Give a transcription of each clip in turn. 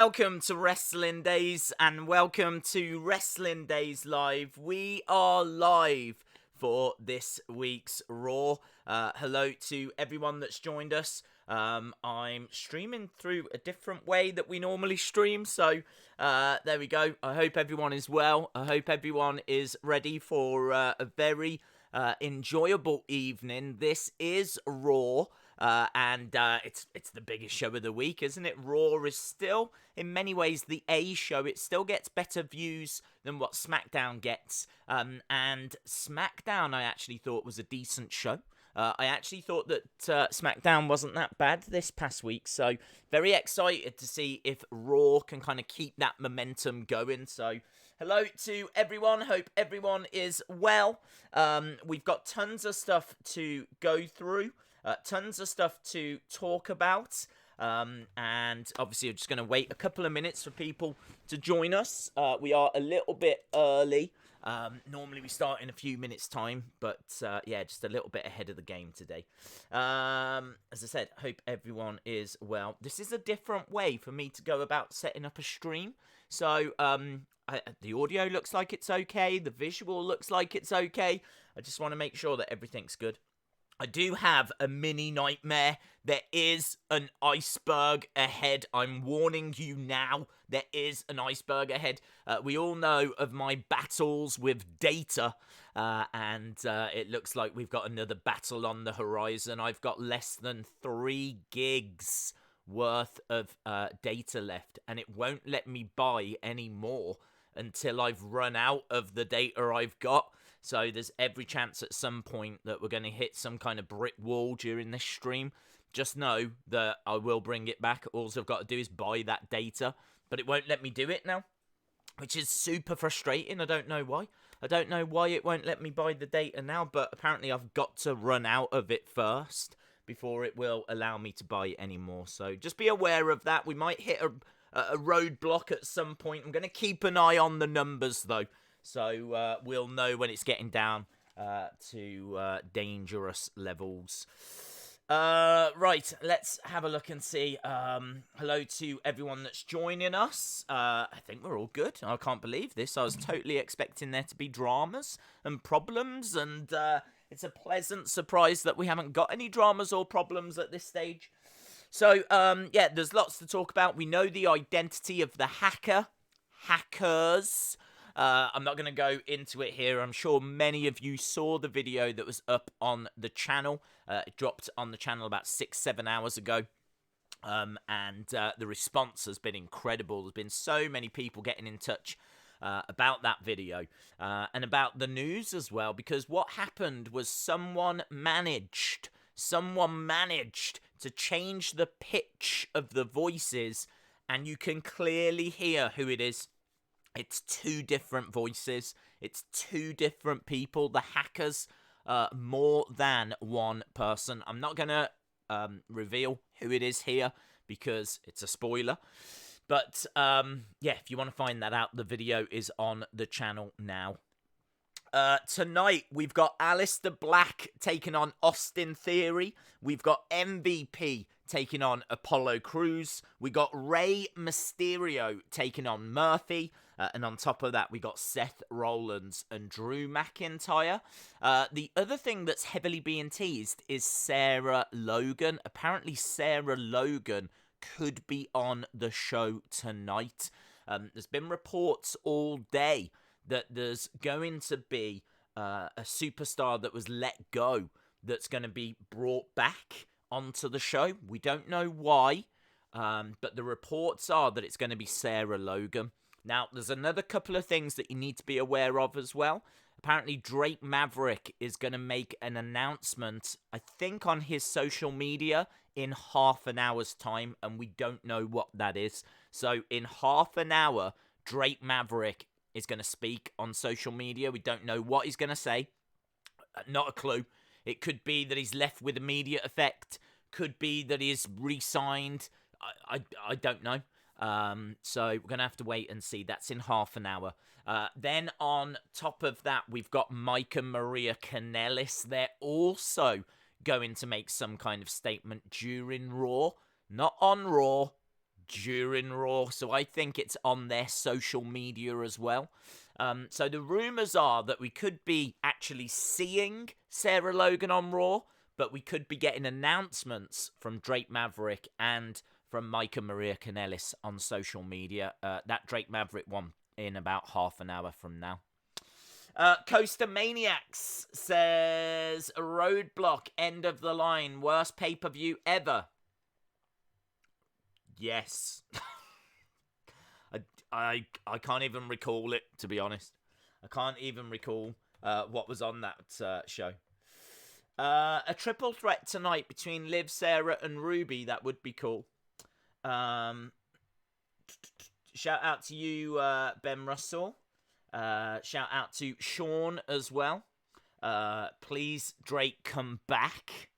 Welcome to Wrestling Days and welcome to Wrestling Days Live. We are live for this week's Raw. Hello to everyone that's joined us. I'm streaming through a different way that we normally stream, so there we go. I hope everyone is well. I hope everyone is ready for a very enjoyable evening. This is Raw. And it's the biggest show of the week, isn't it? Raw is still, in many ways, the A show. It still gets better views than what SmackDown gets. And SmackDown, I actually thought was a decent show. I actually thought that SmackDown wasn't that bad this past week. So very excited to see if Raw can kind of keep that momentum going. So hello to everyone. Hope everyone is well. We've got tons of stuff to go through. Tons of stuff to talk about, and obviously I'm just going to wait a couple of minutes for people to join us. We are a little bit early. Normally we start in a few minutes time, but yeah, just a little bit ahead of the game today. As I said, hope everyone is well. This is a different way for me to go about setting up a stream. So the audio looks like it's okay. The visual looks like it's okay. I just want to make sure that everything's good. I do have a mini nightmare. There is an iceberg ahead. I'm warning you now. There is an iceberg ahead. We all know of my battles with data. And it looks like we've got another battle on the horizon. I've got less than 3 gigs worth of data left. And it won't let me buy any more until I've run out of the data I've got. So there's every chance at some point that we're going to hit some kind of brick wall during this stream. Just know that I will bring it back. All I've got to do is buy that data. But it won't let me do it now, which is super frustrating. I don't know why. I don't know why it won't let me buy the data now, but apparently I've got to run out of it first before it will allow me to buy it anymore. So just be aware of that. We might hit a roadblock at some point. I'm going to keep an eye on the numbers, though. So we'll know when it's getting down to dangerous levels. Right, let's have a look and see. Hello to everyone that's joining us. I think we're all good. I can't believe this. I was totally expecting there to be dramas and problems, and it's a pleasant surprise that we haven't got any dramas or problems at this stage. So, yeah, there's lots to talk about. We know the identity of the hackers. I'm not going to go into it here. I'm sure many of you saw the video that was up on the channel. It dropped on the channel about 6-7 hours ago. And the response has been incredible. There's been so many people getting in touch about that video and about the news as well. Because what happened was someone managed to change the pitch of the voices, and you can clearly hear who it is. It's 2 different voices. It's 2 different people. The hackers, more than one person. I'm not going to reveal who it is here because it's a spoiler. But, yeah, if you want to find that out, the video is on the channel now. Tonight, we've got Aleister Black taking on Austin Theory. We've got MVP taking on Apollo Crews. We got Rey Mysterio taking on Murphy. And on top of that, we got Seth Rollins and Drew McIntyre. The other thing that's heavily being teased is Sarah Logan. Apparently, Sarah Logan could be on the show tonight. There's been reports all day that there's going to be a superstar that was let go that's going to be brought back onto the show. We don't know why, but the reports are that it's going to be Sarah Logan. Now, there's another couple of things that you need to be aware of as well. Apparently, Drake Maverick is going to make an announcement, I think, on his social media in half an hour's time, and we don't know what that is. So, in half an hour, Drake Maverick is going to speak on social media. We don't know what he's going to say. Not a clue. It could be that he's left with immediate effect. Could be that he's re-signed. I don't know. So we're going to have to wait and see. That's in half an hour. Then on top of that, we've got Mike and Maria Kanellis. They're also going to make some kind of statement during Raw. Not on Raw, during Raw, so I think it's on their social media as well. So the rumours are that we could be actually seeing Sarah Logan on Raw, but we could be getting announcements from Drake Maverick and from Micah Maria Kanellis on social media. That Drake Maverick one in about half an hour from now. Coaster Maniacs says, Roadblock, end of the line, worst pay-per-view ever. Yes. I can't even recall it, to be honest. I can't even recall what was on that show. A triple threat tonight between Liv, Sarah, and Ruby. That would be cool. Shout out to you, Ben Russell. Shout out to Sean as well. Please, Drake, come back.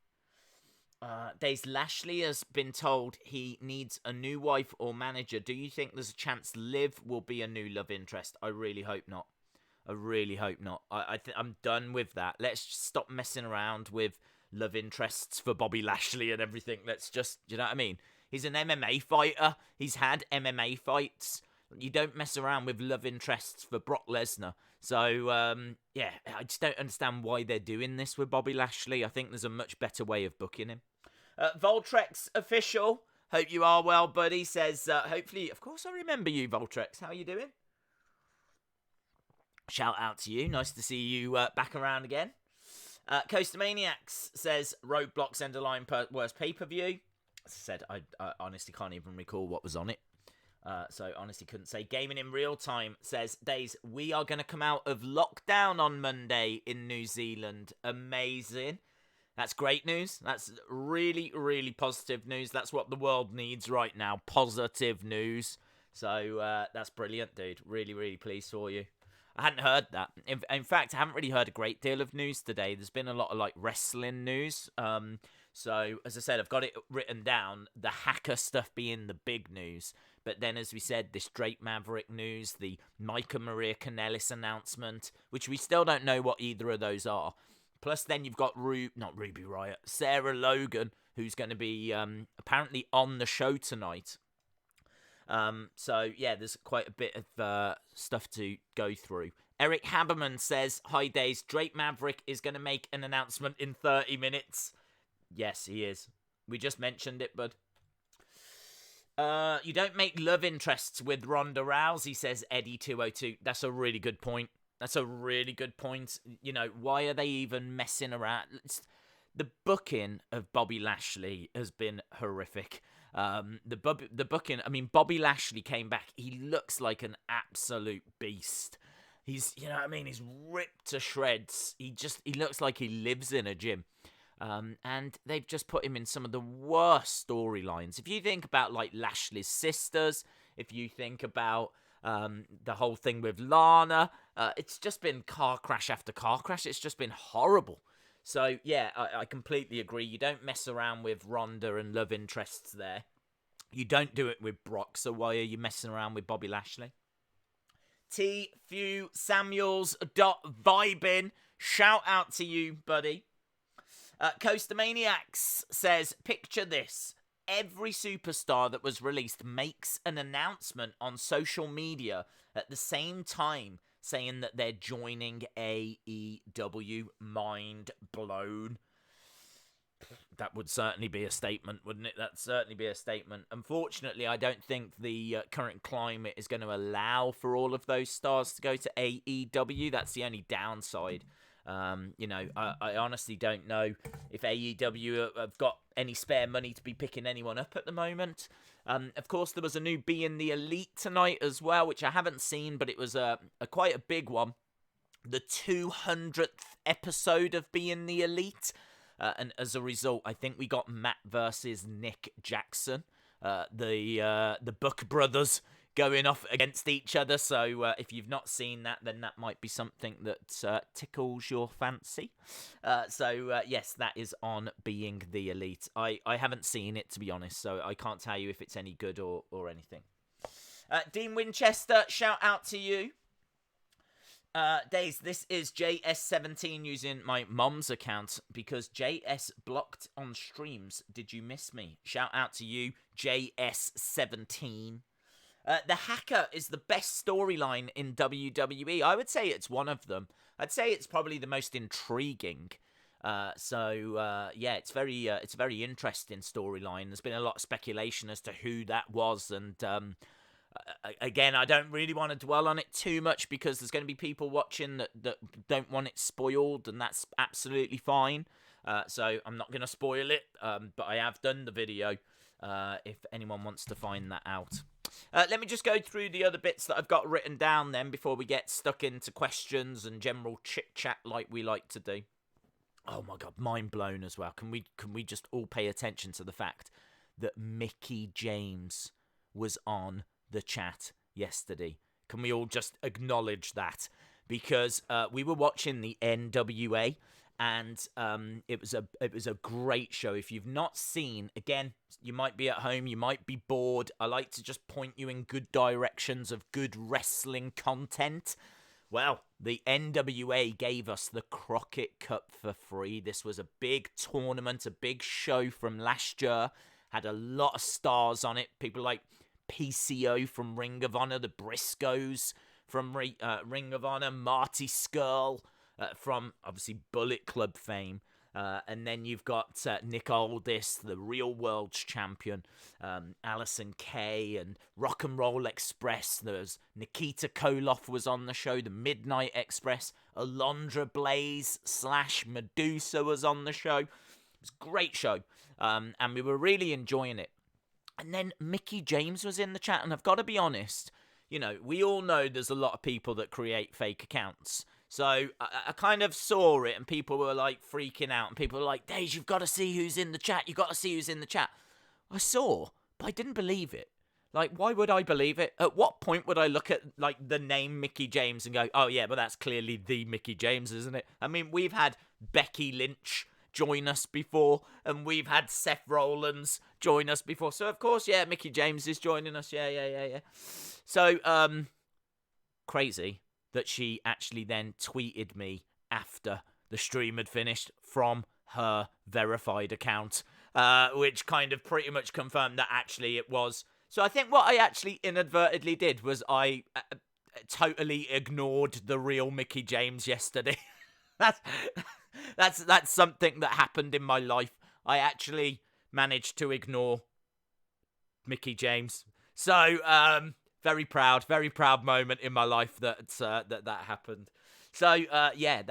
Days Lashley has been told he needs a new wife or manager. Do you think there's a chance Liv will be a new love interest? I really hope not. I really hope not. I'm done with that. Let's stop messing around with love interests for Bobby Lashley and everything. Let's just, you know what I mean? He's an MMA fighter. He's had MMA fights. You don't mess around with love interests for Brock Lesnar. So, yeah, I just don't understand why they're doing this with Bobby Lashley. I think there's a much better way of booking him. Voltrex official, hope you are well, buddy, says, hopefully, of course I remember you, Voltrex. How are you doing? Shout out to you. Nice to see you back around again. Coaster Maniacs says, Roadblocks end of line worst pay-per-view. As I said, I honestly can't even recall what was on it. So honestly couldn't say. Gaming in Real Time says, Days, we are going to come out of lockdown on Monday in New Zealand. Amazing. That's great news. That's really, really positive news. That's what the world needs right now. Positive news. So that's brilliant, dude. Really, really pleased for you. I hadn't heard that. In fact, I haven't really heard a great deal of news today. There's been a lot of like wrestling news. So as I said, I've got it written down. The hacker stuff being the big news. But then, as we said, this Drake Maverick news, the Micah Maria Kanellis announcement, which we still don't know what either of those are. Plus, then you've got Ruby Riott, Sarah Logan, who's going to be apparently on the show tonight. So, yeah, there's quite a bit of stuff to go through. Eric Haberman says, Hi, Days, Drake Maverick is going to make an announcement in 30 minutes. Yes, he is. We just mentioned it, bud. You don't make love interests with Ronda Rousey, says Eddie202. That's a really good point. That's a really good point. You know, why are they even messing around? The booking of Bobby Lashley has been horrific. The booking, I mean, Bobby Lashley came back. He looks like an absolute beast. He's, you know what I mean? He's ripped to shreds. He looks like he lives in a gym. And they've just put him in some of the worst storylines. If you think about, like, Lashley's sisters, if you think about the whole thing with Lana, it's just been car crash after car crash. It's just been horrible. So, yeah, I completely agree. You don't mess around with Ronda and love interests there. You don't do it with Brock, so why are you messing around with Bobby Lashley? T-Few Samuels .vibin. Shout out to you, buddy. Coaster Maniacs says, picture this. Every superstar that was released makes an announcement on social media at the same time saying that they're joining AEW. Mind blown. That would certainly be a statement, wouldn't it? That'd certainly be a statement. Unfortunately, I don't think the current climate is going to allow for all of those stars to go to AEW. That's the only downside. You know, I honestly don't know if AEW have got any spare money to be picking anyone up at the moment. Of course, there was a new Being the Elite tonight as well, which I haven't seen, but it was a quite a big one. The 200th episode of Being the Elite. And as a result, I think we got Matt versus Nick Jackson, the Buck brothers going off against each other. So if you've not seen that, then that might be something that tickles your fancy. So yes, that is on Being the Elite. I haven't seen it, to be honest, so I can't tell you if it's any good or anything. Dean Winchester, shout out to you. Days, this is JS17 using my mom's account because JS blocked on streams. Did you miss me? Shout out to you, JS17. The Hacker is the best storyline in WWE. I would say it's one of them. I'd say it's probably the most intriguing. Yeah, it's a very interesting storyline. There's been a lot of speculation as to who that was, and again, I don't really want to dwell on it too much because there's going to be people watching that don't want it spoiled, and that's absolutely fine. So I'm not going to spoil it, but I have done the video if anyone wants to find that out. Let me just go through the other bits that I've got written down then before we get stuck into questions and general chit-chat like we like to do. Oh my god, mind blown as well. Can we just all pay attention to the fact that Mickie James was on the chat yesterday? Can we all just acknowledge that? Because we were watching the NWA, and it was a great show. If you've not seen, again, you might be at home, you might be bored. I like to just point you in good directions of good wrestling content. Well, the NWA gave us the Crockett Cup for free. This was a big tournament, a big show from last year. Had a lot of stars on it. People like PCO from Ring of Honor, the Briscoes from Ring of Honor, Marty Scurll from, obviously, Bullet Club fame. And then you've got Nick Aldis, the Real World's champion, Allison Kay, and Rock and Roll Express. There's Nikita Koloff was on the show, the Midnight Express. Alondra Blaze / Medusa was on the show. It was a great show, and we were really enjoying it. And then Mickie James was in the chat, and I've got to be honest, you know, we all know there's a lot of people that create fake accounts. So I kind of saw it, and people were like freaking out, and people were like, Days, you've got to see who's in the chat. You've got to see who's in the chat. I saw, but I didn't believe it. Like, why would I believe it? At what point would I look at, like, the name Mickie James and go, oh, yeah, but that's clearly the Mickie James, isn't it? I mean, we've had Becky Lynch join us before, and we've had Seth Rollins join us before. So, of course, yeah, Mickie James is joining us. Yeah. So, crazy that she actually then tweeted me after the stream had finished from her verified account, which kind of pretty much confirmed that actually it was. So I think what I actually inadvertently did was I totally ignored the real Mickie James yesterday. That's something that happened in my life. I actually managed to ignore Mickie James. So, very proud moment in my life that happened. So yeah,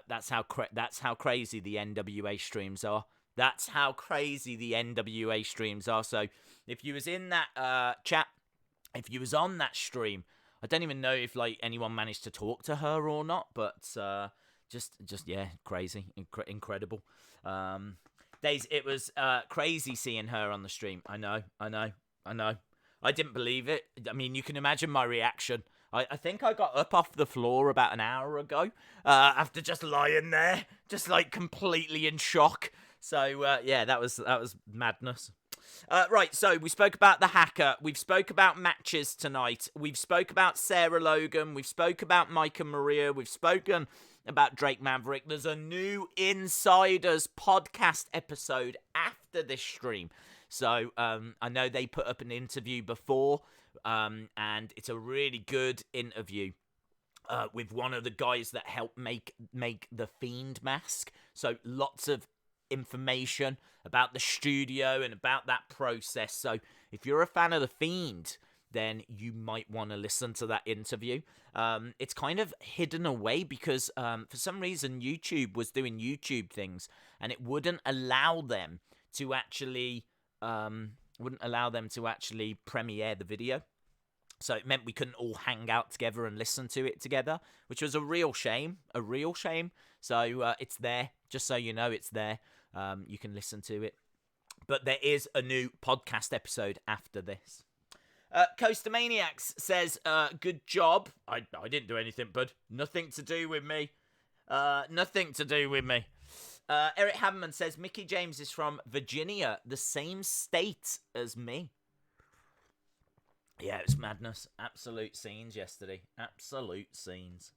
that's how crazy the NWA streams are. That's how crazy the NWA streams are. So if you was in that chat, if you was on that stream, I don't even know if like anyone managed to talk to her or not, but just yeah, crazy, incredible. Days, it was crazy seeing her on the stream. I know. I didn't believe it. I mean, you can imagine my reaction. I think I got up off the floor about an hour ago after just lying there, just like completely in shock. So, yeah, that was madness. Right, so we spoke about the Hacker. We've spoke about matches tonight. We've spoke about Sarah Logan. We've spoke about Mike and Maria. We've spoken about Drake Maverick. There's a new Insiders podcast episode after this stream. So I know they put up an interview before, and it's a really good interview with one of the guys that helped make the Fiend mask. So lots of information about the studio and about that process. So if you're a fan of the Fiend, then you might want to listen to that interview. It's kind of hidden away because for some reason YouTube was doing YouTube things, and it wouldn't allow them to actually premiere the video. So it meant we couldn't all hang out together and listen to it together, which was a real shame. So it's there, just so you know, it's there. You can listen to it. But there is a new podcast episode after this. Coaster Maniacs says, good job. I didn't do anything, bud. Nothing to do with me. Eric Hammond says, Mickie James is from Virginia, the same state as me. Yeah, it was madness. Absolute scenes yesterday. Absolute scenes.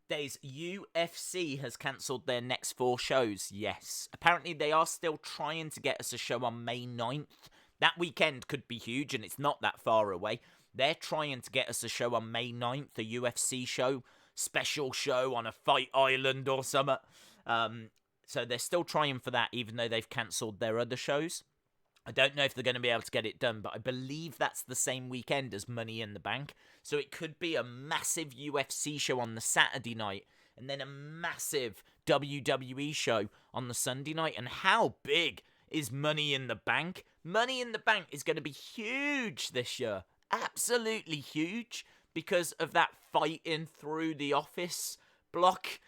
Days, UFC has cancelled their next 4 shows. Yes. Apparently they are still trying to get us a show on May 9th. That weekend could be huge, and it's not that far away. They're trying to get us a show on May 9th, a UFC show, special show on a fight island or something. So they're still trying for that, even though they've cancelled their other shows. I don't know if they're going to be able to get it done, but I believe that's the same weekend as Money in the Bank. So it could be a massive UFC show on the Saturday night and then a massive WWE show on the Sunday night. And how big is Money in the Bank? Money in the Bank is going to be huge this year. Absolutely huge because of that fighting through the office block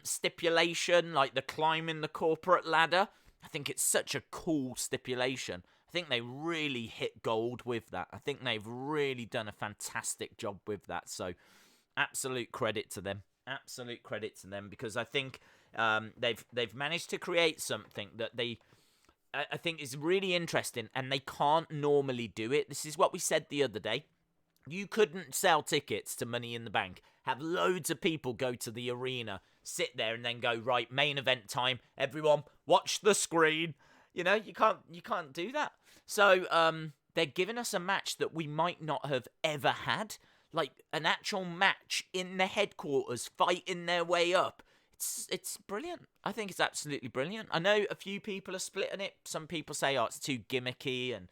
stipulation, like the climbing the corporate ladder. I think it's such a cool stipulation. I think they really hit gold with that. I think they've really done a fantastic job with that. So, absolute credit to them. Absolute credit to them, because I think they've managed to create something that I think is really interesting, and they can't normally do it. This is what we said the other day. You couldn't sell tickets to Money in the Bank, have loads of people go to the arena, sit there and then go, right, main event time, everyone watch the screen. You know, you can't do that. So they're giving us a match that we might not have ever had, like an actual match in the headquarters, fighting their way up. It's brilliant. I think it's absolutely brilliant. I know a few people are splitting it. Some people say, oh, it's too gimmicky, and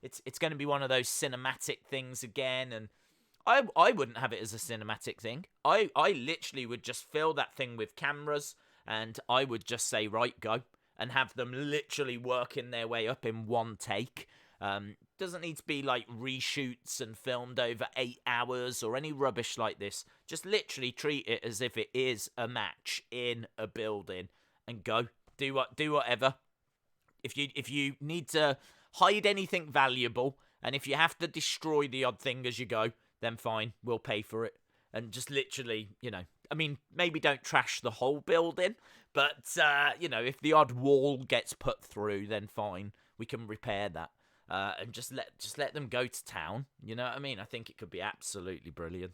it's going to be one of those cinematic things again, and I wouldn't have it as a cinematic thing. I literally would just fill that thing with cameras, and I would just say, right, go, and have them literally working their way up in one take. Doesn't need to be like reshoots and filmed over 8 hours or any rubbish like this. Just literally treat it as if it is a match in a building, and go. Do whatever. If you need to hide anything valuable, and if you have to destroy the odd thing as you go, then fine, we'll pay for it. And just literally, I mean, maybe don't trash the whole building, but, if the odd wall gets put through, then fine, we can repair that. And just let them go to town, you know what I mean? I think it could be absolutely brilliant.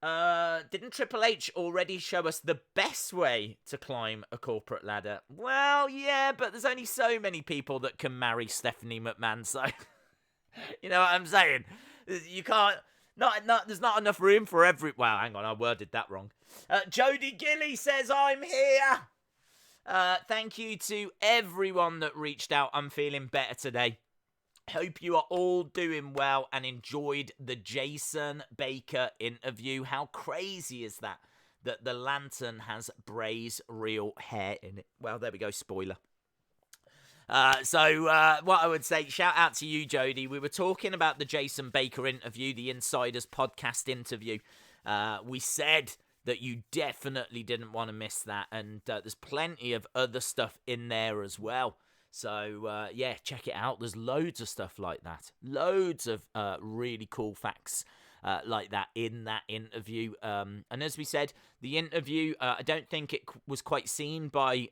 Didn't Triple H already show us the best way to climb a corporate ladder? Well, yeah, but there's only so many people that can marry Stephanie McMahon, so... you know what I'm saying? You can't... there's not enough room for every... Wow, hang on, I worded that wrong. Jody Gilly says, I'm here! Thank you to everyone that reached out. I'm feeling better today. Hope you are all doing well and enjoyed the Jason Baker interview. How crazy is that? That the lantern has Bray's real hair in it. Well, there we go, spoiler. So what I would say, shout out to you, Jody. We were talking about the Jason Baker interview, the Insiders podcast interview. We said that you definitely didn't want to miss that, and there's plenty of other stuff in there as well. So, yeah, check it out. There's loads of stuff like that. Loads of really cool facts like that in that interview. And as we said, the interview, I don't think it was quite seen by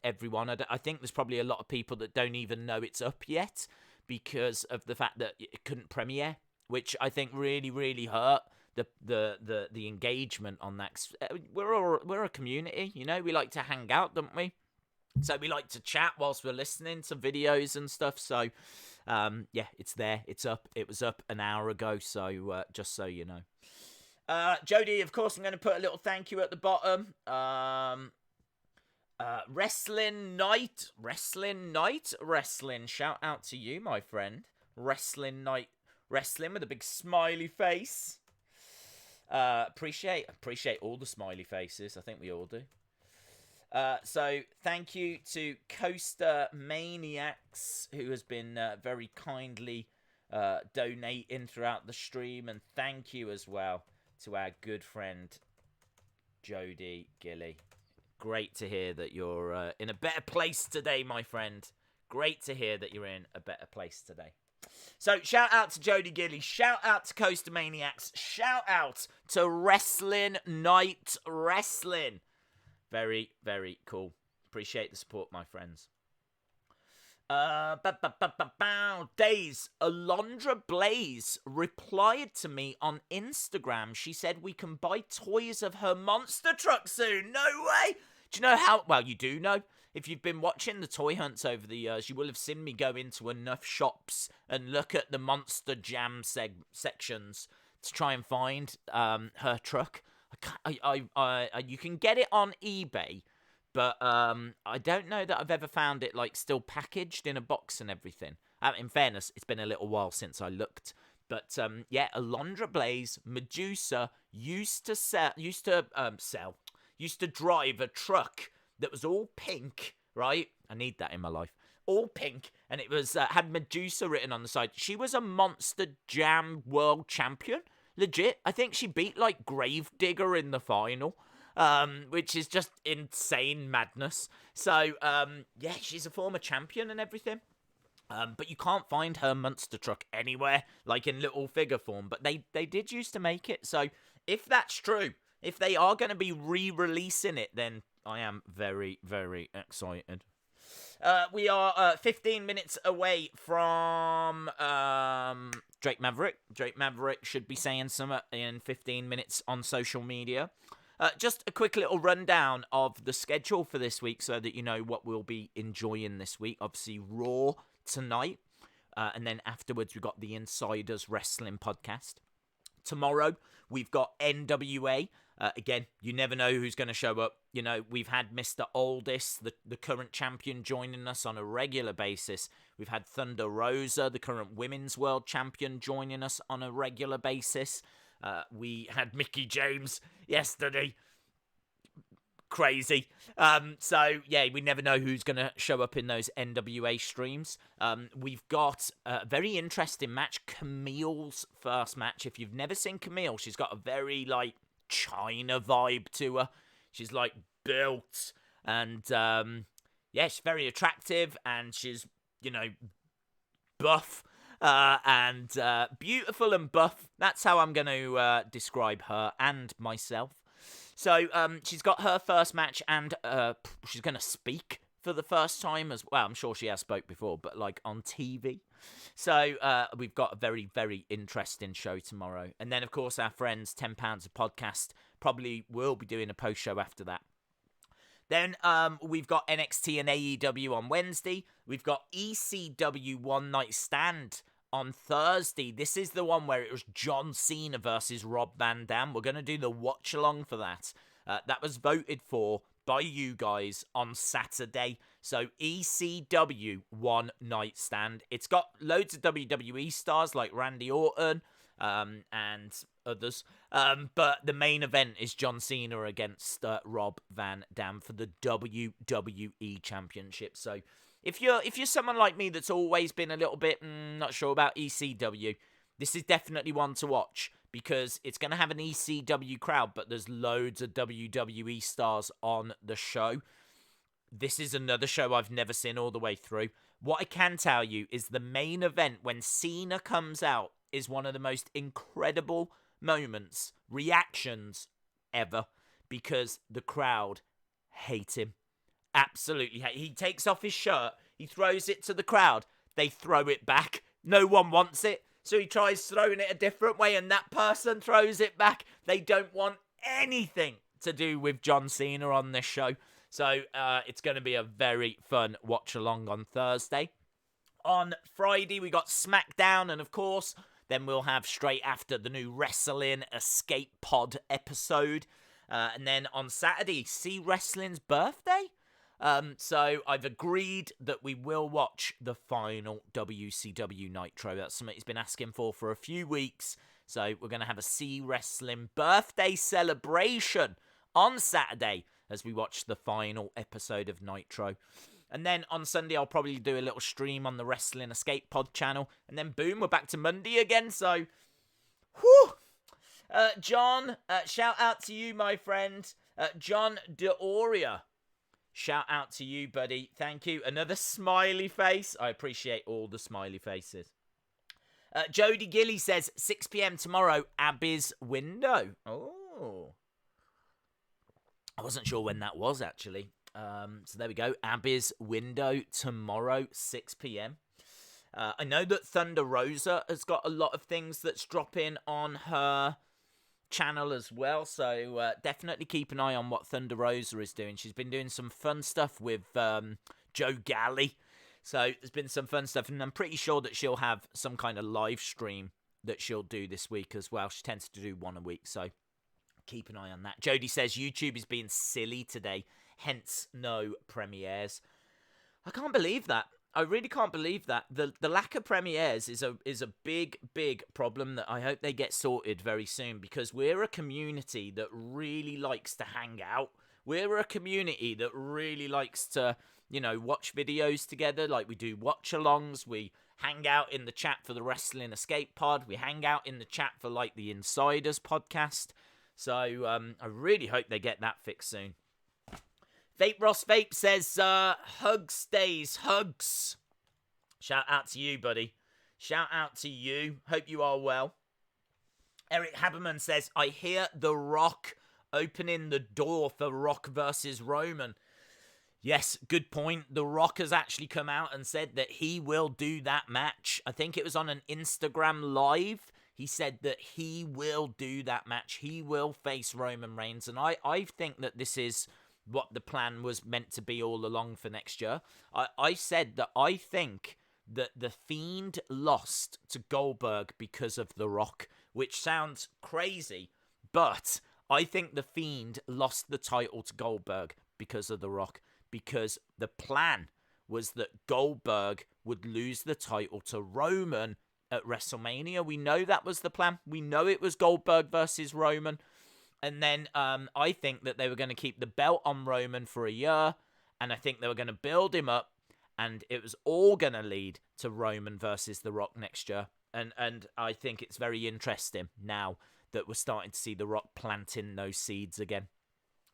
everyone. I think there's probably a lot of people that don't even know it's up yet because of the fact that it couldn't premiere, which I think really, really hurt the engagement on that. We're a community, we like to hang out, don't we? So we like to chat whilst we're listening to videos and stuff. So, yeah, it's there. It's up. It was up an hour ago. So, just so you know. Jody, of course, I'm going to put a little thank you at the bottom. Wrestling Night. Shout out to you, my friend. Wrestling Night. Wrestling with a big smiley face. Appreciate all the smiley faces. I think we all do. So thank you to Coaster Maniacs, who has been very kindly donating throughout the stream, and thank you as well to our good friend Jody Gilly. Great to hear that you're in a better place today, my friend. Great to hear that you're in a better place today. So shout out to Jody Gilly, shout out to Coaster Maniacs, shout out to Wrestling Night Wrestling. Very, very cool. Appreciate the support, my friends. Days. Alondra Blaze replied to me on Instagram. She said we can buy toys of her monster truck soon. No way. Do you know how? Well, you do know. If you've been watching the toy hunts over the years, you will have seen me go into enough shops and look at the Monster Jam sections to try and find her truck. You can get it on eBay, but I don't know that I've ever found it like still packaged in a box and everything. In fairness, it's been a little while since I looked. But yeah, Alondra Blaze, Medusa used to drive a truck that was all pink, right? I need that in my life. All pink, and it was had Medusa written on the side. She was a Monster Jam world champion, legit. I think she beat like Gravedigger in the final, which is just insane madness. So yeah, she's a former champion and everything. But you can't find her monster truck anywhere, like in little figure form. But they did used to make it. So if that's true, if they are going to be re-releasing it, then I am very, very excited. We are 15 minutes away from Drake Maverick. Drake Maverick should be saying something in 15 minutes on social media. Just a quick little rundown of the schedule for this week so that you know what we'll be enjoying this week. Obviously, Raw tonight. And then afterwards, we've got the Insiders Wrestling podcast. Tomorrow, we've got NWA. Again, you never know who's going to show up. You know, we've had Mr. Oldest, the current champion, joining us on a regular basis. We've had Thunder Rosa, the current women's world champion, joining us on a regular basis. We had Mickie James yesterday. Crazy. So, yeah, we never know who's going to show up in those NWA streams. We've got a very interesting match, Camille's first match. If you've never seen Camille, she's got a very, like, China vibe to her. She's, like, built. And, yeah, she's very attractive. And she's, you know, buff. And beautiful and buff. That's how I'm going to describe her and myself. So she's got her first match, and she's going to speak for the first time as well. I'm sure she has spoke before, but like on TV. So we've got a very, very interesting show tomorrow. And then, of course, our friends, £10 a podcast, probably will be doing a post show after that. Then we've got NXT and AEW on Wednesday. We've got ECW One Night Stand on Thursday. This is the one where it was John Cena versus Rob Van Dam. We're going to do the watch along for that. That was voted for by you guys on Saturday. So ECW One Night Stand. It's got loads of WWE stars like Randy Orton and others. But the main event is John Cena against Rob Van Dam for the WWE Championship. So If you're someone like me that's always been a little bit not sure about ECW, this is definitely one to watch because it's going to have an ECW crowd, but there's loads of WWE stars on the show. This is another show I've never seen all the way through. What I can tell you is the main event when Cena comes out is one of the most incredible moments, reactions ever, because the crowd hate him. Absolutely. He takes off his shirt. He throws it to the crowd. They throw it back. No one wants it. So he tries throwing it a different way and that person throws it back. They don't want anything to do with John Cena on this show. So it's going to be a very fun watch along on Thursday. On Friday, we got SmackDown. And of course, then we'll have straight after the new Wrestling Escape Pod episode. And then on Saturday, See Wrestling's birthday. So I've agreed that we will watch the final WCW Nitro. That's something he's been asking for a few weeks. So we're going to have a See Wrestling birthday celebration on Saturday as we watch the final episode of Nitro. And then on Sunday, I'll probably do a little stream on the Wrestling Escape Pod channel. And then boom, we're back to Monday again. So, whew. John, shout out to you, my friend. John DeOria. Shout out to you, buddy. Thank you. Another smiley face. I appreciate all the smiley faces. Jody Gilly says, 6 p.m. tomorrow, Abby's window. Oh. I wasn't sure when that was, actually. So there we go. Abby's window tomorrow, 6 p.m. I know that Thunder Rosa has got a lot of things that's dropping on her channel as well, so definitely keep an eye on what Thunder Rosa is doing. She's been doing some fun stuff with Joe Galley, so there's been some fun stuff, and I'm pretty sure that she'll have some kind of live stream that she'll do this week as well. She tends to do one a week, so keep an eye on that. Jody says YouTube is being silly today, hence no premieres. I can't believe that. I really can't believe that. The lack of premieres is a big problem that I hope they get sorted very soon, because we're a community that really likes to hang out. We're a community that really likes to, watch videos together. Like, we do watch-alongs. We hang out in the chat for the Wrestling Escape Pod. We hang out in the chat for, like, the Insiders podcast. So, I really hope they get that fixed soon. Vape Ross Vape says, hugs stays, hugs. Shout out to you, buddy. Shout out to you. Hope you are well. Eric Haberman says, I hear The Rock opening the door for Rock versus Roman. Yes, good point. The Rock has actually come out and said that he will do that match. I think it was on an Instagram Live. He said that he will do that match. He will face Roman Reigns. And I think that this is what the plan was meant to be all along for next year. I said that I think that The Fiend lost to Goldberg because of The Rock, which sounds crazy, but I think The Fiend lost the title to Goldberg because of The Rock, because the plan was that Goldberg would lose the title to Roman at WrestleMania. We know that was the plan. We know it was Goldberg versus Roman. And then I think that they were going to keep the belt on Roman for a year, and I think they were going to build him up, and it was all going to lead to Roman versus The Rock next year. And I think it's very interesting now that we're starting to see The Rock planting those seeds again.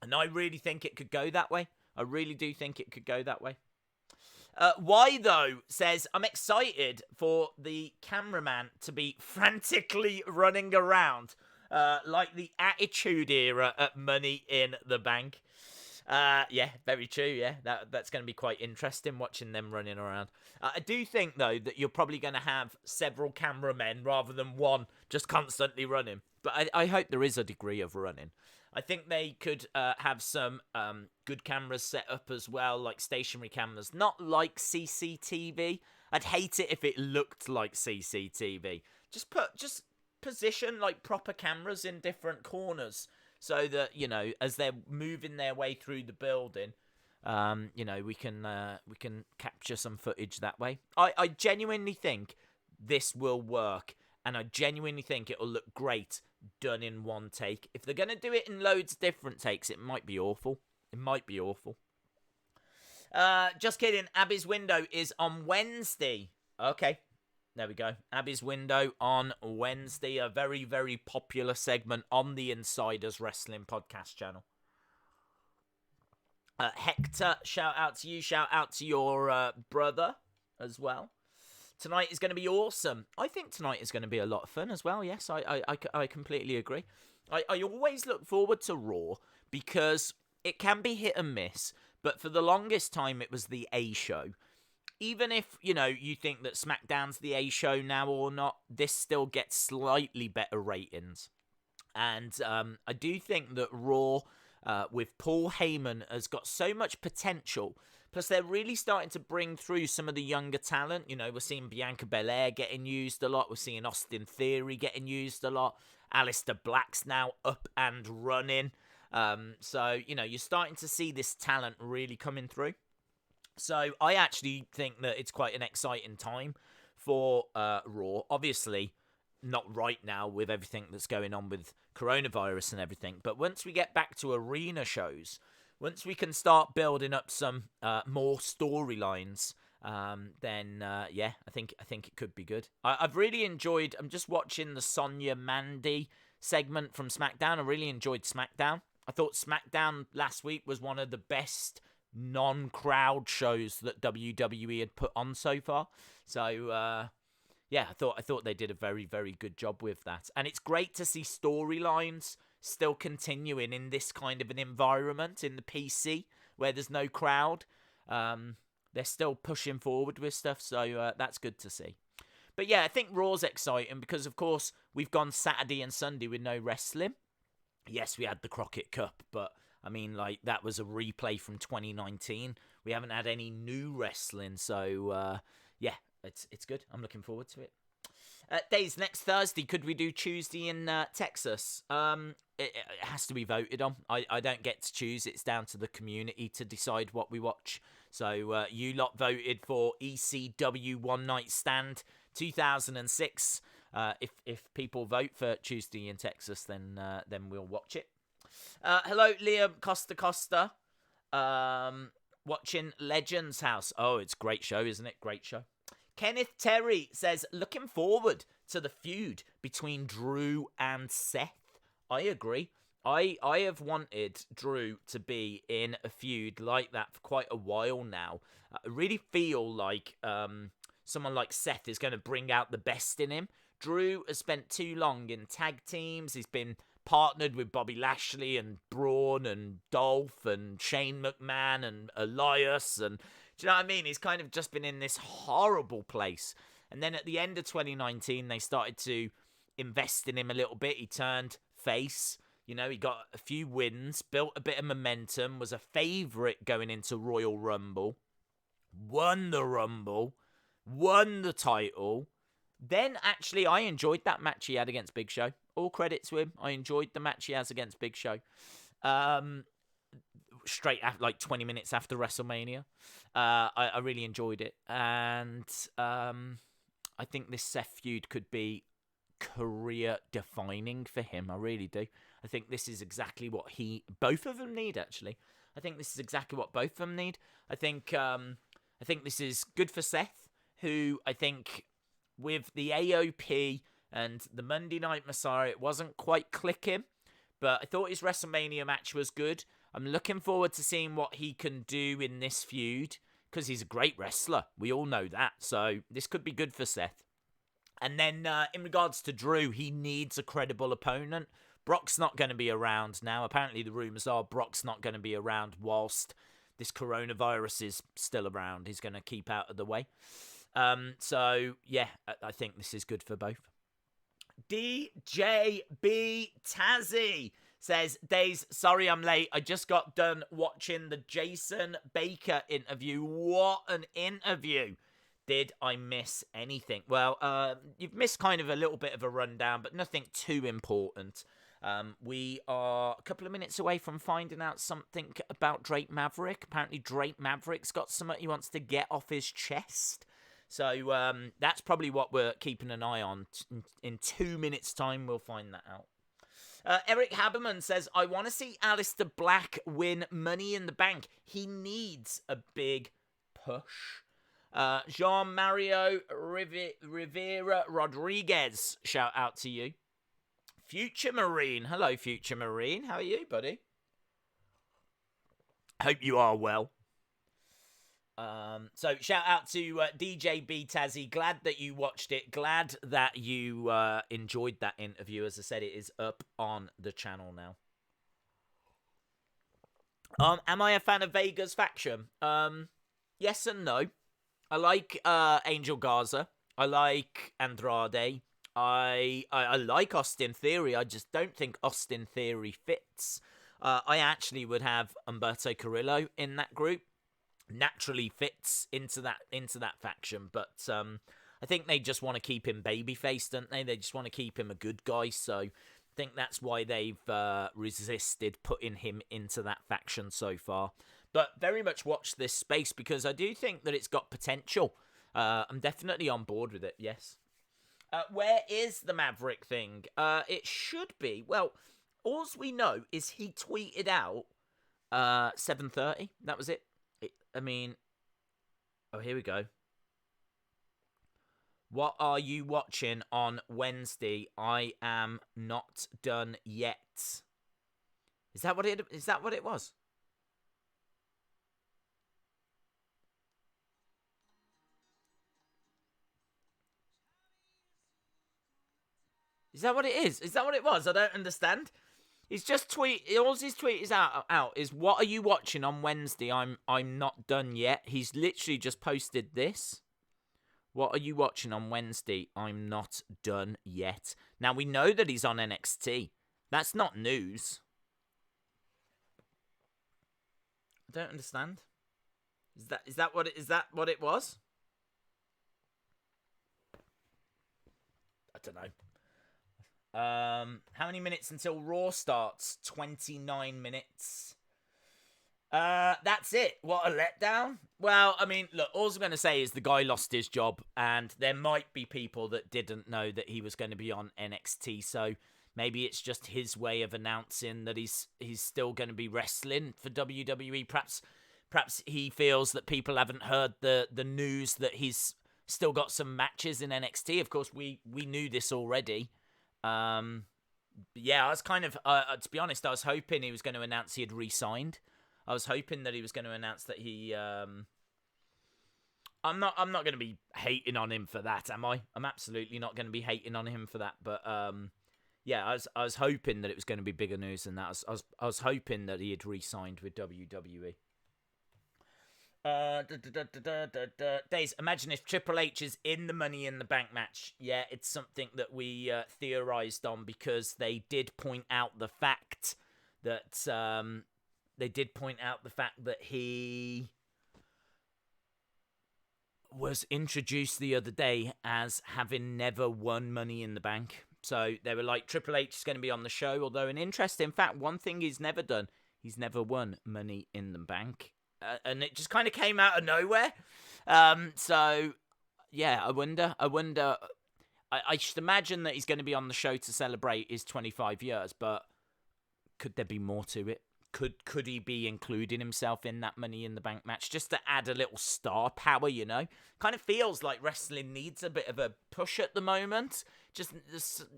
And I really think it could go that way. I really do think it could go that way. Why, though, says, I'm excited for the cameraman to be frantically running around like the Attitude Era at Money in the Bank. Yeah, very true, yeah. That's going to be quite interesting watching them running around. I do think, though, that you're probably going to have several cameramen rather than one just constantly running. But I hope there is a degree of running. I think they could have some good cameras set up as well, like stationary cameras. Not like CCTV. I'd hate it if it looked like CCTV. Just position like proper cameras in different corners so that, as they're moving their way through the building, we can capture some footage that way. I genuinely think this will work, and I genuinely think it'll look great done in one take. If they're going to do it in loads of different takes, it might be awful. It might be awful. Just kidding. Abby's window is on Wednesday. Okay. There we go. Abby's window on Wednesday. A very, very popular segment on the Insiders Wrestling podcast channel. Hector, shout out to you. Shout out to your brother as well. Tonight is going to be awesome. I think tonight is going to be a lot of fun as well. Yes, I completely agree. I always look forward to Raw because it can be hit and miss. But for the longest time, it was the A show. Even if, you think that SmackDown's the A show now or not, this still gets slightly better ratings. And I do think that Raw, with Paul Heyman, has got so much potential. Plus, they're really starting to bring through some of the younger talent. We're seeing Bianca Belair getting used a lot. We're seeing Austin Theory getting used a lot. Aleister Black's now up and running. So, you're starting to see this talent really coming through. So, I actually think that it's quite an exciting time for Raw. Obviously, not right now with everything that's going on with coronavirus and everything. But once we get back to arena shows, once we can start building up some more storylines, then I think it could be good. I've really enjoyed. I'm just watching the Sonya Mandy segment from SmackDown. I really enjoyed SmackDown. I thought SmackDown last week was one of the best non-crowd shows that WWE had put on so far. So I thought they did a very, very good job with that. And it's great to see storylines still continuing in this kind of an environment in the PC where there's no crowd. They're still pushing forward with stuff, so that's good to see. But yeah, I think Raw's exciting because, of course, we've gone Saturday and Sunday with no wrestling. Yes, we had the Crockett Cup, but I mean, like, that was a replay from 2019. We haven't had any new wrestling, so yeah, it's good. I'm looking forward to it. Days, next Thursday, could we do Tuesday in Texas? It has to be voted on. I don't get to choose. It's down to the community to decide what we watch. So you lot voted for ECW One Night Stand 2006. If people vote for Tuesday in Texas, then we'll watch it. Hello, Liam Costa. Watching Legends House. Oh, it's a great show, isn't it? Great show. Kenneth Terry says, looking forward to the feud between Drew and Seth. I agree. I have wanted Drew to be in a feud like that for quite a while now. I really feel like someone like Seth is going to bring out the best in him. Drew has spent too long in tag teams. He's been partnered with Bobby Lashley and Braun and Dolph and Shane McMahon and Elias. And do you know what I mean? He's kind of just been in this horrible place. And then at the end of 2019, they started to invest in him a little bit. He turned face. You know, he got a few wins, built a bit of momentum, was a favourite going into Royal Rumble, won the Rumble, won the title. Then, actually, I enjoyed that match he had against Big Show. All credit to him. I enjoyed the match he has against Big Show. Straight after, like 20 minutes after WrestleMania. I really enjoyed it. And I think this Seth feud could be career-defining for him. I really do. I think this is exactly what both of them need, actually. I think this is exactly what both of them need. I think this is good for Seth, who I think with the AOP and the Monday Night Messiah, it wasn't quite clicking, but I thought his WrestleMania match was good. I'm looking forward to seeing what he can do in this feud, because he's a great wrestler. We all know that, so this could be good for Seth. And then in regards to Drew, he needs a credible opponent. Brock's not going to be around now. Apparently the rumours are Brock's not going to be around whilst this coronavirus is still around. He's going to keep out of the way. So, yeah, I think this is good for both. DJB Tazzy says, Days, sorry I'm late. I just got done watching the Jason Baker interview. What an interview. Did I miss anything? Well, you've missed kind of a little bit of a rundown, but nothing too important. We are a couple of minutes away from finding out something about Drake Maverick. Apparently Drake Maverick's got something he wants to get off his chest. So that's probably what we're keeping an eye on. In 2 minutes' time, we'll find that out. Eric Haberman says, I want to see Aleister Black win Money in the Bank. He needs a big push. Jean-Mario Rivera Rodriguez, shout out to you. Future Marine. Hello, Future Marine. How are you, buddy? Hope you are well. So shout out to DJ B Tazzy. Glad that you watched it. Glad that you enjoyed that interview. As I said, it is up on the channel now. Am I a fan of Vega's faction? Yes and no. I like Angel Garza. I like Andrade. I like Austin Theory. I just don't think Austin Theory fits. I actually would have Humberto Carrillo in that group. Naturally fits into that faction, but I think they just want to keep him babyface, don't they? They just want to keep him a good guy, so I think that's why they've resisted putting him into that faction so far. But very much watch this space, because I do think that it's got potential. I'm definitely on board with it, yes. Where is the Maverick thing? It should be, well, all we know is he tweeted out 7:30. That was it. I mean, oh, here we go. What are you watching on Wednesday? I am not done yet. Is that what it was? Is that what it is? Is that what it was? I don't understand. He's just all his tweet is out is, what are you watching on Wednesday? I'm not done yet. He's literally just posted this. What are you watching on Wednesday? I'm not done yet. Now we know that he's on NXT. That's not news. I don't understand. Is that what it was? I don't know. How many minutes until Raw starts? 29 minutes. That's it. What a letdown. Well, I mean, look, all I'm going to say is the guy lost his job, and there might be people that didn't know that he was going to be on NXT, so maybe it's just his way of announcing that he's still going to be wrestling for WWE. Perhaps he feels that people haven't heard the news that he's still got some matches in NXT. Of course, we knew this already. Yeah, I was kind of, to be honest, I was hoping he was going to announce he had re-signed. I was hoping that he was going to announce that he, I'm not going to be hating on him for that, am I? I'm absolutely not going to be hating on him for that. But, yeah, I was hoping that it was going to be bigger news than that. I was hoping that he had re-signed with WWE. Days, imagine if Triple H is in the Money in the Bank match. Yeah, it's something that we theorized on, because they did point out the fact that he was introduced the other day as having never won Money in the Bank. So they were like, Triple H is going to be on the show. Although an interesting fact, one thing he's never done, he's never won Money in the Bank. And it just kind of came out of nowhere. So, yeah, I wonder. I should imagine that he's going to be on the show to celebrate his 25 years, but could there be more to it? Could he be including himself in that Money in the Bank match just to add a little star power, you know? Kind of feels like wrestling needs a bit of a push at the moment. Just,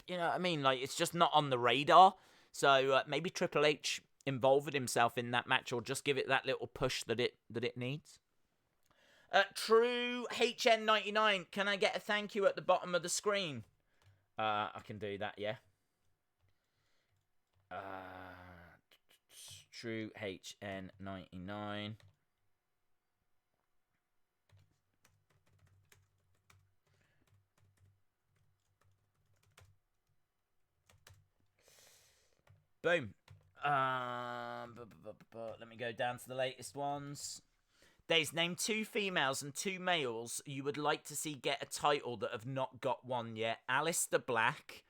you know what I mean? Like, it's just not on the radar. So maybe Triple H involved himself in that match, or just give it that little push that it needs. True HN99, can I get a thank you at the bottom of the screen? I can do that, yeah. True HN99. Boom. Let me go down to the latest ones. Days, name 2 females and 2 males you would like to see get a title that have not got one yet. Aleister Black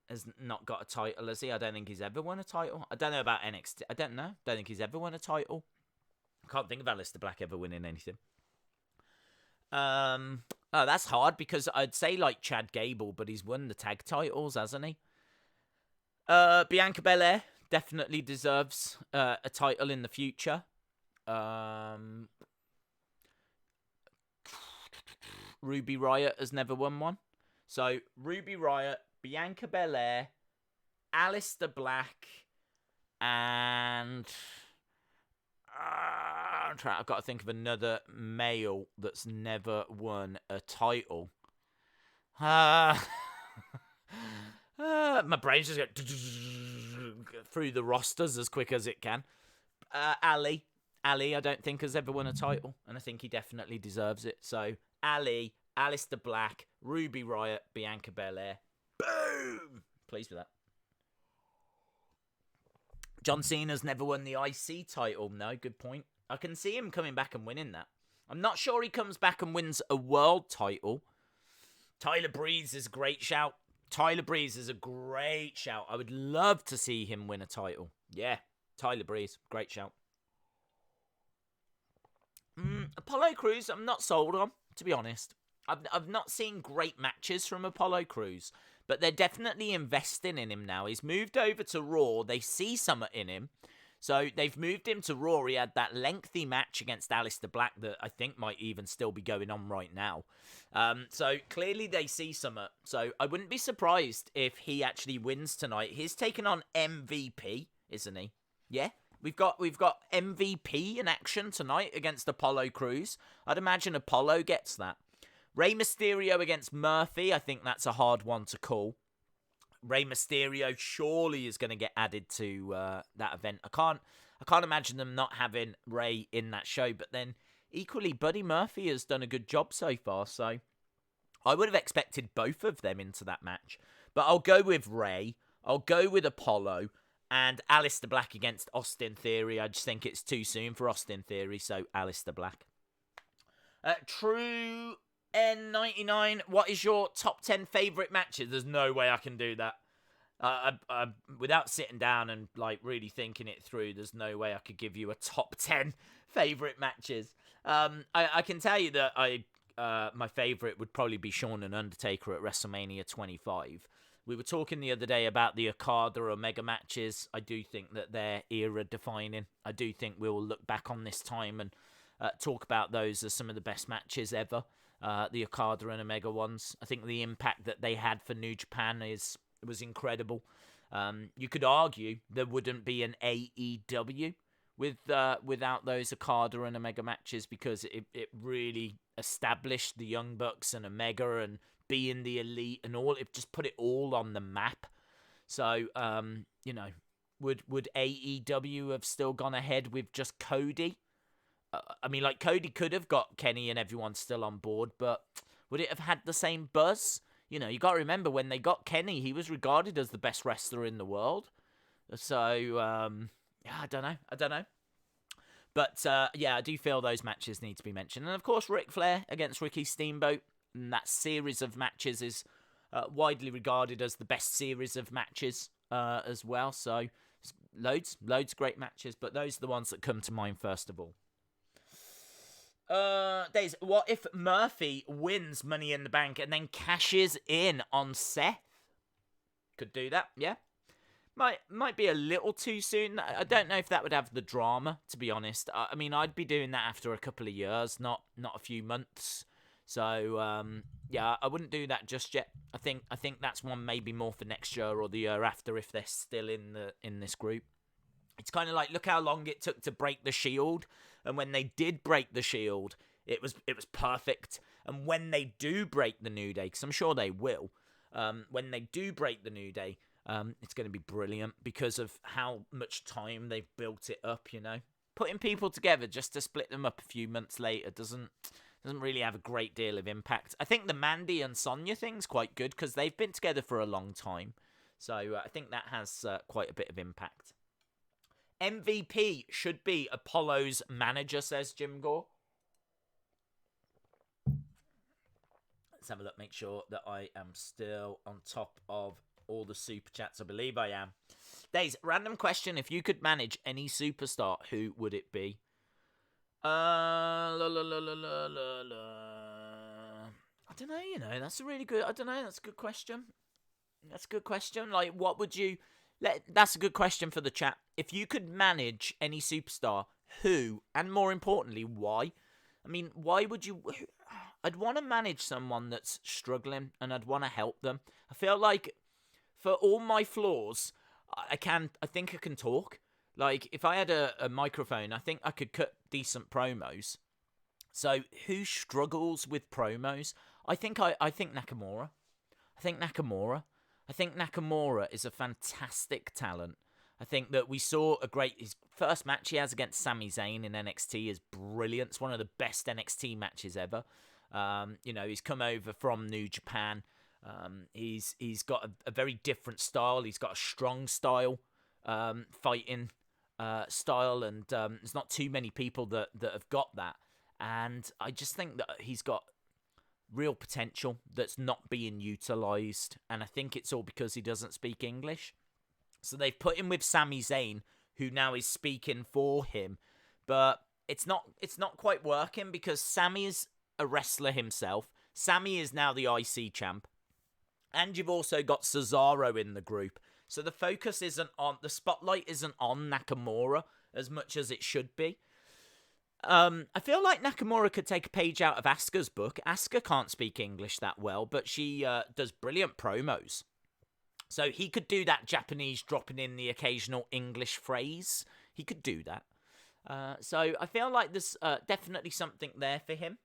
has not got a title, has he? I don't think he's ever won a title. I don't know about NXT. I don't know. Don't think he's ever won a title. I can't think of Aleister Black ever winning anything. Oh, that's hard, because I'd say like Chad Gable, but he's won the tag titles, hasn't he? Bianca Belair definitely deserves a title in the future. Ruby Riott has never won one. So Ruby Riott, Bianca Belair, Aleister Black, and I've got to think of another male that's never won a title. My brain's just going through the rosters as quick as it can. Ali, I don't think has ever won a title, and I think he definitely deserves it. So Ali, Aleister Black, Ruby Riott, Bianca Belair. Boom! Pleased with that. John Cena's never won the IC title. No, good point. I can see him coming back and winning that. I'm not sure he comes back and wins a world title. Tyler Breeze is a great shout. I would love to see him win a title. Yeah, Tyler Breeze, great shout. Apollo Crews, I'm not sold on, to be honest. I've not seen great matches from Apollo Crews, but they're definitely investing in him now. He's moved over to Raw. They see something in him. So they've moved him to Raw. He had that lengthy match against Aleister Black that I think might even still be going on right now. So clearly they see something. So I wouldn't be surprised if he actually wins tonight. He's taken on MVP, isn't he? Yeah. We've got MVP in action tonight against Apollo Crews. I'd imagine Apollo gets that. Rey Mysterio against Murphy. I think that's a hard one to call. Rey Mysterio surely is going to get added to that event. I can't imagine them not having Rey in that show. But then equally, Buddy Murphy has done a good job so far. So I would have expected both of them into that match. But I'll go with Rey. I'll go with Apollo. And Aleister Black against Austin Theory. I just think it's too soon for Austin Theory. So Aleister Black. True N99, what is your top 10 favourite matches? There's no way I can do that. Without sitting down and like really thinking it through, there's no way I could give you a top 10 favourite matches. I can tell you that my favourite would probably be Shawn and Undertaker at WrestleMania 25. We were talking the other day about the Okada Omega matches. I do think that they're era defining. I do think we'll look back on this time and talk about those as some of the best matches ever. The Okada and Omega ones. I think the impact that they had for New Japan was incredible. You could argue there wouldn't be an AEW without those Okada and Omega matches, because it really established the Young Bucks and Omega and being the elite and all. It just put it all on the map. So, would AEW have still gone ahead with just Cody? I mean, like, Cody could have got Kenny and everyone still on board, but would it have had the same buzz? You know, you got to remember, when they got Kenny, he was regarded as the best wrestler in the world. So, yeah, I don't know. But, yeah, I do feel those matches need to be mentioned. And, of course, Ric Flair against Ricky Steamboat. And that series of matches is widely regarded as the best series of matches as well. So, loads of great matches. But those are the ones that come to mind first of all. Days, what if Murphy wins Money in the Bank and then cashes in on Seth? Could do that, yeah. Might be a little too soon. I don't know if that would have the drama, to be honest. I mean, I'd be doing that after a couple of years, not a few months. So, yeah, I wouldn't do that just yet. I think that's one maybe more for next year or the year after, if they're still in this group. It's kind of like, look how long it took to break the Shield, and when they did break the Shield, it was perfect. And when they do break the New Day, because I'm sure they will, when they do break the New Day, it's going to be brilliant because of how much time they've built it up. You know, putting people together just to split them up a few months later doesn't really have a great deal of impact. I think the Mandy and Sonya thing's quite good because they've been together for a long time, so I think that has quite a bit of impact. MVP should be Apollo's manager, says Jim Gore. Let's have a look, make sure that I am still on top of all the super chats. I believe I am. Days, random question. If you could manage any superstar, who would it be? I don't know, you know, that's a really good, I don't know, that's a good question. Like, what would you... That's a good question for the chat. If you could manage any superstar, who, and more importantly, why? I mean, why would you... I'd want to manage someone that's struggling, and I'd want to help them. I feel like, for all my flaws, I think I can talk. Like, if I had a microphone, I think I could cut decent promos. So, who struggles with promos? I think Nakamura. I think Nakamura is a fantastic talent. I think that we saw his first match he has against Sami Zayn in NXT is brilliant. It's one of the best NXT matches ever. You know, he's come over from New Japan. He's got a very different style. He's got a strong style, fighting style, and there's not too many people that have got that. And I just think that he's got real potential that's not being utilised, and I think it's all because he doesn't speak English. So they've put him with Sami Zayn, who now is speaking for him, but it's not quite working because Sami is a wrestler himself. Sami is now the IC champ, and you've also got Cesaro in the group. So the spotlight isn't on Nakamura as much as it should be. I feel like Nakamura could take a page out of Asuka's book. Asuka can't speak English that well, but she does brilliant promos. So he could do that Japanese dropping in the occasional English phrase. He could do that. So I feel like there's definitely something there for him.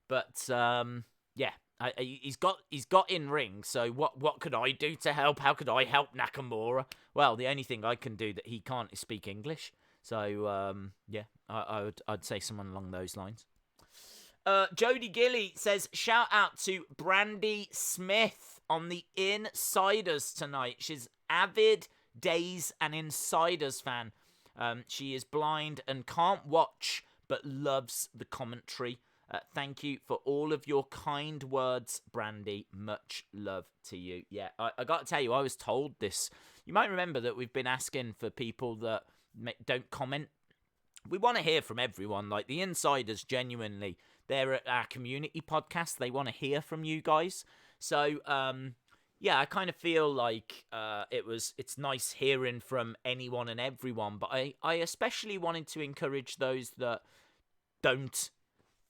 But, yeah, He's got in ring. So what could I do to help? How could I help Nakamura? Well, the only thing I can do that he can't is speak English. So yeah, I'd say someone along those lines. Jody Gilly says, shout out to Brandy Smith on the Insiders tonight. She's avid Days and Insiders fan. She is blind and can't watch, but loves the commentary. Thank you for all of your kind words, Brandy. Much love to you. Yeah, I got to tell you, I was told this. You might remember that we've been asking for people that don't comment. We want to hear from everyone. Like, the Insiders, genuinely, they're at our community podcast. They want to hear from you guys. So, yeah, I kind of feel like it's nice hearing from anyone and everyone. But I especially wanted to encourage those that don't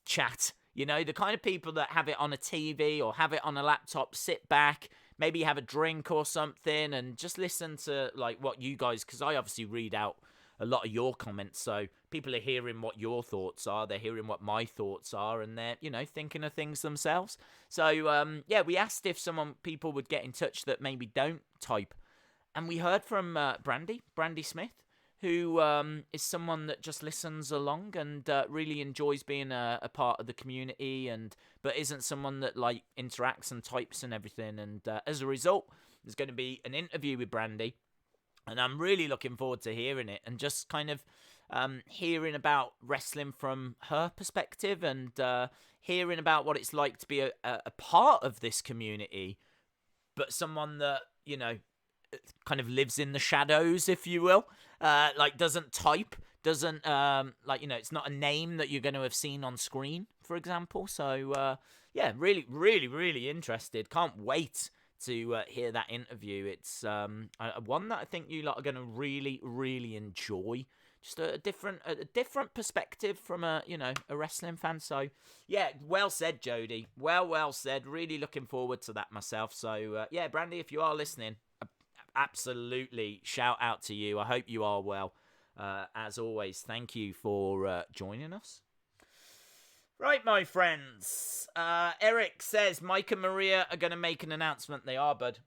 chat. You know, the kind of people that have it on a TV or have it on a laptop, sit back, maybe have a drink or something and just listen to, like, what you guys... Because I obviously read out a lot of your comments, so people are hearing what your thoughts are, they're hearing what my thoughts are, and they're, you know, thinking of things themselves. So, yeah, we asked if people would get in touch that maybe don't type, and we heard from Brandy Smith, who is someone that just listens along and really enjoys being a part of the community, but isn't someone that, like, interacts and types and everything, and as a result, there's going to be an interview with Brandy. And I'm really looking forward to hearing it and just kind of hearing about wrestling from her perspective and hearing about what it's like to be a part of this community, but someone that, you know, kind of lives in the shadows, if you will, like doesn't type, doesn't, like, you know, it's not a name that you're going to have seen on screen, for example. So, yeah, really, really, really interested. Can't wait to hear that interview. It's one that I think you lot are going to really, really enjoy. Just a different perspective from a wrestling fan. So yeah, well said, Jody. Well said. Really looking forward to that myself. So yeah, Brandy, if you are listening, absolutely shout out to you. I hope you are well. As always, thank you for joining us. Right, my friends. Eric says Mike and Maria are going to make an announcement. They are, bud.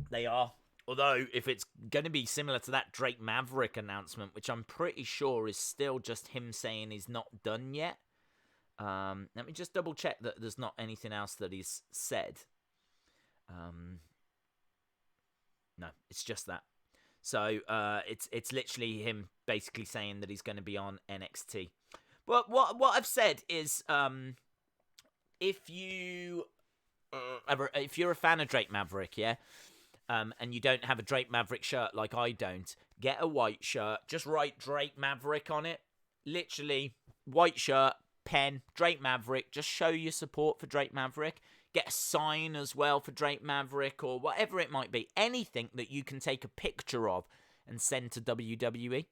They are. Although, if it's going to be similar to that Drake Maverick announcement, which I'm pretty sure is still just him saying he's not done yet. Let me just double check that there's not anything else that he's said. No, it's just that. So it's literally him basically saying that he's going to be on NXT. But what I've said is, if you're a fan of Drake Maverick, yeah, and you don't have a Drake Maverick shirt like I don't, get a white shirt. Just write Drake Maverick on it. Literally, white shirt, pen, Drake Maverick. Just show your support for Drake Maverick. Get a sign as well for Drake Maverick or whatever it might be. Anything that you can take a picture of and send to WWE.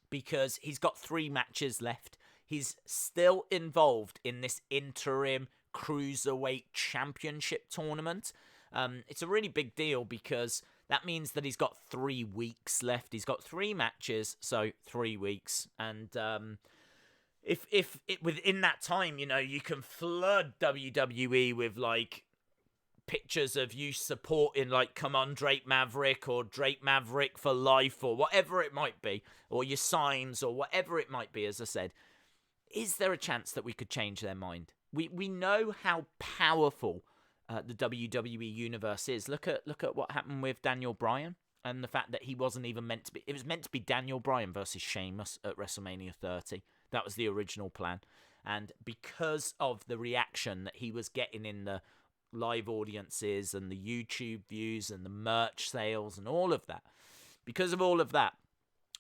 Because he's got 3 matches left. He's still involved in this interim Cruiserweight Championship tournament. It's a really big deal because that means that he's got 3 weeks left. He's got 3 matches, so 3 weeks. And if within that time, you know, you can flood WWE with, like, pictures of you supporting, like, come on Drake Maverick or Drake Maverick for life or whatever it might be, or your signs or whatever it might be, as I said, is there a chance that we could change their mind? We know how powerful the WWE universe is. Look at what happened with Daniel Bryan and the fact that he wasn't even meant to be. It was meant to be Daniel Bryan versus Sheamus at WrestleMania 30. That was the original plan. And because of the reaction that he was getting in the live audiences and the YouTube views and the merch sales and all of that, because of all of that,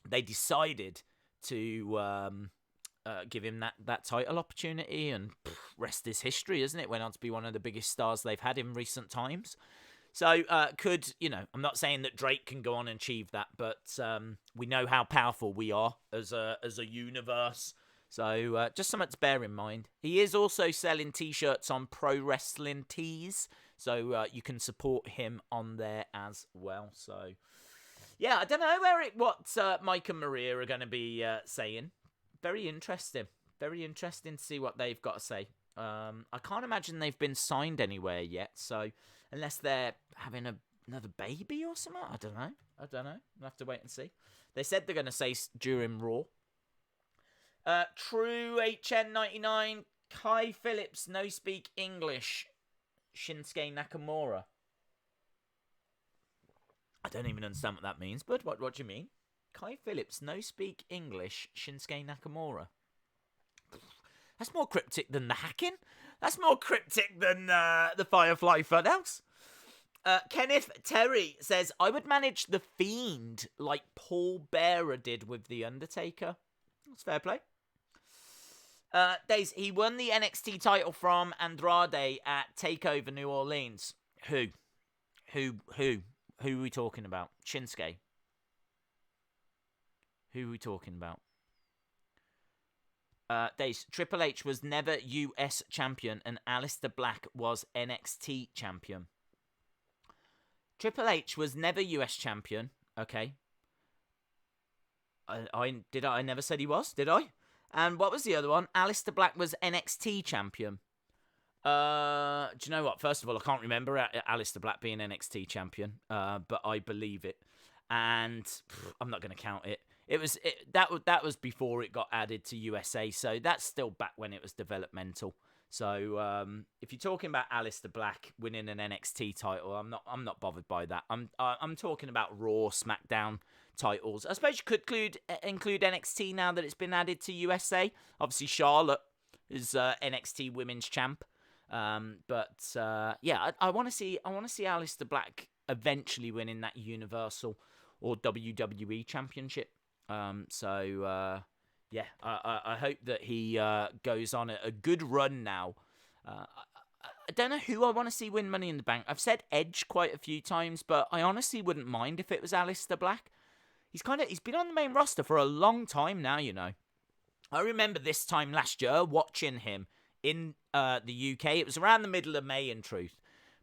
they decided to give him that title opportunity, and rest is history, isn't it? Went on to be one of the biggest stars they've had in recent times. So I'm not saying that Drake can go on and achieve that, but we know how powerful we are as a universe. So just something to bear in mind. He is also selling t-shirts on Pro Wrestling Tees, so you can support him on there as well. So yeah, I don't know, Eric, what Mike and Maria are going to be saying. Very interesting to see what they've got to say. I can't imagine they've been signed anywhere yet. So unless they're having another baby or something, I don't know. We'll have to wait and see. They said they're going to say during Raw. True HN99. Kai Phillips, no speak English. Shinsuke Nakamura. I don't even understand what that means, but what do you mean? Kai Phillips, no speak English. Shinsuke Nakamura. That's more cryptic than the hacking. That's more cryptic than the Firefly Funhouse. Kenneth Terry says, I would manage The Fiend like Paul Bearer did with The Undertaker. That's fair play. Days, he won the NXT title from Andrade at TakeOver New Orleans. Who are we talking about? Shinsuke. Who are we talking about? Days, Triple H was never US champion and Aleister Black was NXT champion. Triple H was never US champion. Okay. I never said he was, did I? And what was the other one? Aleister Black was NXT champion. Do you know what? First of all, I can't remember Aleister Black being NXT champion, but I believe it. And I'm not going to count it. That was before it got added to USA, so that's still back when it was developmental. So if you're talking about Aleister Black winning an NXT title, I'm not bothered by that. I'm talking about Raw, SmackDown titles. I suppose you could include NXT now that it's been added to USA. Obviously, Charlotte is NXT Women's Champ. But I want to see Aleister Black eventually winning that Universal or WWE Championship. I hope that he goes on a good run now. I don't know who I want to see win Money in the Bank. I've said Edge quite a few times, but I honestly wouldn't mind if it was Aleister Black. He's been on the main roster for a long time now, you know. I remember this time last year watching him in the UK. It was around the middle of May, in truth.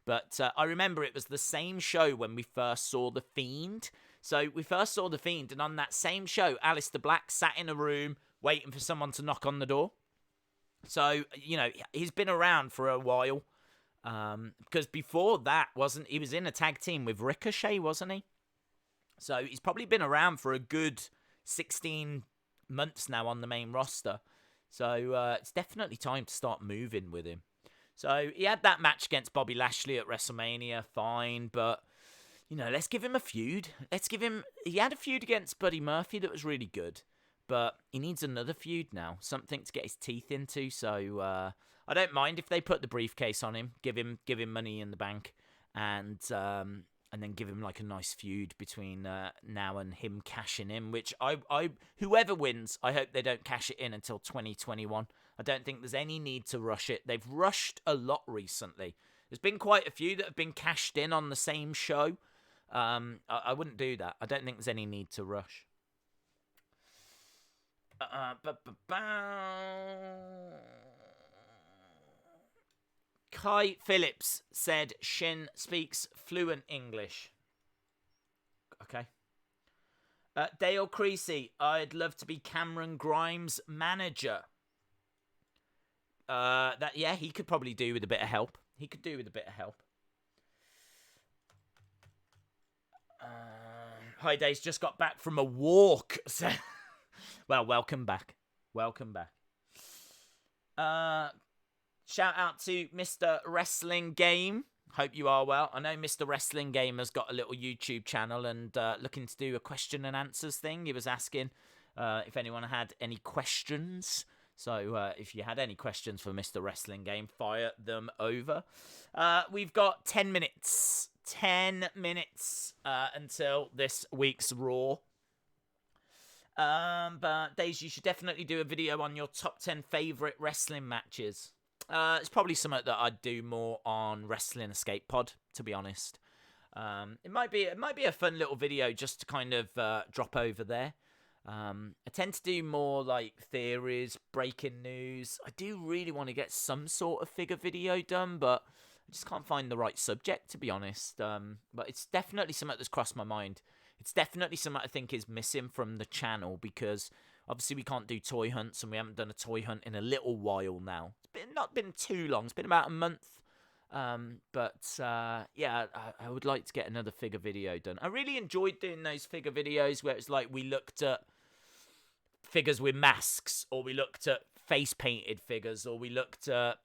But I remember it was the same show when we first saw The Fiend. So we first saw The Fiend, and on that same show, Aleister Black sat in a room waiting for someone to knock on the door. So, you know, he's been around for a while. Because before that, he was in a tag team with Ricochet, wasn't he? So he's probably been around for a good 16 months now on the main roster. So it's definitely time to start moving with him. So he had that match against Bobby Lashley at WrestleMania, fine, but, you know, let's give him a feud. He had a feud against Buddy Murphy that was really good, but he needs another feud now, something to get his teeth into. So I don't mind if they put the briefcase on him, give him Money in the Bank, and then give him like a nice feud between now and him cashing in, which whoever wins, I hope they don't cash it in until 2021. I don't think there's any need to rush it. They've rushed a lot recently. There's been quite a few that have been cashed in on the same show. I wouldn't do that. I don't think there's any need to rush. Kai Phillips said Shin speaks fluent English. Okay. Dale Creasy, I'd love to be Cameron Grimes' manager. He could probably do with a bit of help. Hi, Days, just got back from a walk. Well, welcome back. Shout out to Mr. Wrestling Game. Hope you are well. I know Mr. Wrestling Game has got a little YouTube channel and looking to do a question and answers thing. He was asking if anyone had any questions. So if you had any questions for Mr. Wrestling Game, fire them over. We've got 10 minutes. 10 minutes until this week's Raw. But Daisy, you should definitely do a video on your top 10 favourite wrestling matches. It's probably something that I'd do more on Wrestling Escape Pod, to be honest. It might be a fun little video just to kind of drop over there. I tend to do more like theories, breaking news. I do really want to get some sort of figure video done, but I just can't find the right subject, to be honest. But it's definitely something that's crossed my mind. It's definitely something I think is missing from the channel because obviously we can't do toy hunts and we haven't done a toy hunt in a little while now. It's not been too long. It's been about a month. Yeah, I would like to get another figure video done. I really enjoyed doing those figure videos where it's like we looked at figures with masks, or we looked at face painted figures, or we looked at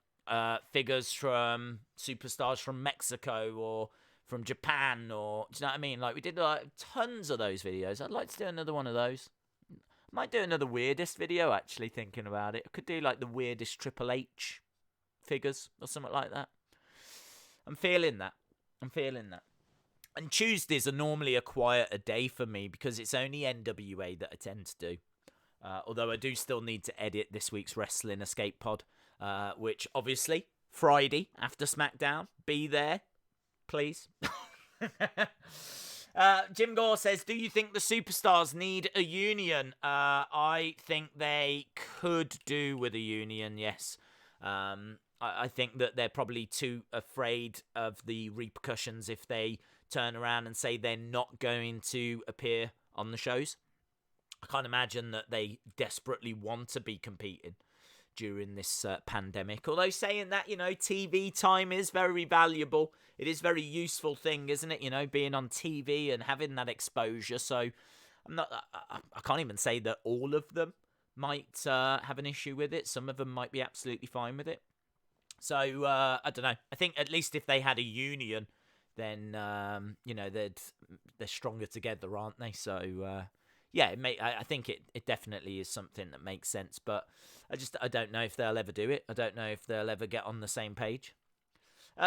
figures from superstars from Mexico or from Japan, or do you know what I mean? Like, we did like tons of those videos. I'd like to do another one of those. Might do another weirdest video, actually, thinking about it. I could do like the weirdest Triple H figures or something like that. I'm feeling that. And Tuesdays are normally a quieter day for me because it's only NWA that I tend to do. Although I do still need to edit this week's Wrestling Escape Pod, which obviously Friday after SmackDown. Be there, please. Jim Gore says, do you think the superstars need a union? I think they could do with a union, yes. I think that they're probably too afraid of the repercussions if they turn around and say they're not going to appear on the shows. I can't imagine that they desperately want to be competing during this pandemic. Although saying that, TV time is very valuable. It is a very useful thing, isn't it? Being on TV and having that exposure. So I can't even say that all of them might have an issue with it. Some of them might be absolutely fine with it. So, I don't know. I think at least if they had a union, then, they're stronger together, aren't they? So, yeah, I think it definitely is something that makes sense. But I don't know if they'll ever do it. I don't know if they'll ever get on the same page.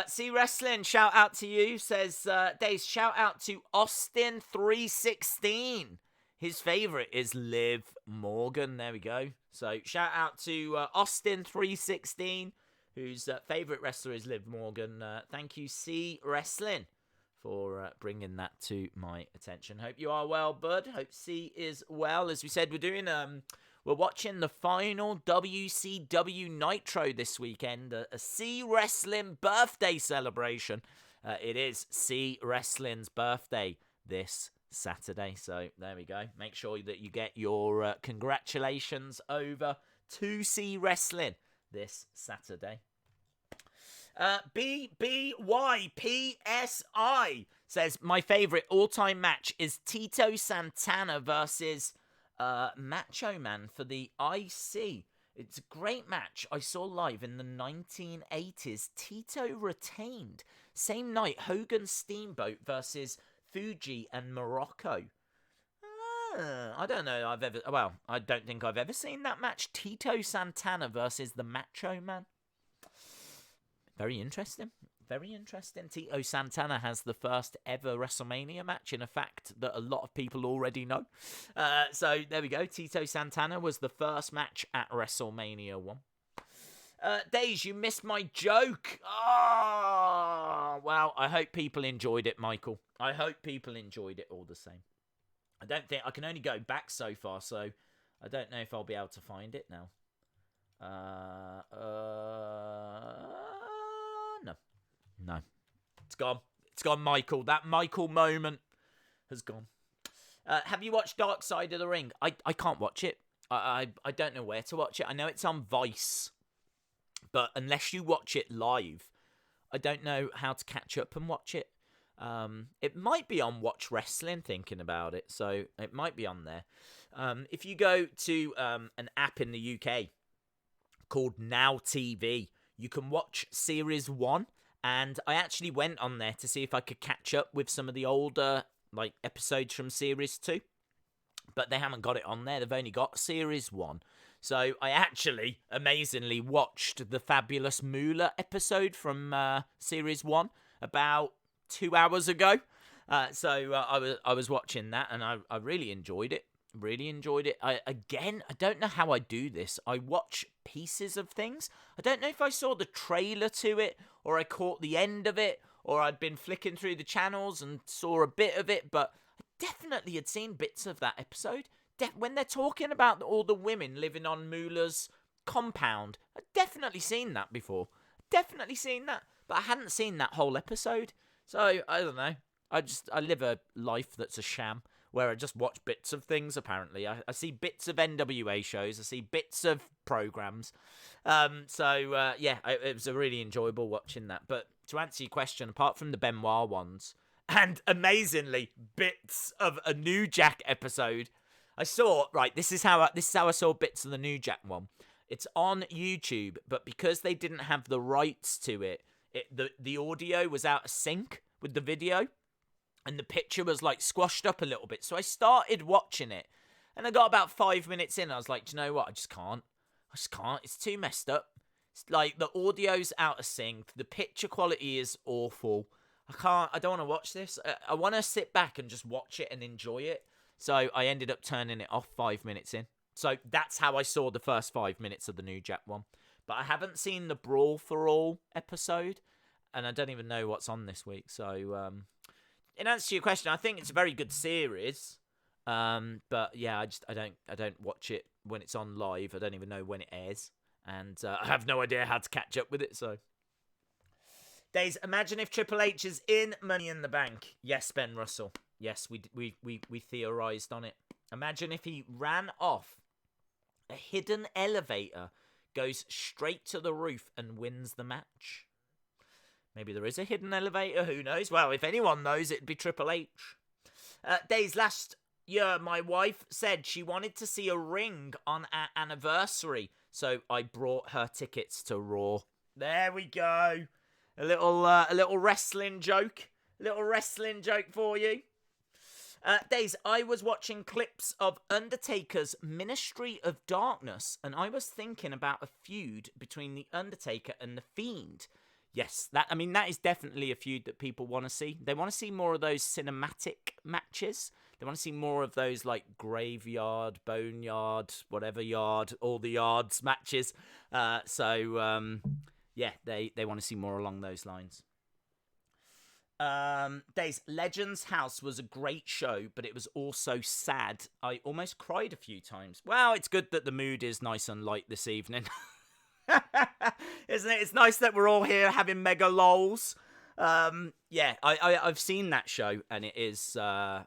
C Wrestling, shout out to you, says, Days, shout out to Austin316. His favourite is Liv Morgan. There we go. So, shout out to Austin316. Whose favourite wrestler is Liv Morgan. Thank you, C Wrestling, for bringing that to my attention. Hope you are well, bud. Hope C is well. As we said, we're watching the final WCW Nitro this weekend, a C Wrestling birthday celebration. It is C Wrestling's birthday this Saturday. So there we go. Make sure that you get your congratulations over to C Wrestling this Saturday. BBYPSI says, my favourite all-time match is Tito Santana versus Macho Man for the IC. It's a great match I saw live in the 1980s. Tito retained. Same night, Hogan Steamboat versus Fuji and Morocco. I don't know. I don't think I've ever seen that match. Tito Santana versus the Macho Man. Very interesting. Tito Santana has the first ever WrestleMania match, in a fact that a lot of people already know. So there we go. Tito Santana was the first match at WrestleMania 1. Days, you missed my joke. Oh, well, I hope people enjoyed it, Michael. I hope people enjoyed it all the same. I don't think I can only go back so far, so I don't know if I'll be able to find it now. No. It's gone. It's gone, Michael. That Michael moment has gone. Have you watched Dark Side of the Ring? I can't watch it. I don't know where to watch it. I know it's on Vice, but unless you watch it live, I don't know how to catch up and watch it. It might be on Watch Wrestling, thinking about it, so it might be on there. If you go to an app in the UK called Now TV, you can watch Series 1, and I actually went on there to see if I could catch up with some of the older episodes from Series 2, but they haven't got it on there. They've only got Series 1. So I actually, amazingly, watched the Fabulous Moolah episode from Series 1 about 2 hours ago. So I was watching that, and I really enjoyed it. I don't know how I do this. I watch pieces of things. I don't know if I saw the trailer to it, or I caught the end of it, or I'd been flicking through the channels and saw a bit of it, but I definitely had seen bits of that episode. When they're talking about all the women living on Moolah's compound, I've definitely seen that before. But I hadn't seen that whole episode. So, I don't know. I live a life that's a sham where I just watch bits of things, apparently. I see bits of NWA shows. I see bits of programs. It was a really enjoyable watching that. But to answer your question, apart from the Benoit ones, and amazingly, bits of a New Jack episode, I saw, right, this is how I saw bits of the New Jack one. It's on YouTube, but because they didn't have the rights to it, the audio was out of sync with the video, and the picture was like squashed up a little bit. So I started watching it, and I got about 5 minutes in. I was like, do you know what? I just can't. It's too messed up. It's like the audio's out of sync. The picture quality is awful. I don't want to watch this. I want to sit back and just watch it and enjoy it. So I ended up turning it off 5 minutes in. So that's how I saw the first 5 minutes of the New Jack one. But I haven't seen the Brawl for All episode, and I don't even know what's on this week. So, in answer to your question, I think it's a very good series. But yeah, I don't watch it when it's on live. I don't even know when it airs, and I have no idea how to catch up with it. So, Days, imagine if Triple H is in Money in the Bank. Yes, Ben Russell. Yes, we theorized on it. Imagine if he ran off a hidden elevator, goes straight to the roof, and wins the match. Maybe there is a hidden elevator. Who knows? Well, if anyone knows, it'd be Triple H. Days, last year, my wife said she wanted to see a ring on our anniversary, so I brought her tickets to Raw. There we go. A little wrestling joke. A little wrestling joke for you. Days, I was watching clips of Undertaker's Ministry of Darkness, and I was thinking about a feud between The Undertaker and The Fiend. Yes, that is definitely a feud that people want to see. They want to see more of those cinematic matches. They want to see more of those, like, graveyard, boneyard, whatever yard, all the yards matches. They want to see more along those lines. Days, Legends House was a great show, but it was also sad. I almost cried a few times. Well, it's good that the mood is nice and light this evening. Isn't it? It's nice that we're all here having mega lols. I've seen that show, and it is I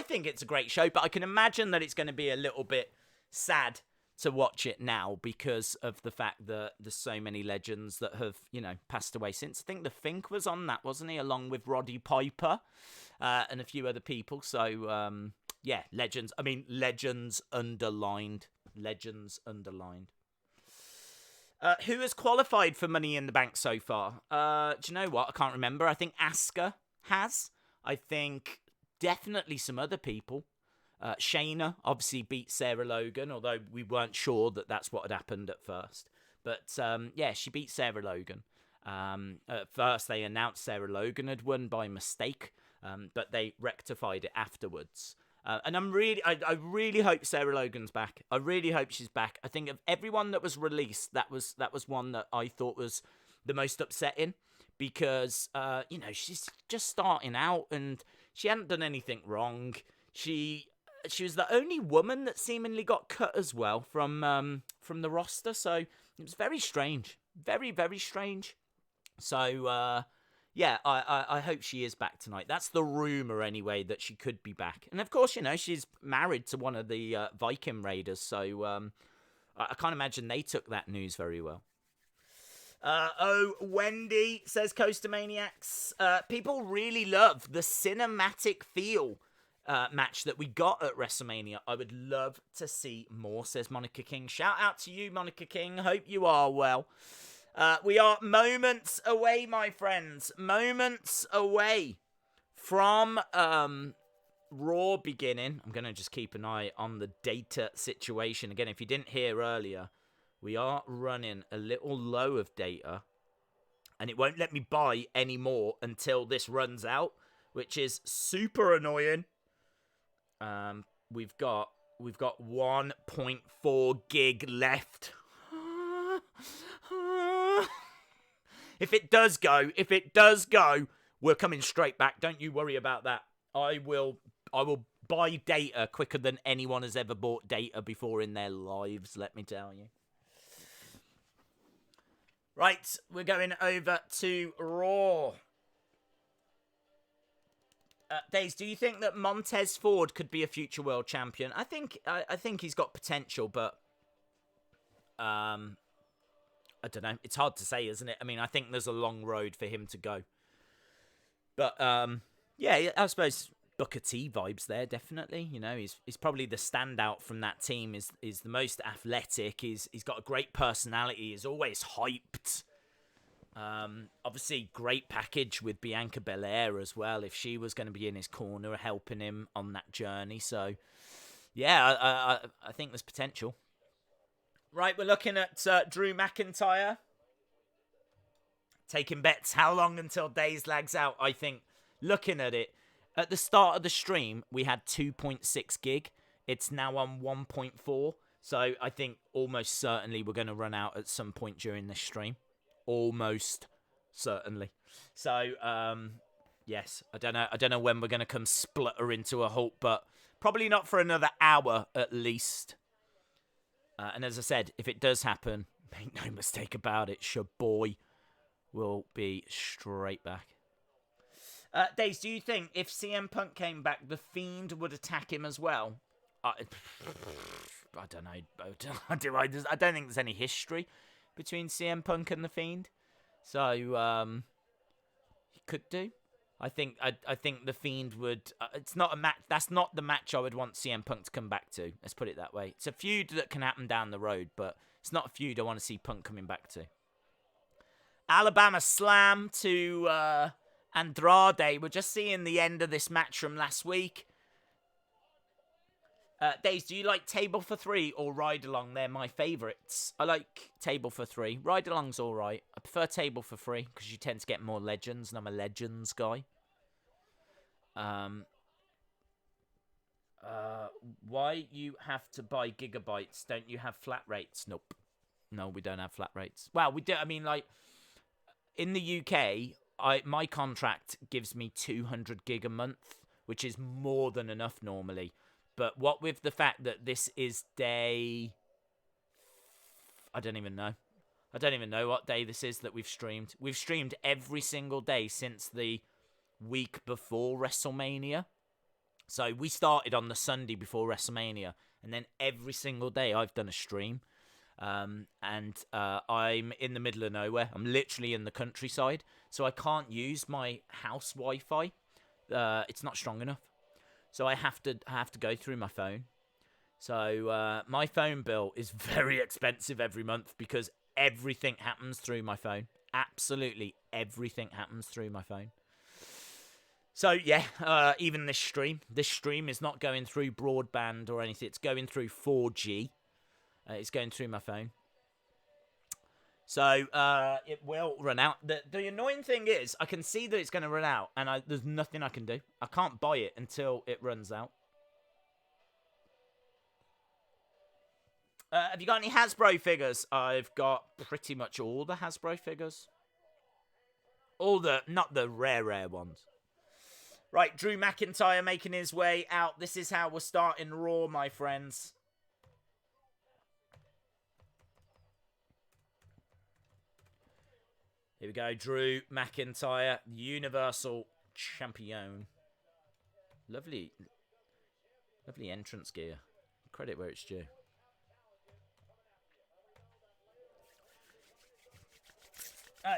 think it's a great show, but I can imagine that it's going to be a little bit sad to watch it now because of the fact that there's so many legends that have, passed away since. I think the Fink was on that, wasn't he? Along with Roddy Piper and a few other people. So, legends. I mean, legends underlined. Legends underlined. Who has qualified for Money in the Bank so far? Do you know what? I can't remember. I think Asuka has. I think definitely some other people. Shayna obviously beat Sarah Logan, although we weren't sure that that's what had happened at first. But, she beat Sarah Logan. At first, they announced Sarah Logan had won by mistake, but they rectified it afterwards. And I really hope Sarah Logan's back. I really hope she's back. I think of everyone that was released, that was one that I thought was the most upsetting because, she's just starting out and she hadn't done anything wrong. She was the only woman that seemingly got cut as well from the roster, so it was very strange, very, very strange. So I hope she is back tonight. That's the rumor anyway, that she could be back. And of course, she's married to one of the Viking Raiders, so I can't imagine they took that news very well. Wendy says Coaster Maniacs. People really love the cinematic feel match that we got at WrestleMania. I would love to see more, says Monica King. Shout out to you, Monica King. Hope you are well. We are moments away, my friends. Moments away from Raw beginning. I'm going to just keep an eye on the data situation. Again, if you didn't hear earlier, we are running a little low of data. And it won't let me buy any more until this runs out, which is super annoying. We've got 1.4 gig left. If it does go, we're coming straight back. Don't you worry about that. I will buy data quicker than anyone has ever bought data before in their lives, let me tell you. Right, we're going over to Raw. Days, do you think that Montez Ford could be a future world champion? I think he's got potential, but I don't know. It's hard to say, isn't it? I mean, I think there's a long road for him to go. But yeah, I suppose Booker T vibes there, definitely. You know, he's probably the standout from that team. Is the most athletic. He's got a great personality. He's always hyped. Obviously, great package with Bianca Belair as well. If she was going to be in his corner, helping him on that journey. So, yeah, I think there's potential. Right, we're looking at Drew McIntyre. Taking bets. How long until Days lags out? I think, looking at it, at the start of the stream, we had 2.6 gig. It's now on 1.4. So I think almost certainly we're going to run out at some point during this stream. Almost certainly. So, yes, I don't know when we're going to come splutter into a halt, but probably not for another hour at least. And as I said, if it does happen, make no mistake about it, Shaboy will be straight back. Days, do you think if CM Punk came back, The Fiend would attack him as well? I don't know. I don't think there's any history between CM Punk and The Fiend. So, he could do. I think The Fiend would... it's not a match... That's not the match I would want CM Punk to come back to. Let's put it that way. It's a feud that can happen down the road, but it's not a feud I want to see Punk coming back to. Alabama Slam to Andrade. We're just seeing the end of this match from last week. Days, do you like Table for Three or Ride Along? They're my favourites. I like Table for Three. Ride Along's alright. I prefer Table for Three because you tend to get more legends, and I'm a legends guy. Why you have to buy gigabytes? Don't you have flat rates? Nope. No, we don't have flat rates. Well, we do. I mean, like, in the UK, my contract gives me 200 gig a month, which is more than enough normally. But what with the fact that this is day... I don't even know. I don't even know what day this is that we've streamed. We've streamed every single day since the week before WrestleMania. So we started on the Sunday before WrestleMania. And then every single day I've done a stream. And I'm in the middle of nowhere. I'm literally in the countryside. So I can't use my house Wi-Fi. It's not strong enough. So I have to go through my phone. So my phone bill is very expensive every month because everything happens through my phone. Absolutely everything happens through my phone. So yeah, even this stream is not going through broadband or anything. It's going through 4G. It's going through my phone. So it will run out. The annoying thing is, I can see that it's going to run out, and there's nothing I can do. I can't buy it until it runs out. Have you got any Hasbro figures? I've got pretty much all the Hasbro figures. Not the rare ones. Right, Drew McIntyre making his way out. This is how we're starting Raw, my friends. Here we go, Drew McIntyre, Universal Champion. Lovely entrance gear. Credit where it's due.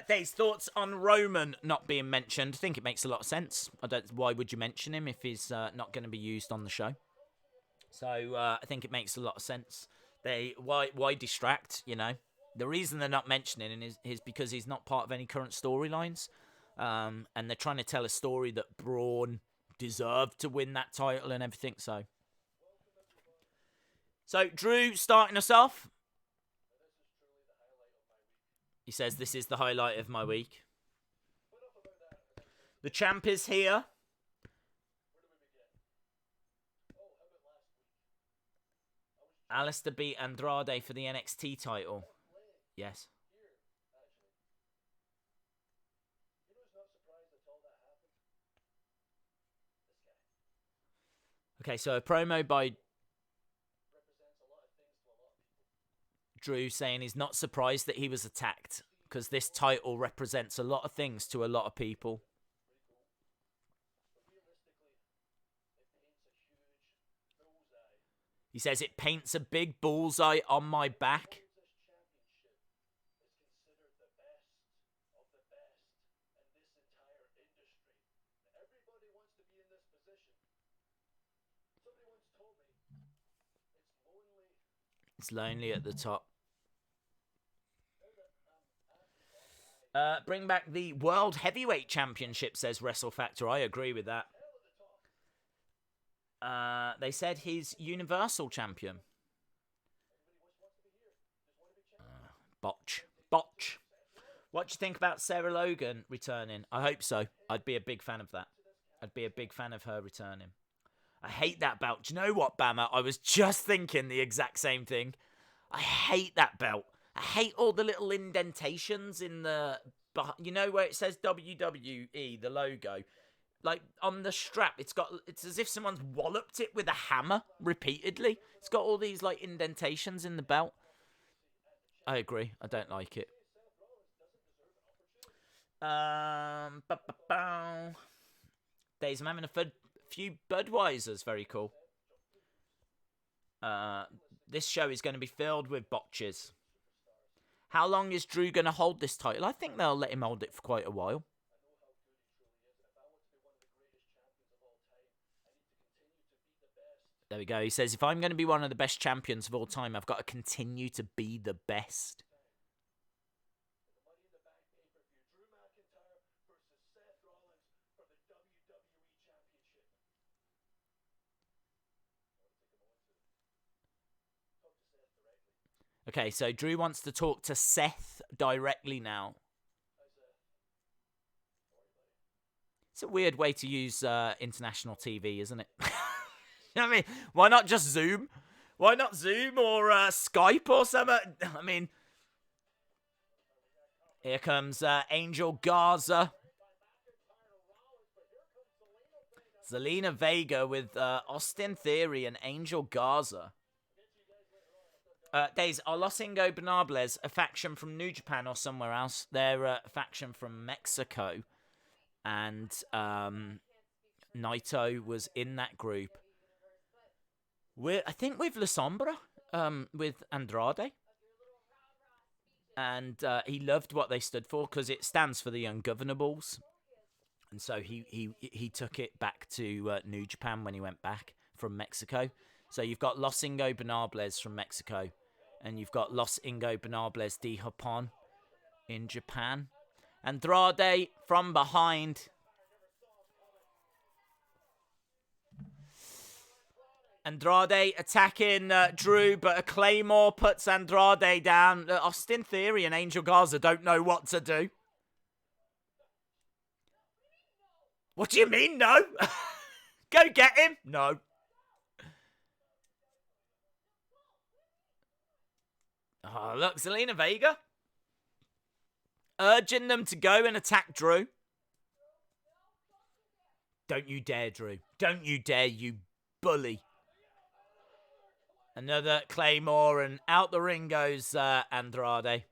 Dave's thoughts on Roman not being mentioned. I think it makes a lot of sense. Why would you mention him if he's not going to be used on the show? So I think it makes a lot of sense. Why distract? You know. The reason they're not mentioning him is because he's not part of any current storylines. And they're trying to tell a story that Braun deserved to win that title and everything. So Drew starting us off. He says, this is the highlight of my week. The champ is here. Aleister beat Andrade for the NXT title. Yes. Okay, so a promo by Drew saying he's not surprised that he was attacked because this title represents a lot of things to a lot of people. He says it paints a big bullseye on my back. It's lonely at the top. Bring back the World Heavyweight Championship, says WrestleFactor. I agree with that. They said he's Universal Champion. Botch. What do you think about Sarah Logan returning? I hope so. I'd be a big fan of that. I'd be a big fan of her returning. I hate that belt. Do you know what, Bama? I was just thinking the exact same thing. I hate that belt. I hate all the little indentations in the... You know where it says WWE, the logo? Like, on the strap, it's as if someone's walloped it with a hammer repeatedly. It's got all these, like, indentations in the belt. I agree. I don't like it. Days, I'm having a few Budweisers. Very cool. This show is going to be filled with botches. How long is Drew going to hold this title? I think they'll let him hold it for quite a while. There we go. He says, if I'm going to be one of the best champions of all time, I've got to continue to be the best. Okay, so Drew wants to talk to Seth directly now. It's a weird way to use international TV, isn't it? You know what I mean? Why not just Zoom? Why not Zoom or Skype or something? I mean, here comes Angel Garza. Zelina Vega with Austin Theory and Angel Garza. Days, are Los Ingobernables a faction from New Japan or somewhere else? They're a faction from Mexico. And Naito was in that group. I think with La Sombra, with Andrade. And he loved what they stood for because it stands for the Ungovernables. And so he took it back to New Japan when he went back from Mexico. So you've got Los Ingobernables from Mexico. And you've got Los Ingobernables de Japón in Japan. Andrade from behind. Andrade attacking Drew, but a Claymore puts Andrade down. Austin Theory and Angel Garza don't know what to do. What do you mean, no? Go get him? No. Oh, look, Zelina Vega. Urging them to go and attack Drew. Don't you dare, Drew. Don't you dare, you bully. Another Claymore, and out the ring goes Andrade.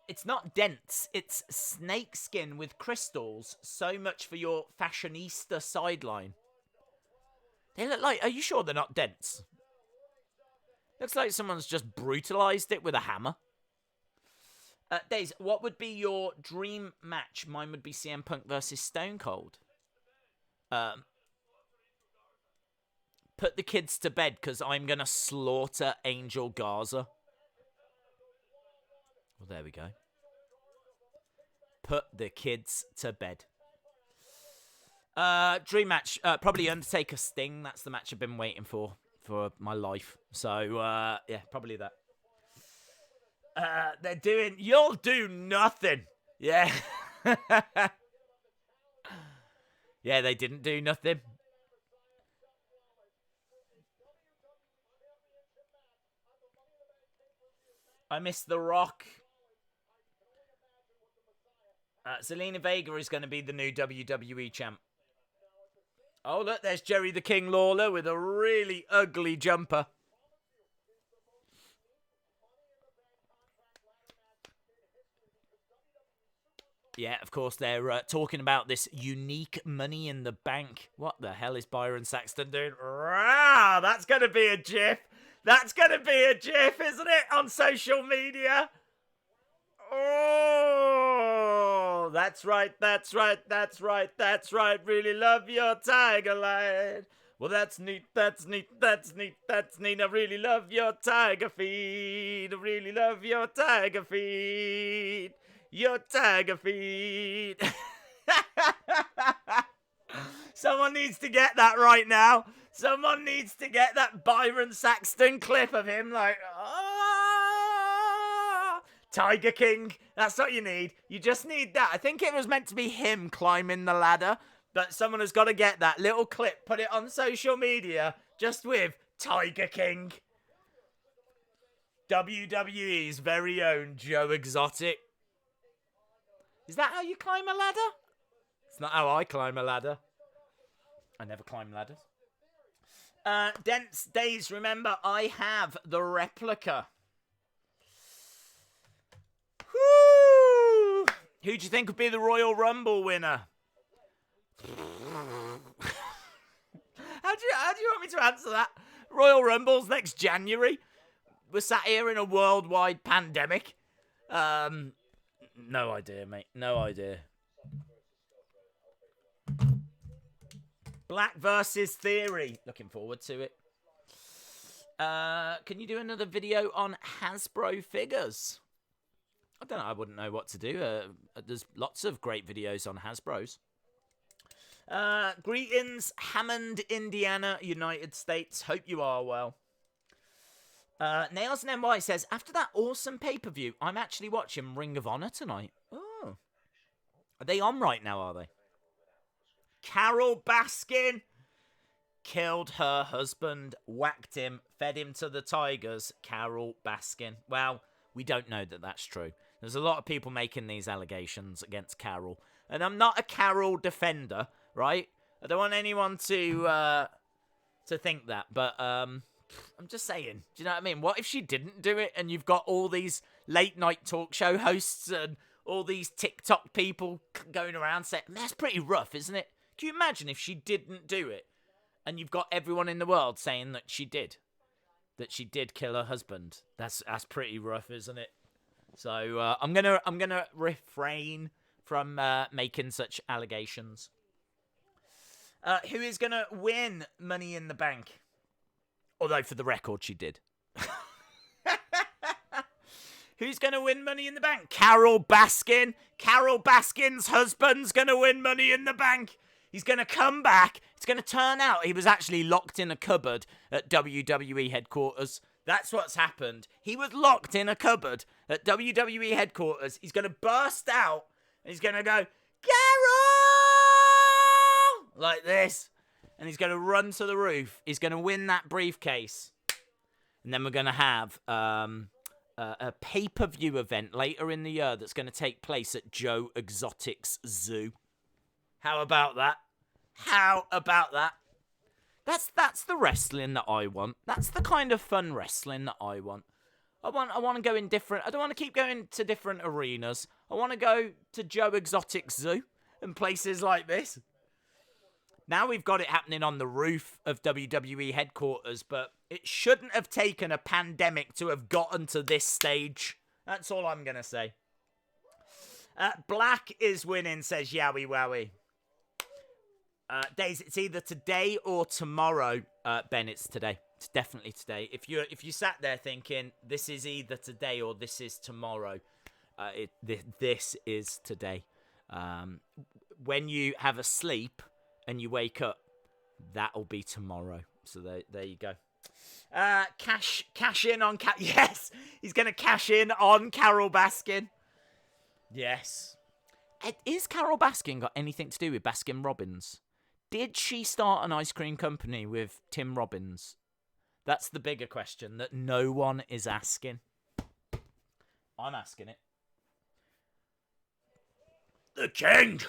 It's not dents. It's snakeskin with crystals. So much for your fashionista sideline. They look like... Are you sure they're not dents? Looks like someone's just brutalized it with a hammer. Days, what would be your dream match? Mine would be CM Punk versus Stone Cold. Put the kids to bed because I'm going to slaughter Angel Garza. Well, there we go. Put the kids to bed. Dream match. Probably Undertaker Sting. That's the match I've been waiting for my life. So, yeah, probably that. They're doing... You'll do nothing. Yeah. Yeah, they didn't do nothing. I miss The Rock. Zelina Vega is going to be the new WWE champ. Oh, look, there's Jerry the King Lawler with a really ugly jumper. Yeah, of course, they're talking about this unique Money in the Bank. What the hell is Byron Saxton doing? Rah, that's going to be a GIF. That's going to be a GIF, isn't it, on social media? Oh, that's right, that's right, that's right, that's right. Really love your tiger light. Well, that's neat, that's neat, that's neat, that's neat. I really love your tiger feet. I really love your tiger feet. Your tiger feet. Someone needs to get that right now. Someone needs to get that Byron Saxton clip of him like, Tiger King. That's what you need. You just need that. I think it was meant to be him climbing the ladder, but someone has got to get that little clip, put it on social media, just with Tiger King. WWE's very own Joe Exotic. Is that how you climb a ladder? It's not how I climb a ladder. I never climb ladders. Dense Days, remember, I have the replica. Woo! Who do you think would be the Royal Rumble winner? How do you want me to answer that? Royal Rumble's next January. We're sat here in a worldwide pandemic. No idea, mate. No idea. Black versus Theory. Looking forward to it. Can you do another video on Hasbro figures? I don't know. I wouldn't know what to do. There's lots of great videos on Hasbro's. Greetings, Hammond, Indiana, United States. Hope you are well. Nails and NY says, after that awesome pay-per-view, I'm actually watching Ring of Honor tonight. Oh. Are they on right now, are they? Carol Baskin killed her husband, whacked him, fed him to the tigers. Carol Baskin. Well, we don't know that that's true. There's a lot of people making these allegations against Carol. And I'm not a Carol defender, right? I don't want anyone to think that. But I'm just saying. Do you know what I mean? What if she didn't do it and you've got all these late night talk show hosts and all these TikTok people going around saying, that's pretty rough, isn't it? Can you imagine if she didn't do it and you've got everyone in the world saying that she did? That she did kill her husband. That's pretty rough, isn't it? So I'm gonna refrain from making such allegations. Who is gonna win Money in the Bank? Although for the record, she did. Who's gonna win Money in the Bank? Carol Baskin. Carol Baskin's husband's gonna win Money in the Bank. He's gonna come back. It's gonna turn out he was actually locked in a cupboard at WWE headquarters. That's what's happened. He was locked in a cupboard at WWE headquarters. He's going to burst out and he's going to go, Carol! Like this. And he's going to run to the roof. He's going to win that briefcase. And then we're going to have a pay-per-view event later in the year that's going to take place at Joe Exotic's zoo. How about that? How about that? That's the wrestling that I want. That's the kind of fun wrestling that I want. I want to go in different. I don't want to keep going to different arenas. I want to go to Joe Exotic Zoo and places like this. Now we've got it happening on the roof of WWE headquarters, but it shouldn't have taken a pandemic to have gotten to this stage. That's all I'm gonna say. Black is winning, says Yowie Wowie. Days, it's either today or tomorrow. Ben, it's today. It's definitely today. If you sat there thinking this is either today or this is tomorrow, this is today. When you have a sleep and you wake up, that'll be tomorrow. So there you go. Cash in on yes, he's gonna cash in on Carol Baskin. Yes. Is Carol Baskin got anything to do with Baskin Robbins? Did she start an ice cream company with Tim Robbins? That's the bigger question that no one is asking. I'm asking it. The king!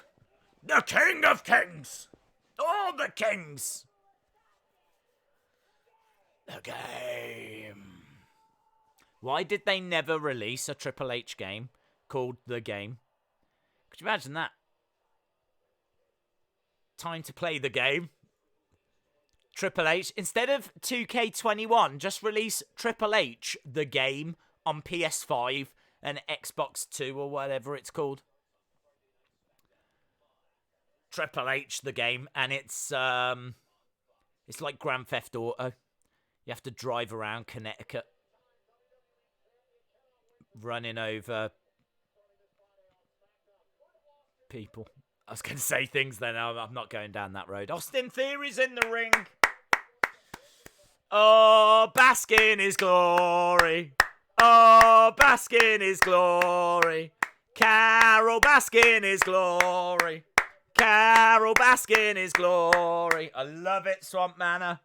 The king of kings! All the kings! The game. Why did they never release a Triple H game called The Game? Could you imagine that? Time to play the game. Triple H. Instead of 2K21, just release Triple H, the game, on PS5 and Xbox 2 or whatever it's called. Triple H, the game, and it's like Grand Theft Auto. You have to drive around Connecticut, running over people. I was going to say things then. I'm not going down that road. Austin Theory's in the ring. Oh, bask in his glory. Oh, bask in his glory. Carol, bask in his glory. Carol, bask in his glory. I love it, Swamp Manor.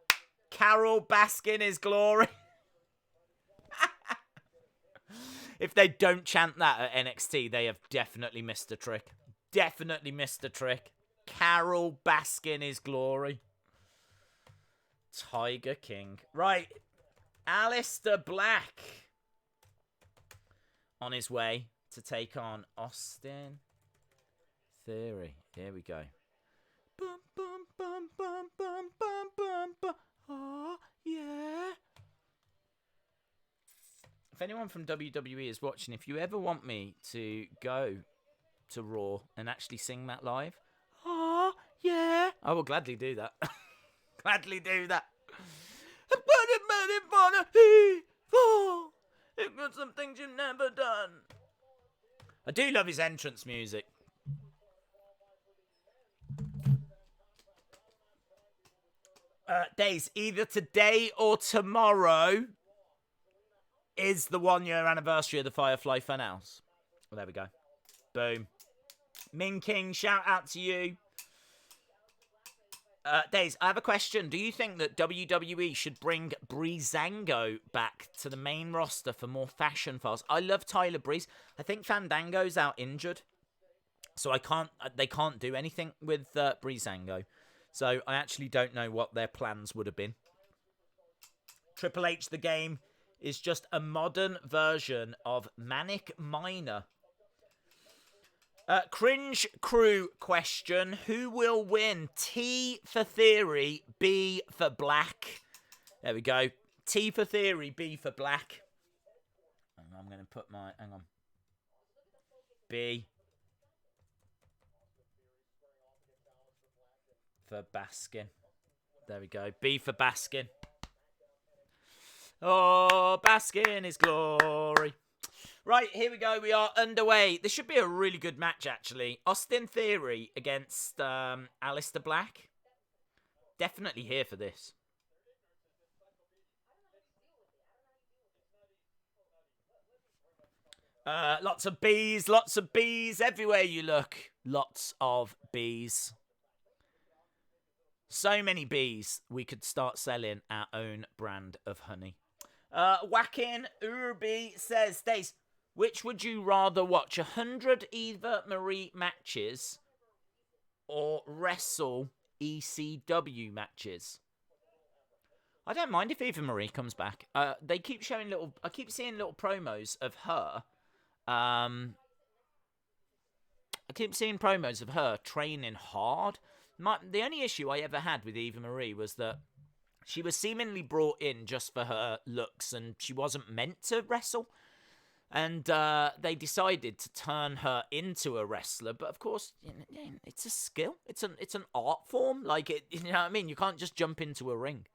Carol, bask in his glory. If they don't chant that at NXT, they have definitely missed a trick. Definitely missed a trick. Carol, bask in his glory. Tiger King. Right. Aleister Black on his way to take on Austin Theory. Here we go. Bum, bum, bum, bum, bum, bum, bum, bum. Oh, yeah. If anyone from WWE is watching, if you ever want me to go to Raw and actually sing that live, oh, yeah, I will gladly do that. Gladly do that. It got some things you've never done. I do love his entrance music. Days, either today or tomorrow is the 1-year anniversary of the Firefly Funhouse. Well, there we go. Boom. Min King, shout out to you. Days, I have a question. Do you think that WWE should bring Breezango back to the main roster for more fashion files? I love Tyler Breeze. I think Fandango's out injured, so they can't do anything with Breezango. So I actually don't know what their plans would have been. Triple H, the game, is just a modern version of Manic Miner. Cringe Crew question. Who will win? T for Theory, B for Black. There we go. T for Theory, B for Black. I'm going to put my... Hang on. B. For Baskin. There we go. B for Baskin. Oh, Baskin is glory. Right, here we go. We are underway. This should be a really good match, actually. Austin Theory against Aleister Black. Definitely here for this. Lots of bees everywhere you look. Lots of bees. So many bees, we could start selling our own brand of honey. Whackin' Urbi says, Stace, which would you rather watch? 100 Eva Marie matches or wrestle ECW matches? I don't mind if Eva Marie comes back. They keep showing I keep seeing little promos of her. I keep seeing promos of her training hard. The only issue I ever had with Eva Marie was that she was seemingly brought in just for her looks, and she wasn't meant to wrestle. And they decided to turn her into a wrestler. But of course, it's a skill. It's an art form. Like it, you know what I mean? You can't just jump into a ring.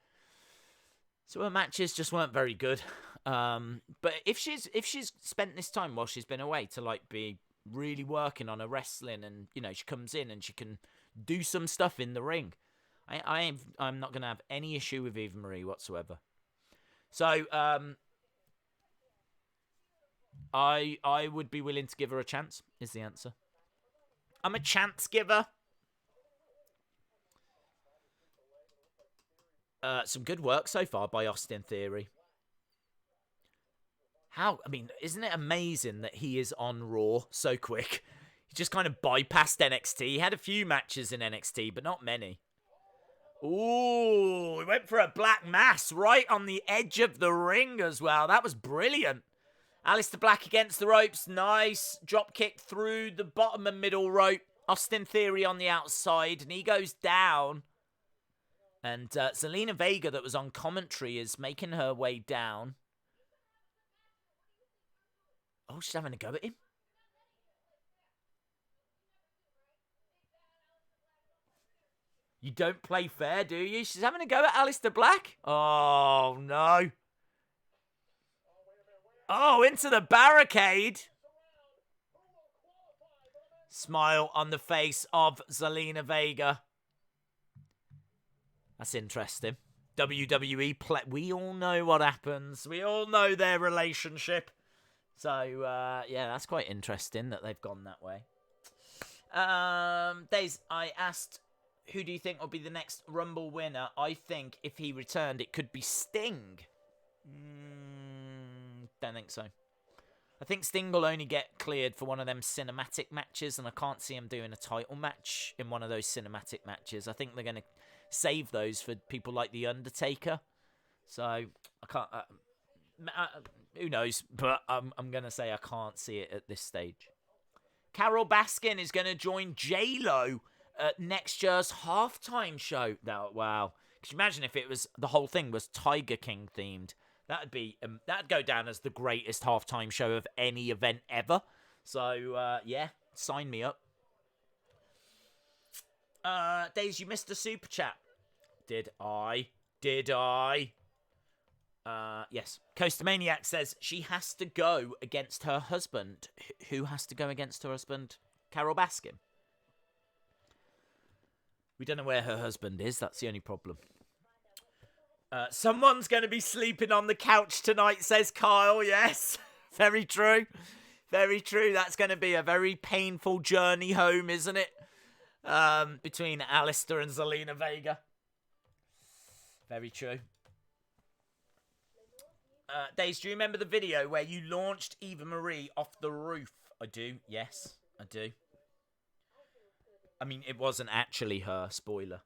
So her matches just weren't very good. But if she's spent this time while she's been away to like be really working on her wrestling, and she comes in and she can do some stuff in the ring, I'm not gonna have any issue with Eva Marie whatsoever. So I would be willing to give her a chance, is the answer. I'm a chance giver. Some good work so far by Austin Theory. Isn't it amazing that he is on Raw so quick? He just kind of bypassed NXT. He had a few matches in NXT, but not many. Ooh, he went for a black mass right on the edge of the ring as well. That was brilliant. Aleister Black against the ropes. Nice. Drop kick through the bottom and middle rope. Austin Theory on the outside. And he goes down. And Zelina Vega, that was on commentary, is making her way down. Oh, she's having a go at him. You don't play fair, do you? She's having a go at Aleister Black. Oh, no. Oh, into the barricade. Smile on the face of Zelina Vega. That's interesting. WWE play. We all know what happens. We all know their relationship. So, yeah, that's quite interesting that they've gone that way. Days, I asked, who do you think will be the next Rumble winner? I think if he returned, it could be Sting. Don't think so. I think Sting will only get cleared for one of them cinematic matches, and I can't see him doing a title match in one of those cinematic matches. I think they're going to save those for people like The Undertaker. So, I can't... who knows? But I'm going to say I can't see it at this stage. Carol Baskin is going to join J-Lo at next year's halftime show. Now, wow. Could you imagine if it was... the whole thing was Tiger King themed? That'd be that'd go down as the greatest halftime show of any event ever. So yeah, sign me up. Days, you missed a super chat. Did I? Yes. Coastamaniac says she has to go against her husband. Who has to go against her husband? Carol Baskin. We don't know where her husband is. That's the only problem. Someone's going to be sleeping on the couch tonight, says Kyle. Yes, very true. Very true. That's going to be a very painful journey home, isn't it? Between Aleister and Zelina Vega. Very true. Days, do you remember the video where you launched Eva Marie off the roof? I do. Yes, I do. I mean, it wasn't actually her. Spoiler.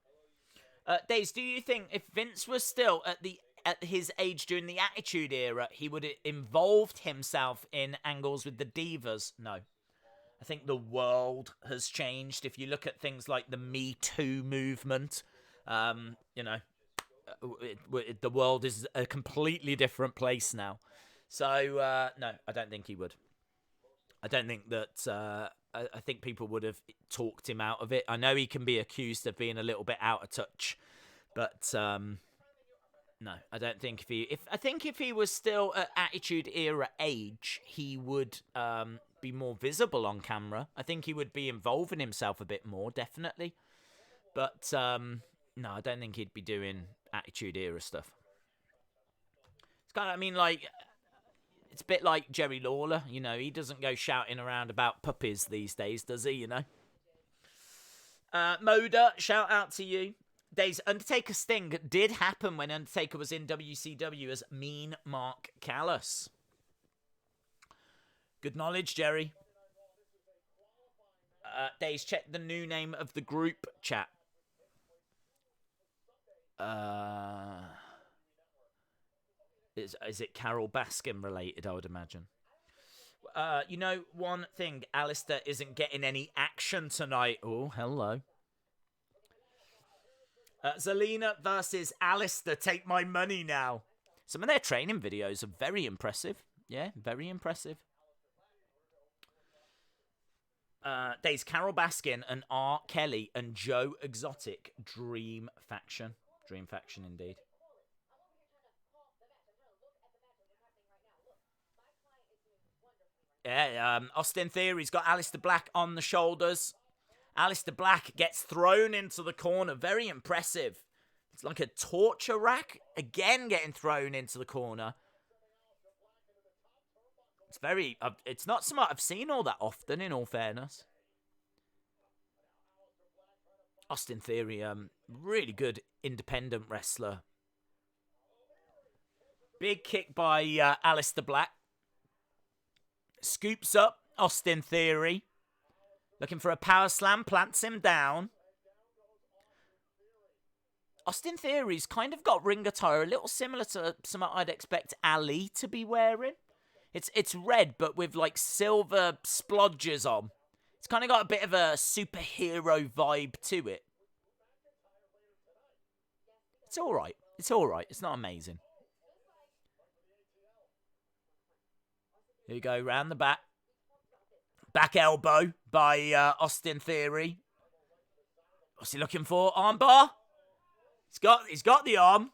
Days, do you think if Vince was still at his age during the Attitude Era, he would have involved himself in angles with the Divas? No. I think the world has changed. If you look at things like the Me Too movement, you know, the world is a completely different place now. So, no, I don't think he would. I don't think that... I think people would have talked him out of it. I know he can be accused of being a little bit out of touch, but no, I don't think if he was still at Attitude Era age, he would be more visible on camera. I think he would be involving himself a bit more, definitely. But no, I don't think he'd be doing Attitude Era stuff. It's kind of, I mean, like. It's a bit like Jerry Lawler, you know. He doesn't go shouting around about puppies these days, does he, you know? Moda, shout out to you. Days, Undertaker Sting did happen when Undertaker was in WCW as Mean Mark Callis. Good knowledge, Jerry. Days, check the new name of the group chat. Is it Carol Baskin related, I would imagine. You know, one thing, Aleister isn't getting any action tonight. Oh, hello. Zelina versus Aleister, take my money now. Some of their training videos are very impressive. Yeah, very impressive. There's Carol Baskin and R. Kelly and Joe Exotic. Dream faction. Dream faction indeed. Yeah, Austin Theory's got Aleister Black on the shoulders. Aleister Black gets thrown into the corner. Very impressive. It's like a torture rack. Again getting thrown into the corner. It's very... it's not something I've seen all that often, in all fairness. Austin Theory, really good independent wrestler. Big kick by Aleister Black. Scoops up Austin Theory. Looking for a power slam. Plants him down. Austin Theory's kind of got ring attire a little similar to something I'd expect Ali to be wearing. It's red, but with like silver splodges on. It's kind of got a bit of a superhero vibe to it. It's all right. It's all right. It's not amazing. Here we go, round the back. Back elbow by Austin Theory. What's he looking for? Armbar? He's got the arm.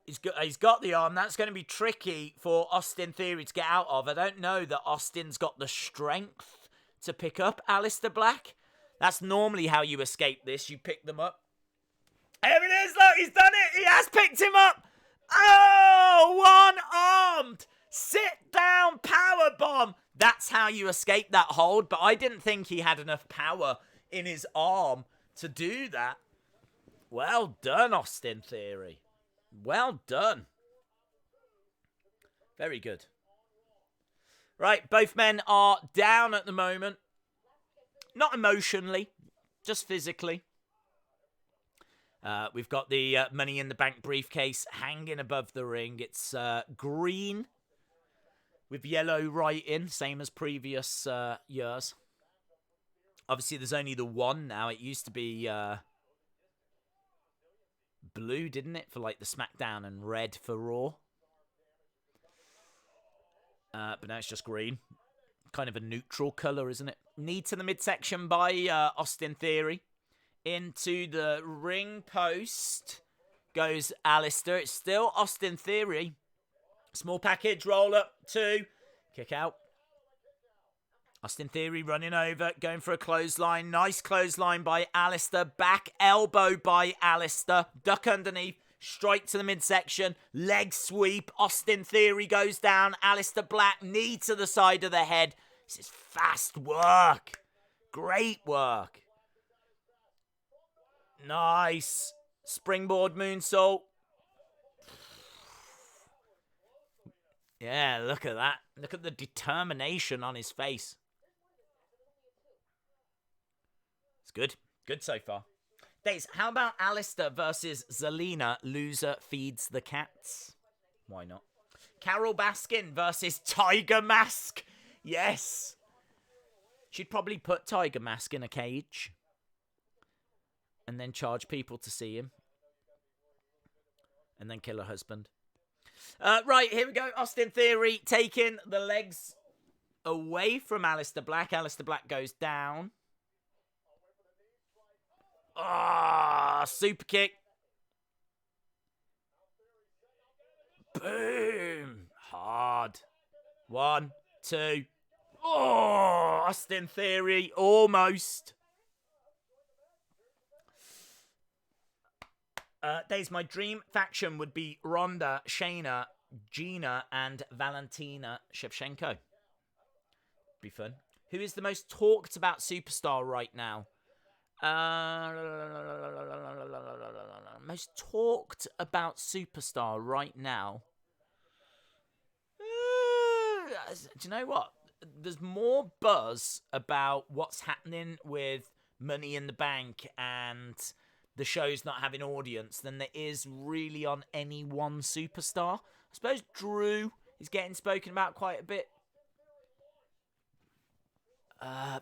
He's got the arm. That's going to be tricky for Austin Theory to get out of. I don't know that Austin's got the strength to pick up Aleister Black. That's normally how you escape this. You pick them up. There it is. Look, he's done it. He has picked him up. Oh, one-armed. Sit down powerbomb. That's how you escape that hold. But I didn't think he had enough power in his arm to do that. Well done, Austin Theory. Well done. Very good. Right, both men are down at the moment. Not emotionally, just physically. We've got the Money in the Bank briefcase hanging above the ring. It's green with yellow writing, same as previous years. Obviously, there's only the one now. It used to be blue, didn't it, for like the SmackDown, and red for Raw. But now it's just green. Kind of a neutral colour, isn't it? Knee to the midsection by Austin Theory. Into the ring post goes Aleister. It's still Austin Theory. Small package, roll up, 2. Kick out. Austin Theory running over, going for a clothesline. Nice clothesline by Aleister. Back elbow by Aleister. Duck underneath. Strike to the midsection. Leg sweep. Austin Theory goes down. Aleister Black, knee to the side of the head. This is fast work. Great work. Nice. Springboard moonsault. Yeah, look at that. Look at the determination on his face. It's good. Good so far. Days, how about Aleister versus Zelina? Loser feeds the cats. Why not? Carol Baskin versus Tiger Mask. Yes. She'd probably put Tiger Mask in a cage and then charge people to see him and then kill her husband. Right, here we go. Austin Theory taking the legs away from Aleister Black. Aleister Black goes down. Ah, super kick. Boom. Hard. 1, 2. Oh, Austin Theory almost. Days, my dream faction would be Ronda, Shayna, Gina, and Valentina Shevchenko. Be fun. Who is the most talked about superstar right now? Most talked about superstar right now. Do you know what? There's more buzz about what's happening with Money in the Bank and the show's not having audience than there is really on any one superstar. I suppose Drew is getting spoken about quite a bit.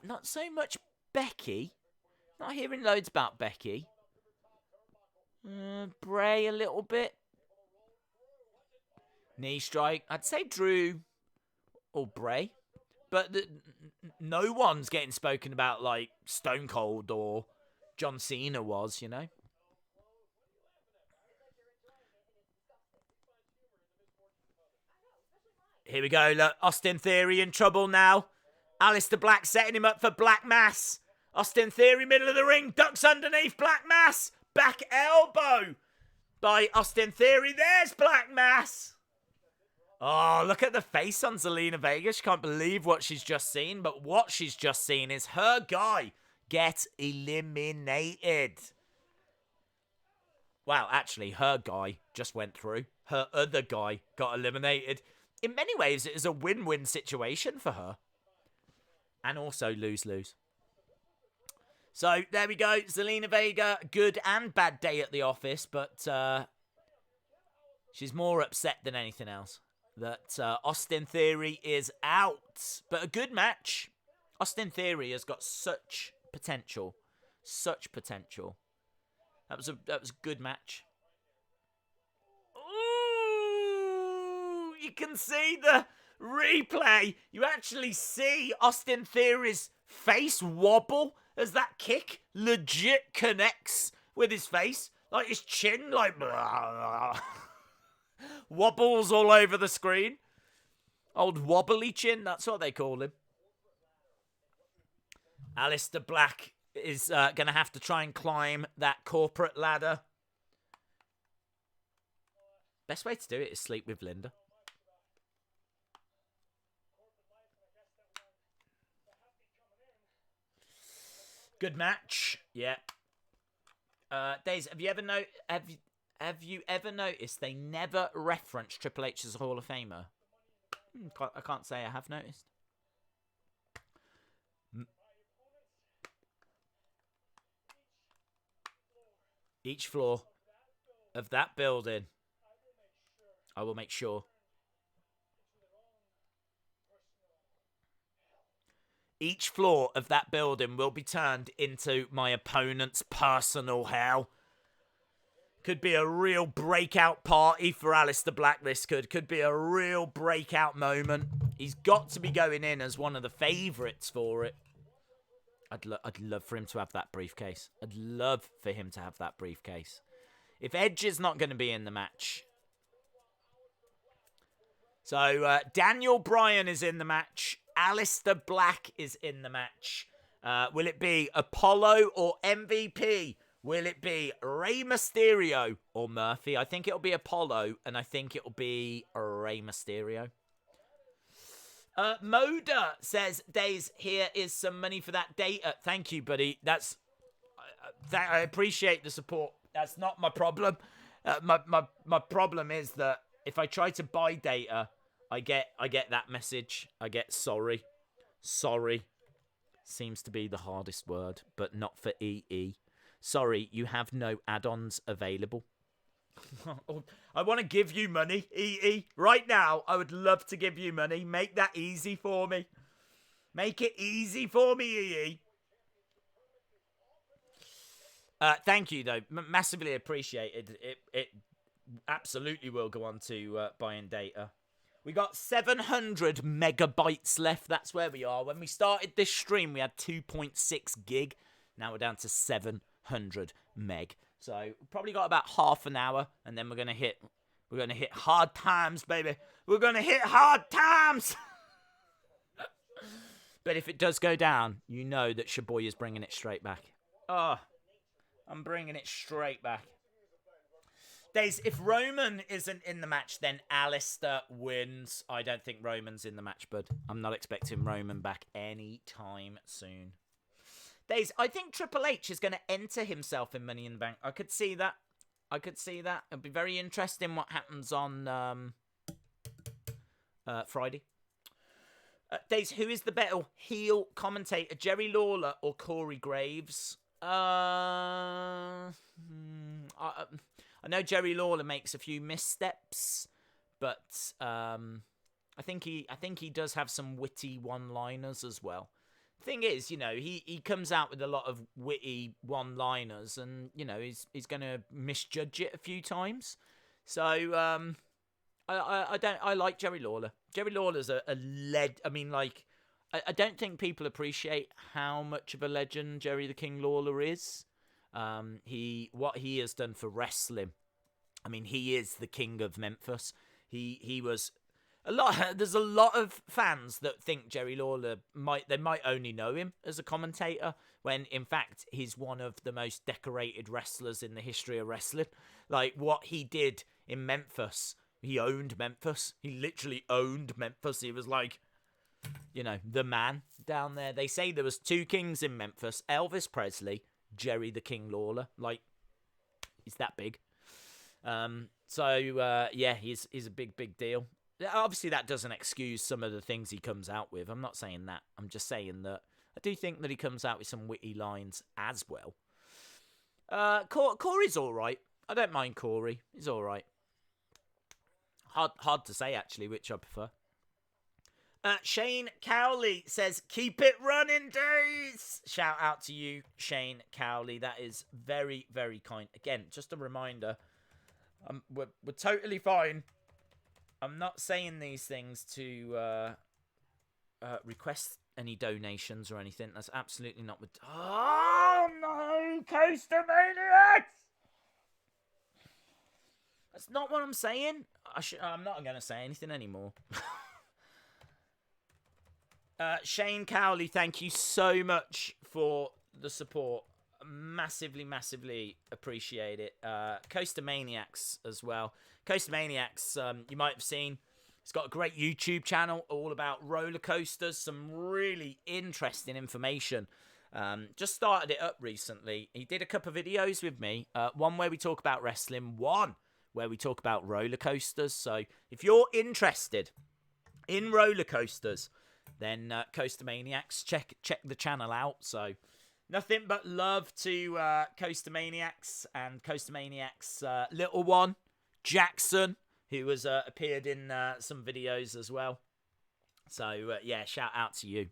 Not so much Becky. Not hearing loads about Becky. Bray a little bit. Knee strike. I'd say Drew or Bray. But no one's getting spoken about like Stone Cold or John Cena was, you know. Here we go. Look, Austin Theory in trouble now. Aleister Black setting him up for Black Mass. Austin Theory, middle of the ring, ducks underneath Black Mass. Back elbow by Austin Theory. There's Black Mass. Oh, look at the face on Zelina Vega. She can't believe what she's just seen. But what she's just seen is her guy get eliminated. Wow, actually, her guy just went through. Her other guy got eliminated. In many ways, it is a win-win situation for her. And also lose-lose. So, there we go. Zelina Vega, good and bad day at the office, but she's more upset than anything else. that Austin Theory is out. But a good match. Austin Theory has got such potential. Such potential. That was a good match. Ooh, you can see the replay. You actually see Austin Theory's face wobble as that kick legit connects with his face. Like his chin, like wobbles all over the screen. Old wobbly chin, that's what they call him. Aleister Black is going to have to try and climb that corporate ladder. Best way to do it is sleep with Linda. Good match. Yeah. Days, have you ever noticed they never reference Triple H as a Hall of Famer? I can't say I have noticed. Each floor of that building, I will make sure. Each floor of that building will be turned into my opponent's personal hell. Could be a real breakout party for Aleister Black, this could be a real breakout moment. He's got to be going in as one of the favourites for it. I'd love for him to have that briefcase. I'd love for him to have that briefcase. If Edge is not going to be in the match. So, Daniel Bryan is in the match. Aleister Black is in the match. Will it be Apollo or MVP? Will it be Rey Mysterio or Murphy? I think it'll be Apollo, and I think it'll be Rey Mysterio. Moda says, Days, here is some money for that data. Thank you, buddy. I appreciate the support. That's not my problem. My problem is that if I try to buy data, I get that message. I get sorry. Sorry seems to be the hardest word, but not for EE. Sorry, you have no add-ons available. I want to give you money, EE. Right now, I would love to give you money. Make that easy for me. Make it easy for me, EE. Thank you, though. Massively appreciated. It absolutely will go on to buying data. We got 700 megabytes left. That's where we are. When we started this stream, we had 2.6 gig. Now we're down to 700 meg. So we've probably got about half an hour, and then we're gonna hit hard times, baby. We're gonna hit hard times. But if it does go down, you know that your boy is bringing it straight back. Oh, I'm bringing it straight back. Days, if Roman isn't in the match, then Aleister wins. I don't think Roman's in the match, bud. I'm not expecting Roman back anytime soon. Days, I think Triple H is going to enter himself in Money in the Bank. I could see that. It'll be very interesting what happens on Friday. Days, who is the better heel commentator, Jerry Lawler or Corey Graves? I know Jerry Lawler makes a few missteps, but I think he does have some witty one-liners as well. Thing is, you know, he comes out with a lot of witty one-liners, and you know he's going to misjudge it a few times. So I like Jerry Lawler. Jerry Lawler's a I mean, like, I don't think people appreciate how much of a legend Jerry the King Lawler is. What he has done for wrestling. I mean, he is the king of Memphis. He was there's a lot of fans that think Jerry Lawler might only know him as a commentator, when in fact he's one of the most decorated wrestlers in the history of wrestling. Like, what he did in Memphis, he owned Memphis. He literally owned Memphis. He was like, you know, the man down there. They say there was two kings in Memphis: Elvis Presley, Jerry the King Lawler. Like, he's that big. Yeah, he's a big deal. Obviously, that doesn't excuse some of the things he comes out with. I'm not saying that. I'm just saying that I do think that he comes out with some witty lines as well. Corey's all right. I don't mind Corey. He's all right. Hard to say, actually, which I prefer. Shane Cowley says, keep it running, days. Shout out to you, Shane Cowley. That is very, very kind. Again, just a reminder, we're totally fine. I'm not saying these things to request any donations or anything. That's absolutely not what... Oh, no, Coaster Maniacs! That's not what I'm saying. I'm not going to say anything anymore. Shane Cowley, thank you so much for the support. Massively, massively appreciate it. Coaster Maniacs as well. Coaster Maniacs, you might have seen, he's got a great YouTube channel all about roller coasters. Some really interesting information. Just started it up recently. He did a couple of videos with me. One where we talk about wrestling. One where we talk about roller coasters. So if you're interested in roller coasters, then Coaster Maniacs, check the channel out. So nothing but love to Coaster Maniacs and Coaster Maniacs' little one, Jackson, who has appeared in some videos as well. So yeah, shout out to you.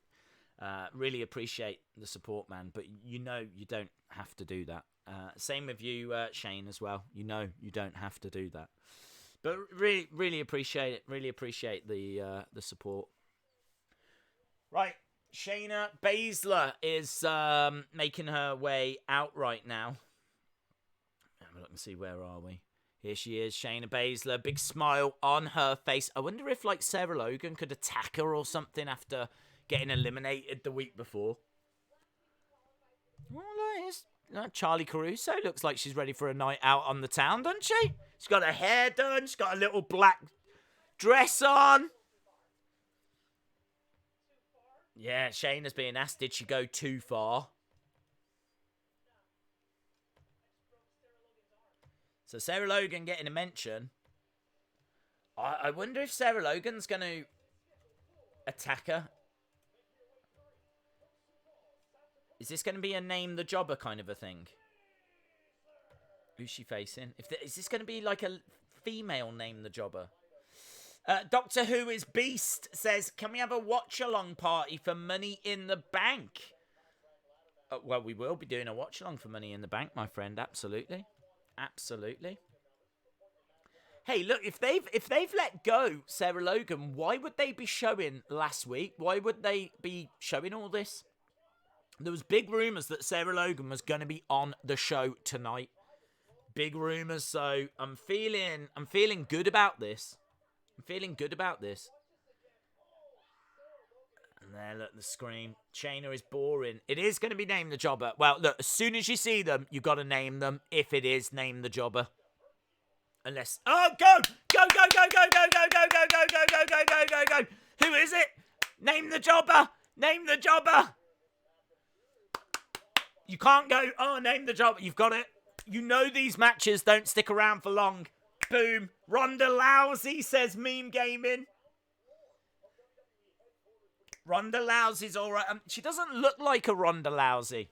Really appreciate the support, man. But you know you don't have to do that. Same with you, Shane, as well. You know you don't have to do that. But really, really appreciate it. Really appreciate the support. Right, Shayna Baszler is making her way out right now. Have a look and see, where are we? Here she is, Shayna Baszler, big smile on her face. I wonder if, like, Sarah Logan could attack her or something after getting eliminated the week before. Well, it's Charlie Caruso. Looks like she's ready for a night out on the town, doesn't she? She's got her hair done. She's got a little black dress on. Yeah, Shayna's being asked, did she go too far? So Sarah Logan getting a mention. I wonder if Sarah Logan's going to attack her. Is this going to be a name the jobber kind of a thing? Who's she facing? Is this going to be like a female name the jobber? Doctor Who is Beast says, can we have a watch-along party for Money in the Bank? Well, we will be doing a watch-along for Money in the Bank, my friend. Absolutely. Absolutely. Hey, look, if they've let go Sarah Logan, why would they be showing last week? Why would they be showing all this? There was big rumours that Sarah Logan was going to be on the show tonight. Big rumours, so I'm feeling good about this. I'm feeling good about this. And there, look, the scream. Shayna is boring. It is going to be Name the Jobber. Well, look, as soon as you see them, you've got to name them if it is Name the Jobber. Unless... Oh, go! Go, go, go, go, go, go, go, go, go, go, go, go, go, go, go. Who is it? Name the Jobber. Name the Jobber. You can't go, oh, Name the Jobber. You've got it. You know these matches don't stick around for long. Boom. Ronda Rousey, says Meme Gaming. Ronda Rousey's all right. She doesn't look like a Ronda Rousey.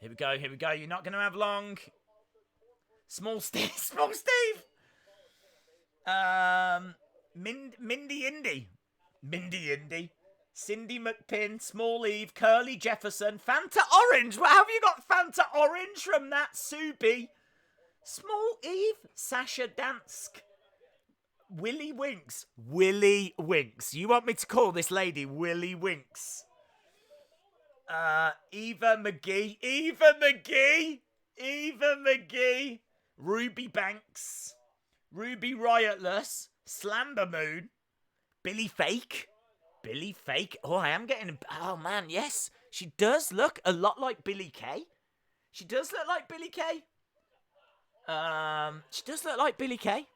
Here we go. Here we go. You're not going to have long. Small Steve. Small Steve. Mindy Indy. Mindy Indy. Cindy McPin. Small Eve. Curly Jefferson. Fanta Orange. Well, have you got Fanta Orange from that Subi? Small Eve. Sasha Dansk. Willie Winks. Willie Winks. You want me to call this lady Willie Winks? Eva McGee. Eva McGee. Eva McGee. Ruby Banks. Ruby Riotless. Slamber Moon. Billy Fake. Billy Fake. Oh, I am getting... Oh, man, yes. She does look a lot like Billy Kay. She does look like Billy Kay. She does look like Billy Kay.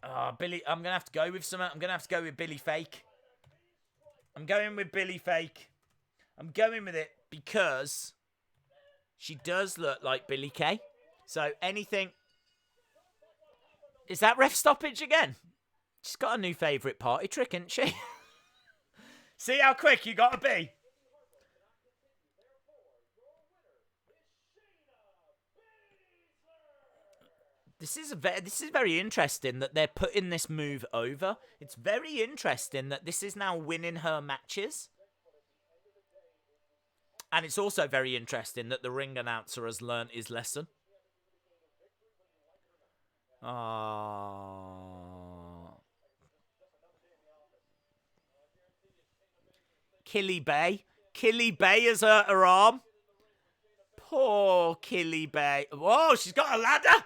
Oh, Billy... I'm going to have to go with something. I'm going to have to go with Billy Fake. I'm going with Billy Fake. I'm going with it because she does look like Billy Kay. So, anything... Is that ref stoppage again? She's got a new favourite party trick, isn't she? See how quick you got to be? This is very interesting that they're putting this move over. It's very interesting that this is now winning her matches. And it's also very interesting that the ring announcer has learnt his lesson. Killy Bay. Killy Bay has hurt her arm. Poor Killy Bay. Whoa, she's got a ladder.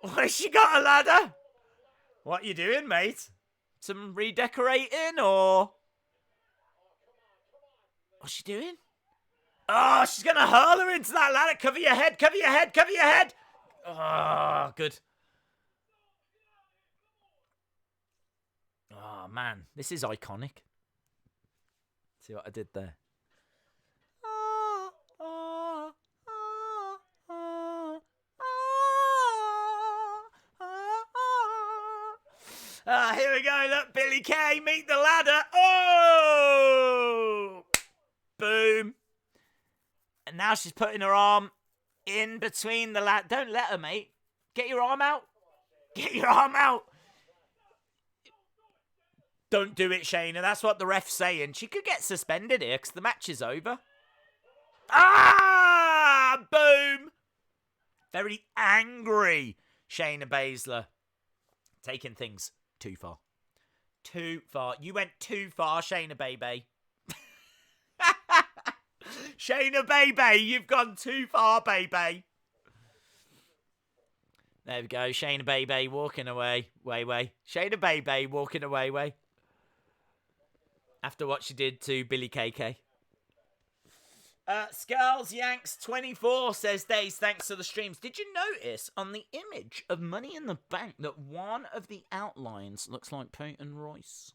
Why has she got a ladder? What you doing, mate? Some redecorating or... What's she doing? Oh, she's going to hurl her into that ladder. Cover your head, cover your head, cover your head. Oh, good. Oh, man. This is iconic. See what I did there? Here we go. Look, Billie Kay, meet the ladder. Oh! Boom. And now she's putting her arm in between the ladder. Don't let her, mate. Get your arm out. Get your arm out. Don't do it, Shayna. That's what the ref's saying. She could get suspended here because the match is over. Ah! Boom. Very angry Shayna Baszler. Taking things too far. Too far. You went too far, Shayna Baby. Shayna Baby, you've gone too far, baby. There we go. Shayna Baby walking away. Way. Shayna Baby walking away, way. After what she did to Billie KK. Skulls Yanks 24 says, Days, thanks for the streams. Did you notice on the image of Money in the Bank that one of the outlines looks like Peyton Royce?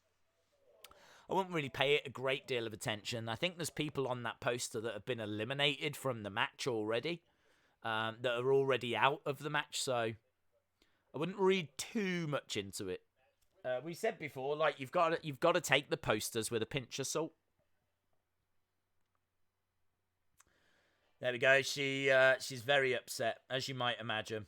I wouldn't really pay it a great deal of attention. I think there's people on that poster that have been eliminated from the match already, that are already out of the match, so I wouldn't read too much into it. We said before, like, you've got to take the posters with a pinch of salt. There we go. She's very upset, as you might imagine.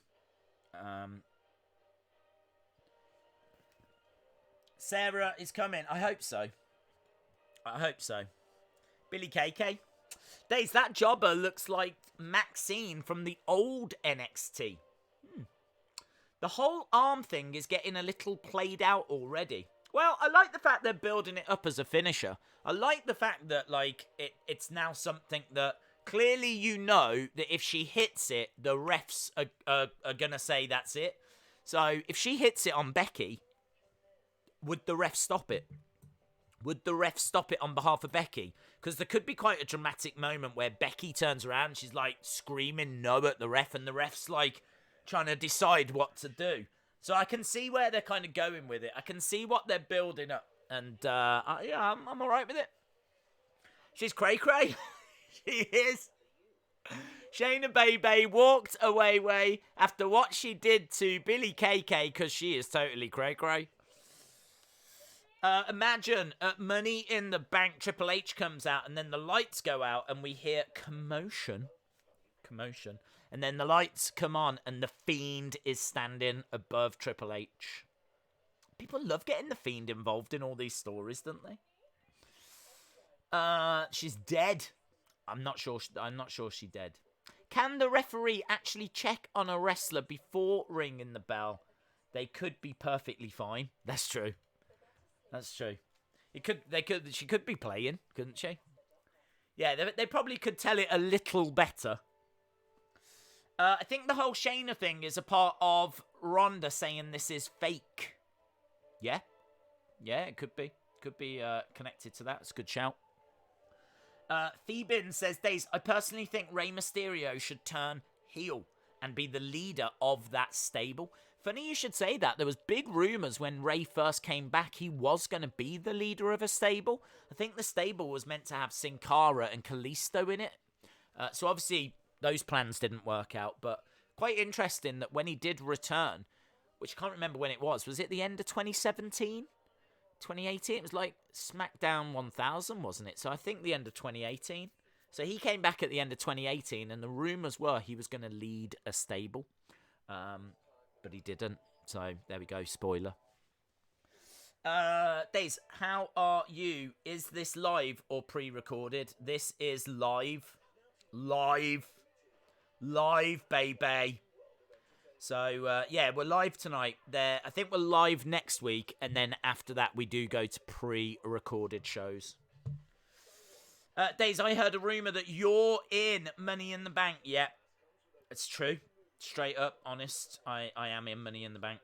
Sarah is coming. I hope so. Billie KK. Days, that jobber looks like Maxine from the old NXT. The whole arm thing is getting a little played out already. Well, I like the fact they're building it up as a finisher. I like the fact that, like, it's now something that clearly you know that if she hits it, the refs are going to say that's it. So if she hits it on Becky, would the ref stop it? Would the ref stop it on behalf of Becky? Because there could be quite a dramatic moment where Becky turns around and she's like screaming no at the ref, and the ref's like trying to decide what to do. So I can see where they're kind of going with it. I can see what they're building up. And yeah, I'm all right with it. She's cray-cray. She is. Shayna Baby walked away after what she did to Billie KK, because she is totally cray-cray. Imagine Money in the Bank, Triple H comes out, and then the lights go out, and we hear commotion. And then the lights come on, and the Fiend is standing above Triple H. People love getting the Fiend involved in all these stories, don't they? She's dead. I'm not sure she's dead. Can the referee actually check on a wrestler before ringing the bell? They could be perfectly fine. That's true. She could be playing, couldn't she? Yeah, they probably could tell it a little better. I think the whole Shayna thing is a part of Ronda saying this is fake. Yeah, it could be. Could be connected to that. It's a good shout. Thebin says, Days, I personally think Rey Mysterio should turn heel and be the leader of that stable. Funny you should say that. There was big rumours when Rey first came back he was going to be the leader of a stable. I think the stable was meant to have Sin Cara and Kalisto in it. So obviously those plans didn't work out. But quite interesting that when he did return, which I can't remember when it was it the end of 2017? 2018? It was like SmackDown 1000, wasn't it? So I think the end of 2018. So he came back at the end of 2018, and the rumours were he was going to lead a stable. But he didn't. So there we go. Spoiler. Days, how are you? Is this live or pre-recorded? This is live. Live, baby. So, yeah, we're live tonight. I think we're live next week, and then after that, we do go to pre-recorded shows. Days, I heard a rumor that you're in Money in the Bank. Yeah, it's true. Straight up, honest. I am in Money in the Bank.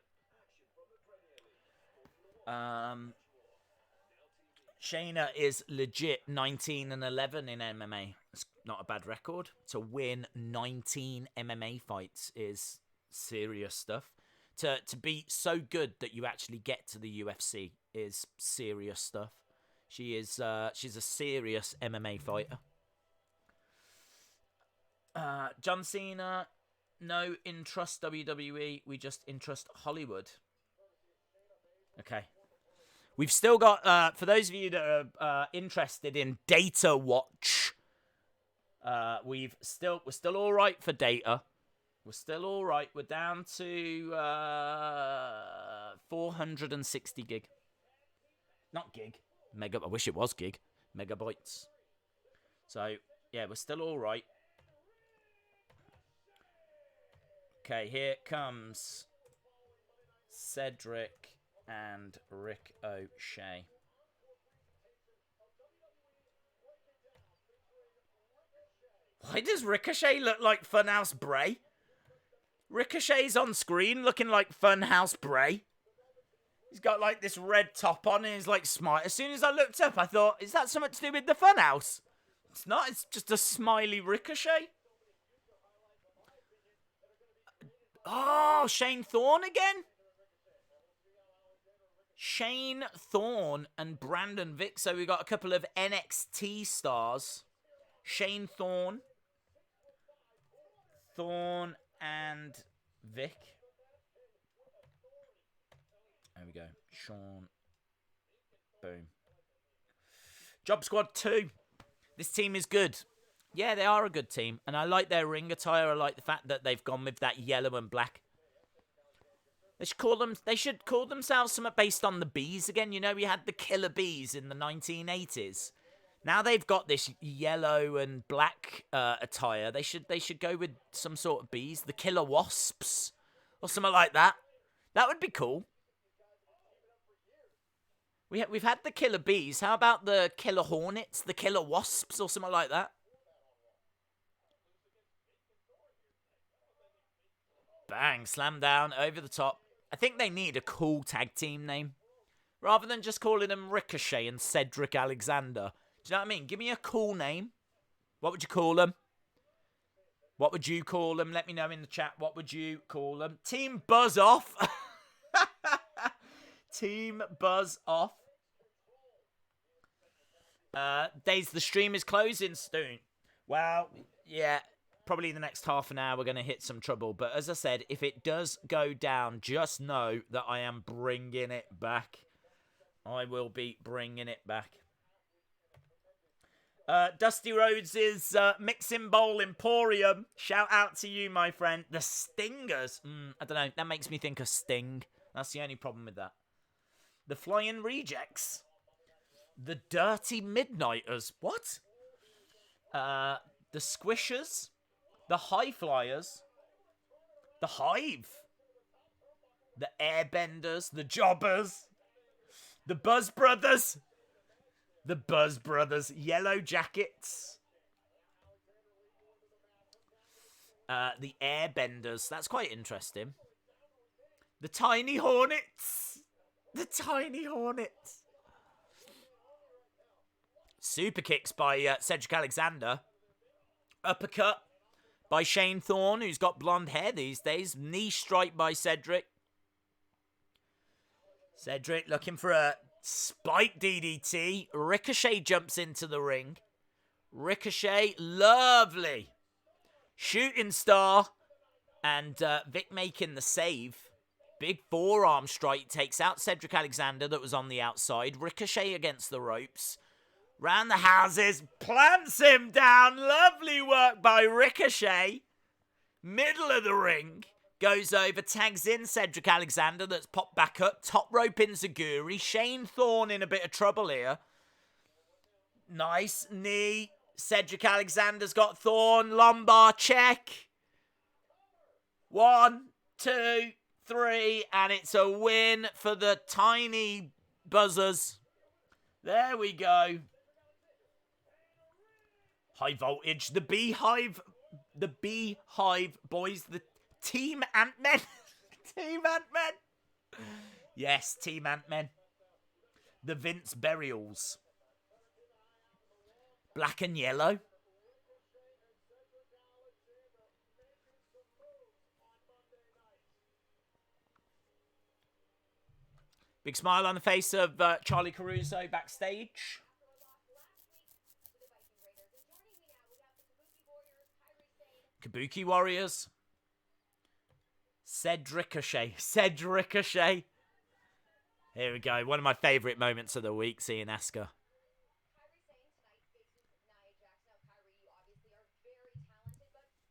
Shayna is legit 19-11 in MMA. It's not a bad record. To win 19 MMA fights is serious stuff. To be so good that you actually get to the UFC is serious stuff. She's a serious MMA fighter. John Cena, no entrust WWE, we just entrust Hollywood. Okay. We've still got, for those of you that are interested in Data Watch, we're still all right for data. We're still all right. We're down to 460 gig. Not gig. I wish it was gig. Megabytes. So, yeah, we're still all right. Okay, here comes Cedric and Rick O'Shea. Why does Ricochet look like Funhouse Bray? Ricochet's on screen looking like Funhouse Bray. He's got like this red top on and he's like smart. As soon as I looked up, I thought, is that something to do with the Funhouse? It's not, it's just a smiley Ricochet. Oh, Shane Thorne again? Shane Thorne and Brandon Vick. So we got a couple of NXT stars. Shane Thorne and Vic. There we go. Sean. Boom. Job Squad 2. This team is good. Yeah, they are a good team. And I like their ring attire. I like the fact that they've gone with that yellow and black. They should call themselves something based on the bees again. You know, we had the killer bees in the 1980s. Now they've got this yellow and black attire. They should go with some sort of bees, the killer wasps or something like that. That would be cool. We've had the killer bees. How about the killer hornets, the killer wasps or something like that? Bang, slam down, over the top. I think they need a cool tag team name. Rather than just calling them Ricochet and Cedric Alexander. Do you know what I mean? Give me a cool name. What would you call them? What would you call them? Let me know in the chat. What would you call them? Team Buzz Off. Team Buzz Off. Days, the stream is closing soon. Well, yeah. Probably in the next half an hour, we're going to hit some trouble. But as I said, if it does go down, just know that I am bringing it back. I will be bringing it back. Dusty Rhodes' Mixing Bowl Emporium. Shout out to you, my friend. The Stingers. I don't know. That makes me think of Sting. That's the only problem with that. The Flying Rejects. The Dirty Midnighters. What? The Squishers. The High Flyers, the Hive, the Airbenders, the Jobbers, the Buzz Brothers, Yellow Jackets, the Airbenders. That's quite interesting. The Tiny Hornets, Super kicks by Cedric Alexander. Uppercut by Shane Thorne, who's got blonde hair these days. Knee strike by Cedric. Cedric looking for a spike DDT. Ricochet jumps into the ring. Ricochet, lovely. Shooting star. And Vic making the save. Big forearm strike takes out Cedric Alexander that was on the outside. Ricochet against the ropes. Round the houses, plants him down. Lovely work by Ricochet. Middle of the ring. Goes over, tags in Cedric Alexander that's popped back up. Top rope in Zaguri. Shane Thorne in a bit of trouble here. Nice knee. Cedric Alexander's got Thorne. Lumbar check. 1, 2, 3. And it's a win for the tiny buzzers. There we go. High voltage. The Beehive boys. The Team Ant-Men. Team Ant-Men. Yes, Team Ant-Men. The Vince Burials. Black and yellow. Big smile on the face of Charlie Caruso backstage. Kabuki Warriors. Cedricochet. Here we go. One of my favourite moments of the week, seeing Asuka.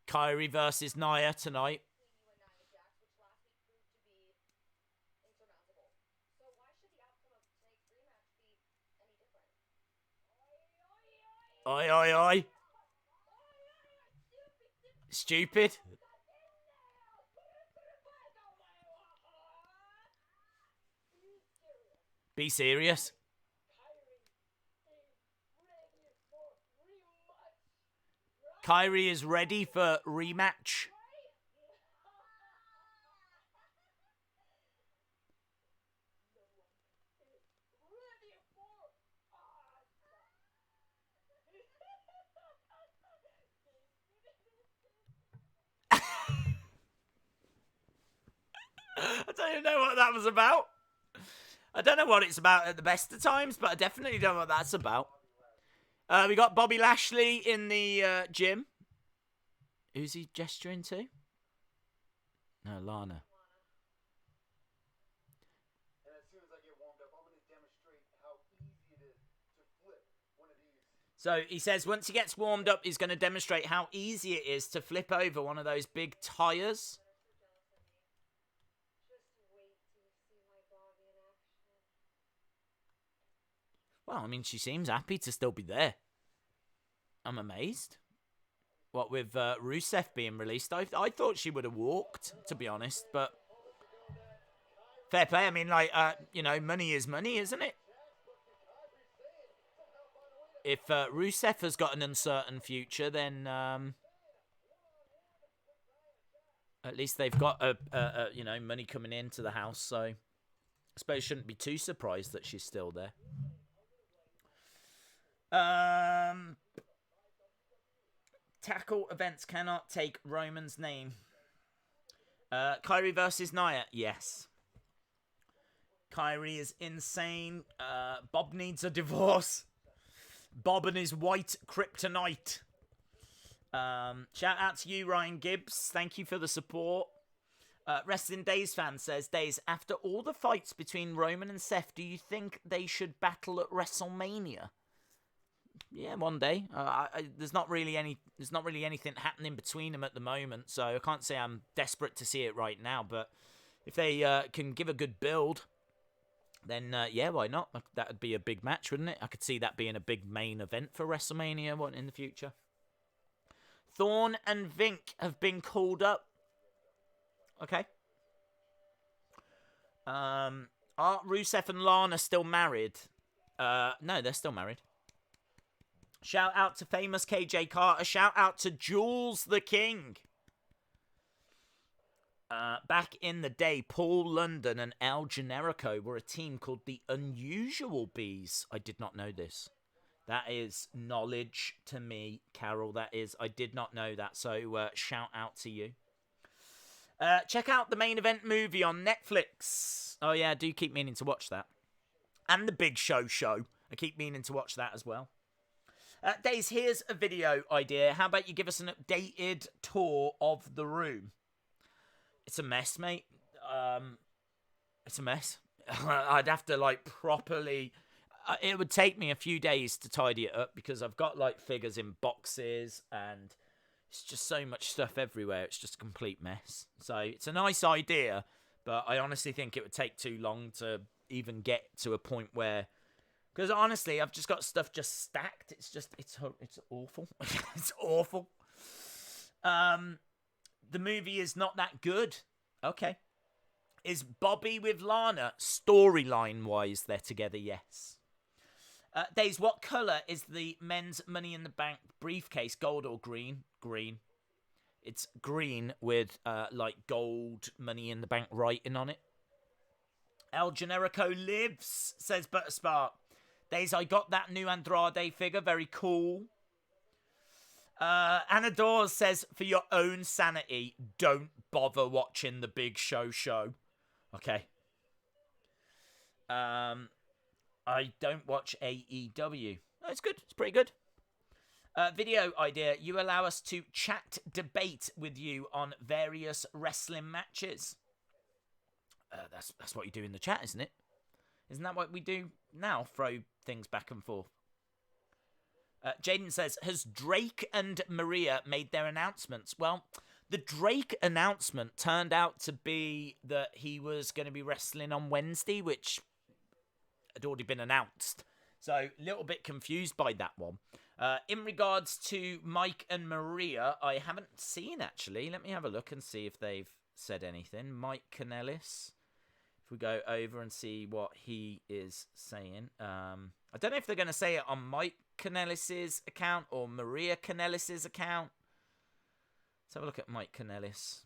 Kyrie versus Nia tonight. Oi, oi, oi. Stupid. Be serious. Kyrie is ready for rematch. I don't even know what that was about. I don't know what it's about at the best of times, but I definitely don't know what that's about. We got Bobby Lashley in the gym. Who's he gesturing to? No, Lana. So he says once he gets warmed up, he's going to demonstrate how easy it is to flip over one of those big tires. Well, I mean, she seems happy to still be there. I'm amazed. What with Rusev being released, I thought she would have walked, to be honest. But fair play. I mean, like, money is money, isn't it? If Rusev has got an uncertain future, then at least they've got money coming into the house. So I suppose shouldn't be too surprised that she's still there. Tackle events cannot take Roman's name. Kyrie versus Nia. Yes. Kyrie is insane. Bob needs a divorce. Bob and his white kryptonite. Shout out to you, Ryan Gibbs. Thank you for the support. Wrestling Days fan says, Days, after all the fights between Roman and Seth, do you think they should battle at WrestleMania? Yeah, one day. There's not really anything happening between them at the moment, so I can't say I'm desperate to see it right now. But if they can give a good build, then yeah, why not? That would be a big match, wouldn't it? I could see that being a big main event for WrestleMania in the future. Thorne and Vink have been called up. Okay. Are Rusev and Lana still married? No, they're still married. Shout out to famous KJ Carter. Shout out to Jules the King. Back in the day, Paul London and El Generico were a team called the Unusual Bees. I did not know this. That is knowledge to me, Carol. That is, I did not know that. So shout out to you. Check out the main event movie on Netflix. Oh yeah, I do keep meaning to watch that. And the Big Show. I keep meaning to watch that as well. Days, here's a video idea. How about you give us an updated tour of the room? It's a mess, mate. It's a mess. I'd have to, properly... it would take me a few days to tidy it up because I've got, figures in boxes and, It's just so much stuff everywhere. It's just a complete mess. So it's a nice idea, but I honestly think it would take too long to even get to a point where... Because honestly, I've just got stuff just stacked. It's awful. It's awful. The movie is not that good. Okay. Is Bobby with Lana storyline-wise they're together? Yes. Days, what colour is the men's Money in the Bank briefcase? Gold or green? Green. It's green with like gold Money in the Bank writing on it. El Generico lives, says Butterspark. Days, I got that new Andrade figure. Very cool. Anna Dawes says, for your own sanity, don't bother watching the Big Show show. Okay. I don't watch AEW. Oh, it's good. It's pretty good. Video idea. You allow us to chat, debate with you on various wrestling matches. That's what you do in the chat, isn't it? Isn't that what we do now? Throw things back and forth. Jaden says, has Drake and Maria made their announcements? Well, the Drake announcement turned out to be that he was going to be wrestling on Wednesday, which had already been announced. So, a little bit confused by that one. In regards to Mike and Maria, I haven't seen, actually. Let me have a look and see if they've said anything. Mike Kanellis. If we go over and see what he is saying. I don't know if they're going to say it on Mike Kanellis' account or Maria Kanellis' account. Let's have a look at Mike Kanellis.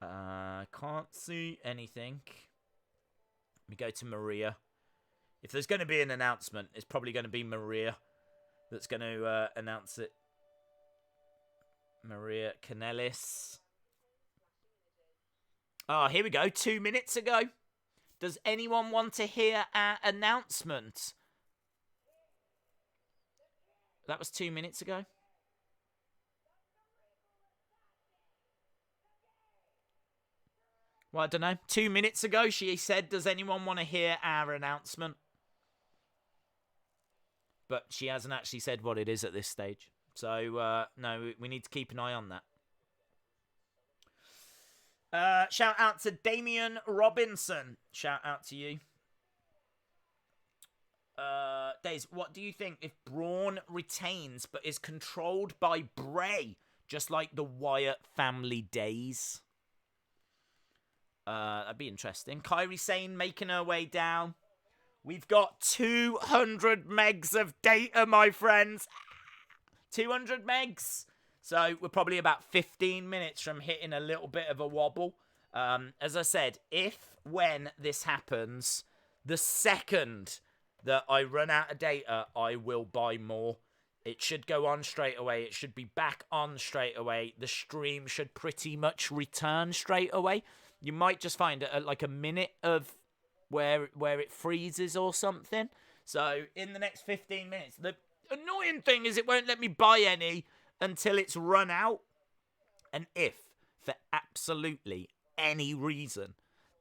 Can't see anything. Let me go to Maria. If there's going to be an announcement, it's probably going to be Maria that's going to announce it. Maria Kanellis. Oh, here we go. 2 minutes ago. Does anyone want to hear our announcement? That was 2 minutes ago. Well, I don't know. 2 minutes ago, she said, does anyone want to hear our announcement? But she hasn't actually said what it is at this stage. So, no, we need to keep an eye on that. Shout out to Damian Robinson. Shout out to you. Days, what do you think if Braun retains but is controlled by Bray, just like the Wyatt family days? That'd be interesting. Kairi Sane making her way down. We've got 200 megs of data, my friends. 200 megs. So we're probably about 15 minutes from hitting a little bit of a wobble. As I said, when this happens, the second that I run out of data, I will buy more. It should go on straight away. It should be back on straight away. The stream should pretty much return straight away. You might just find like a minute of where it freezes or something. So in the next 15 minutes, the annoying thing is it won't let me buy any until it's run out. And if, for absolutely any reason,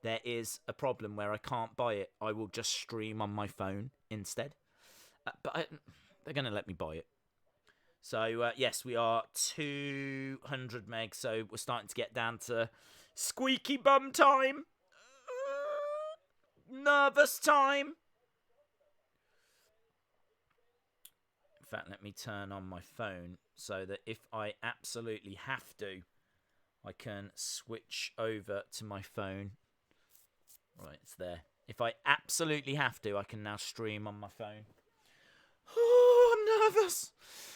there is a problem where I can't buy it, I will just stream on my phone instead. But they're going to let me buy it. So, yes, we are 200 megs, so we're starting to get down to squeaky bum time. Nervous time. In fact, let me turn on my phone so that if I absolutely have to, I can switch over to my phone. Right, it's there. If I absolutely have to, I can now stream on my phone. Oh, I'm nervous.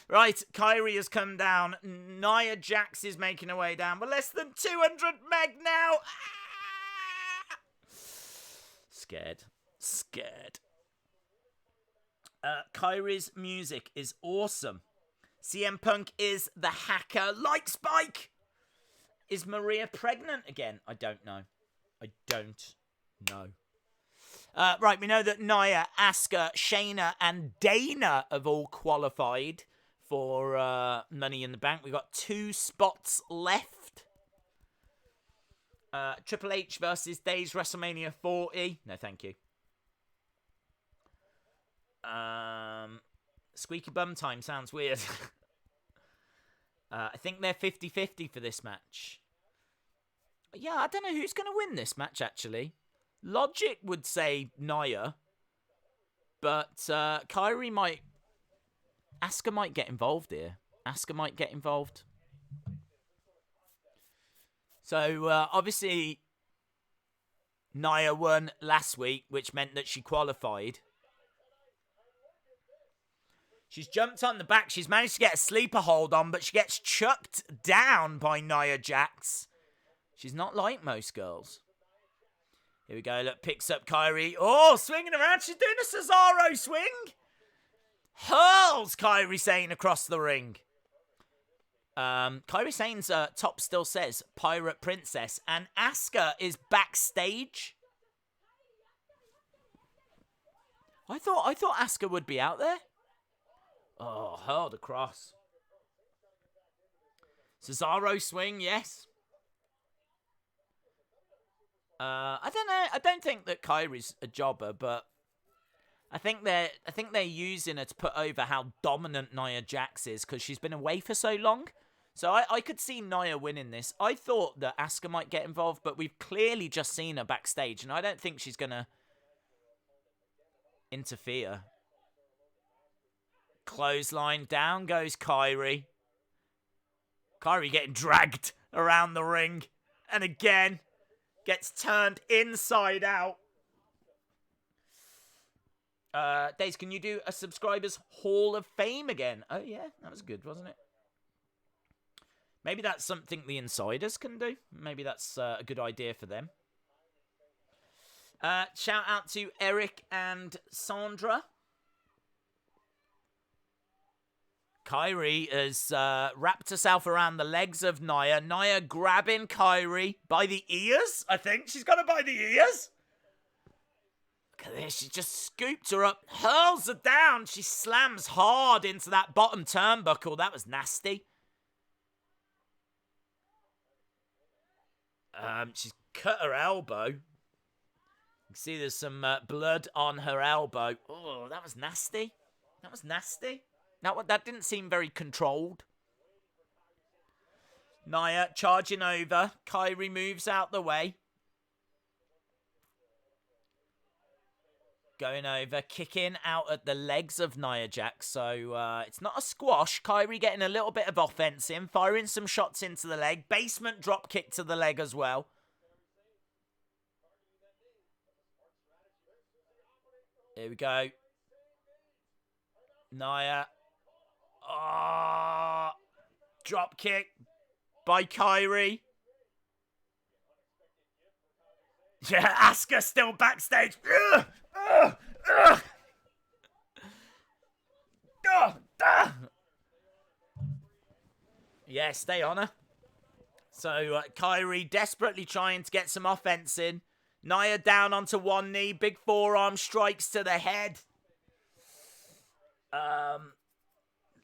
Right, Kyrie has come down. Nia Jax is making her way down. We're less than 200 meg now. Ah! Scared. Kyrie's music is awesome. CM Punk is the hacker like Spike. Is Maria pregnant again? I don't know. Right, we know that Nia, Asuka, Shayna, and Dana have all qualified for Money in the Bank. We've got 2 spots left. Triple H versus Days WrestleMania 40. No, thank you. Squeaky bum time sounds weird. I think they're 50-50 for this match. Yeah, I don't know who's going to win this match, actually. Logic would say Nia. But Kairi might... Asuka might get involved here. Asuka might get involved. So, obviously, Nia won last week, which meant that she qualified. She's jumped on the back. She's managed to get a sleeper hold on, but she gets chucked down by Nia Jax. She's not like most girls. Here we go. Look, picks up Kairi. Oh, swinging around. She's doing a Cesaro swing. Hurls Kairi Sane across the ring. Kairi Sane's top still says Pirate Princess, and Asuka is backstage. I thought Asuka would be out there. Oh, hurled across. Cesaro swing, yes. I don't know. I don't think that Kairi's a jobber, but I think they're using her to put over how dominant Nia Jax is because she's been away for so long. So I could see Nia winning this. I thought that Asuka might get involved, but we've clearly just seen her backstage, and I don't think she's gonna interfere. Clothesline, down goes Kairi. Kairi getting dragged around the ring, and again gets turned inside out. Daze, can you do a subscribers Hall of Fame again? Oh yeah, that was good, wasn't it? Maybe that's something the insiders can do. Maybe that's a good idea for them. Shout out to Eric and Sandra. Kairi has wrapped herself around the legs of Nia. Nia grabbing Kairi by the ears, I think. She's got her by the ears. Look at this. She just scooped her up, hurls her down. She slams hard into that bottom turnbuckle. That was nasty. She's cut her elbow. You can see there's some blood on her elbow. Oh, that was nasty. That was nasty. That didn't seem very controlled. Nia charging over. Kairi moves out the way. Going over, kicking out at the legs of Nia Jax. So it's not a squash. Kairi getting a little bit of offense in. Firing some shots into the leg. Basement drop kick to the leg as well. Here we go. Nia. Oh, drop kick by Kairi. Yeah, Asuka still backstage. Yeah, stay on her. So Kairi desperately trying to get some offense in. Nia down onto one knee. Big forearm strikes to the head.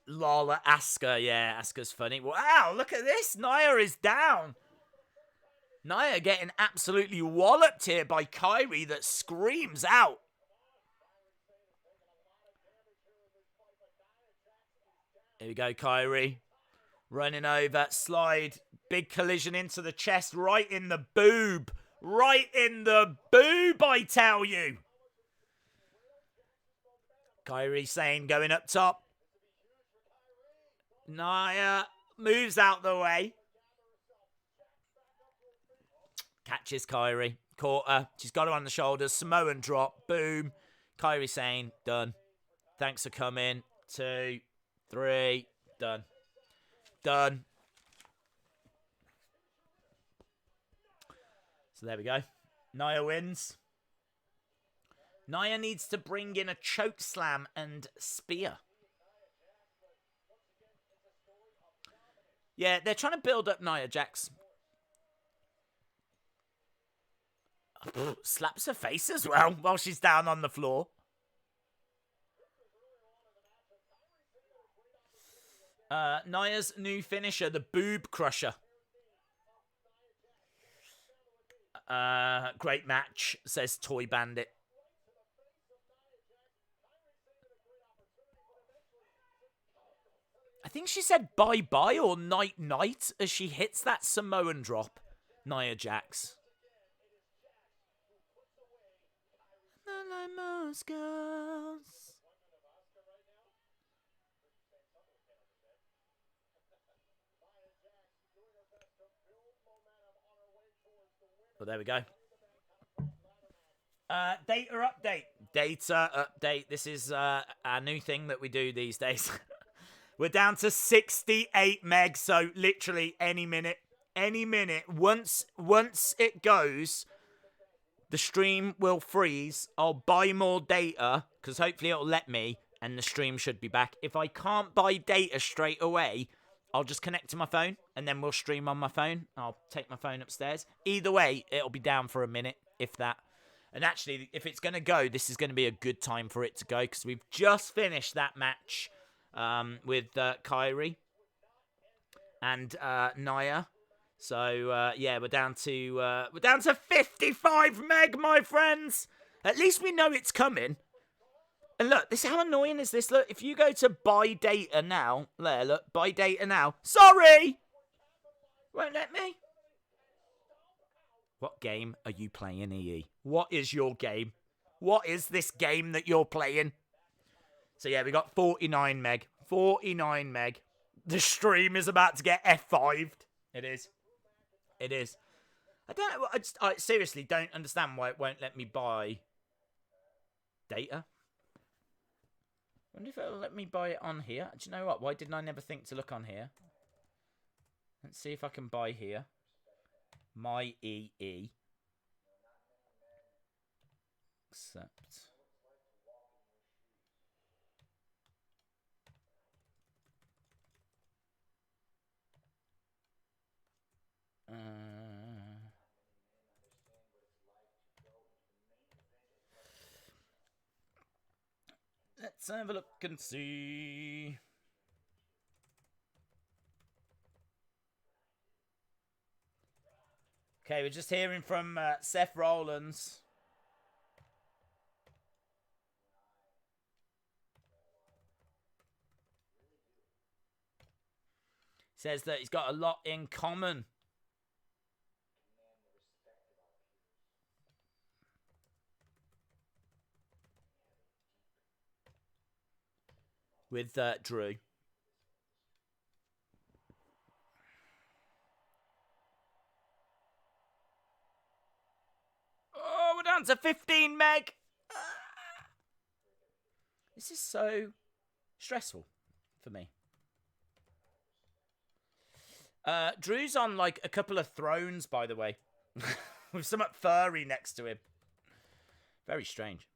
Lola Asuka. Yeah, Asuka's funny. Wow, look at this. Nia is down. Nia getting absolutely walloped here by Kairi that screams out. Here we go, Kairi. Running over, slide. Big collision into the chest, right in the boob. Right in the boob, I tell you. Kairi Sane going up top. Nia moves out the way. Catches Kairi. Caught her. She's got her on the shoulders. Samoan drop. Boom. Kairi Sane. Done. Thanks for coming. 2, 3. Done. Done. So there we go. Nia wins. Nia needs to bring in a choke slam and spear. Yeah, they're trying to build up Nia Jax. Slaps her face as well while she's down on the floor. Nia's new finisher, the Boob Crusher. Great match, says Toy Bandit. think she said bye-bye or night-night as she hits that Samoan drop. Nia Jax. Not like most girls. Well, there we go. Data update. Data update. This is our new thing that we do these days. We're down to 68 meg, so literally any minute. Once it goes, the stream will freeze. I'll buy more data, because hopefully it'll let me, and the stream should be back. If I can't buy data straight away, I'll just connect to my phone, and then we'll stream on my phone. I'll take my phone upstairs. Either way, it'll be down for a minute, if that. And actually, if it's going to go, this is going to be a good time for it to go, because we've just finished that match with Kyrie and Nia. So yeah, we're down to 55 meg, my friends. At least we know it's coming. And look, this how annoying is this? Look, if you go to buy data now, there, look, buy data now. Sorry, won't let me. What game are you playing, EE? What is your game? What is this game that you're playing? So yeah, we got 49 meg. 49 meg. The stream is about to get F5'd. It is. It is. I don't know. I seriously don't understand why it won't let me buy data. I wonder if it'll let me buy it on here. Do you know what? Why didn't I never think to look on here? Let's see if I can buy here. My EE. Accept. Let's have a look and see. Okay, we're just hearing from Seth Rollins. Says that he's got a lot in common with Drew. Oh, we're down to 15 meg. This is so stressful for me. Drew's on like a couple of thrones, by the way, with some furry next to him. Very strange.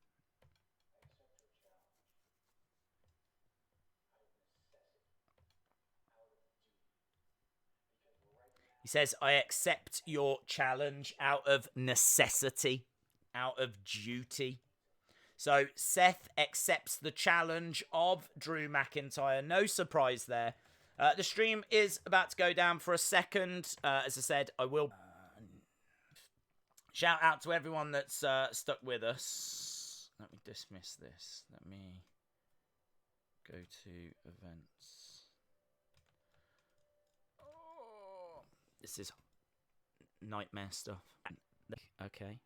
He says, I accept your challenge out of necessity, out of duty. So Seth accepts the challenge of Drew McIntyre. No surprise there. The stream is about to go down for a second. As I said, I will shout out to everyone that's stuck with us. Let me dismiss this. Let me go to events. Oh, this is nightmare stuff. Okay.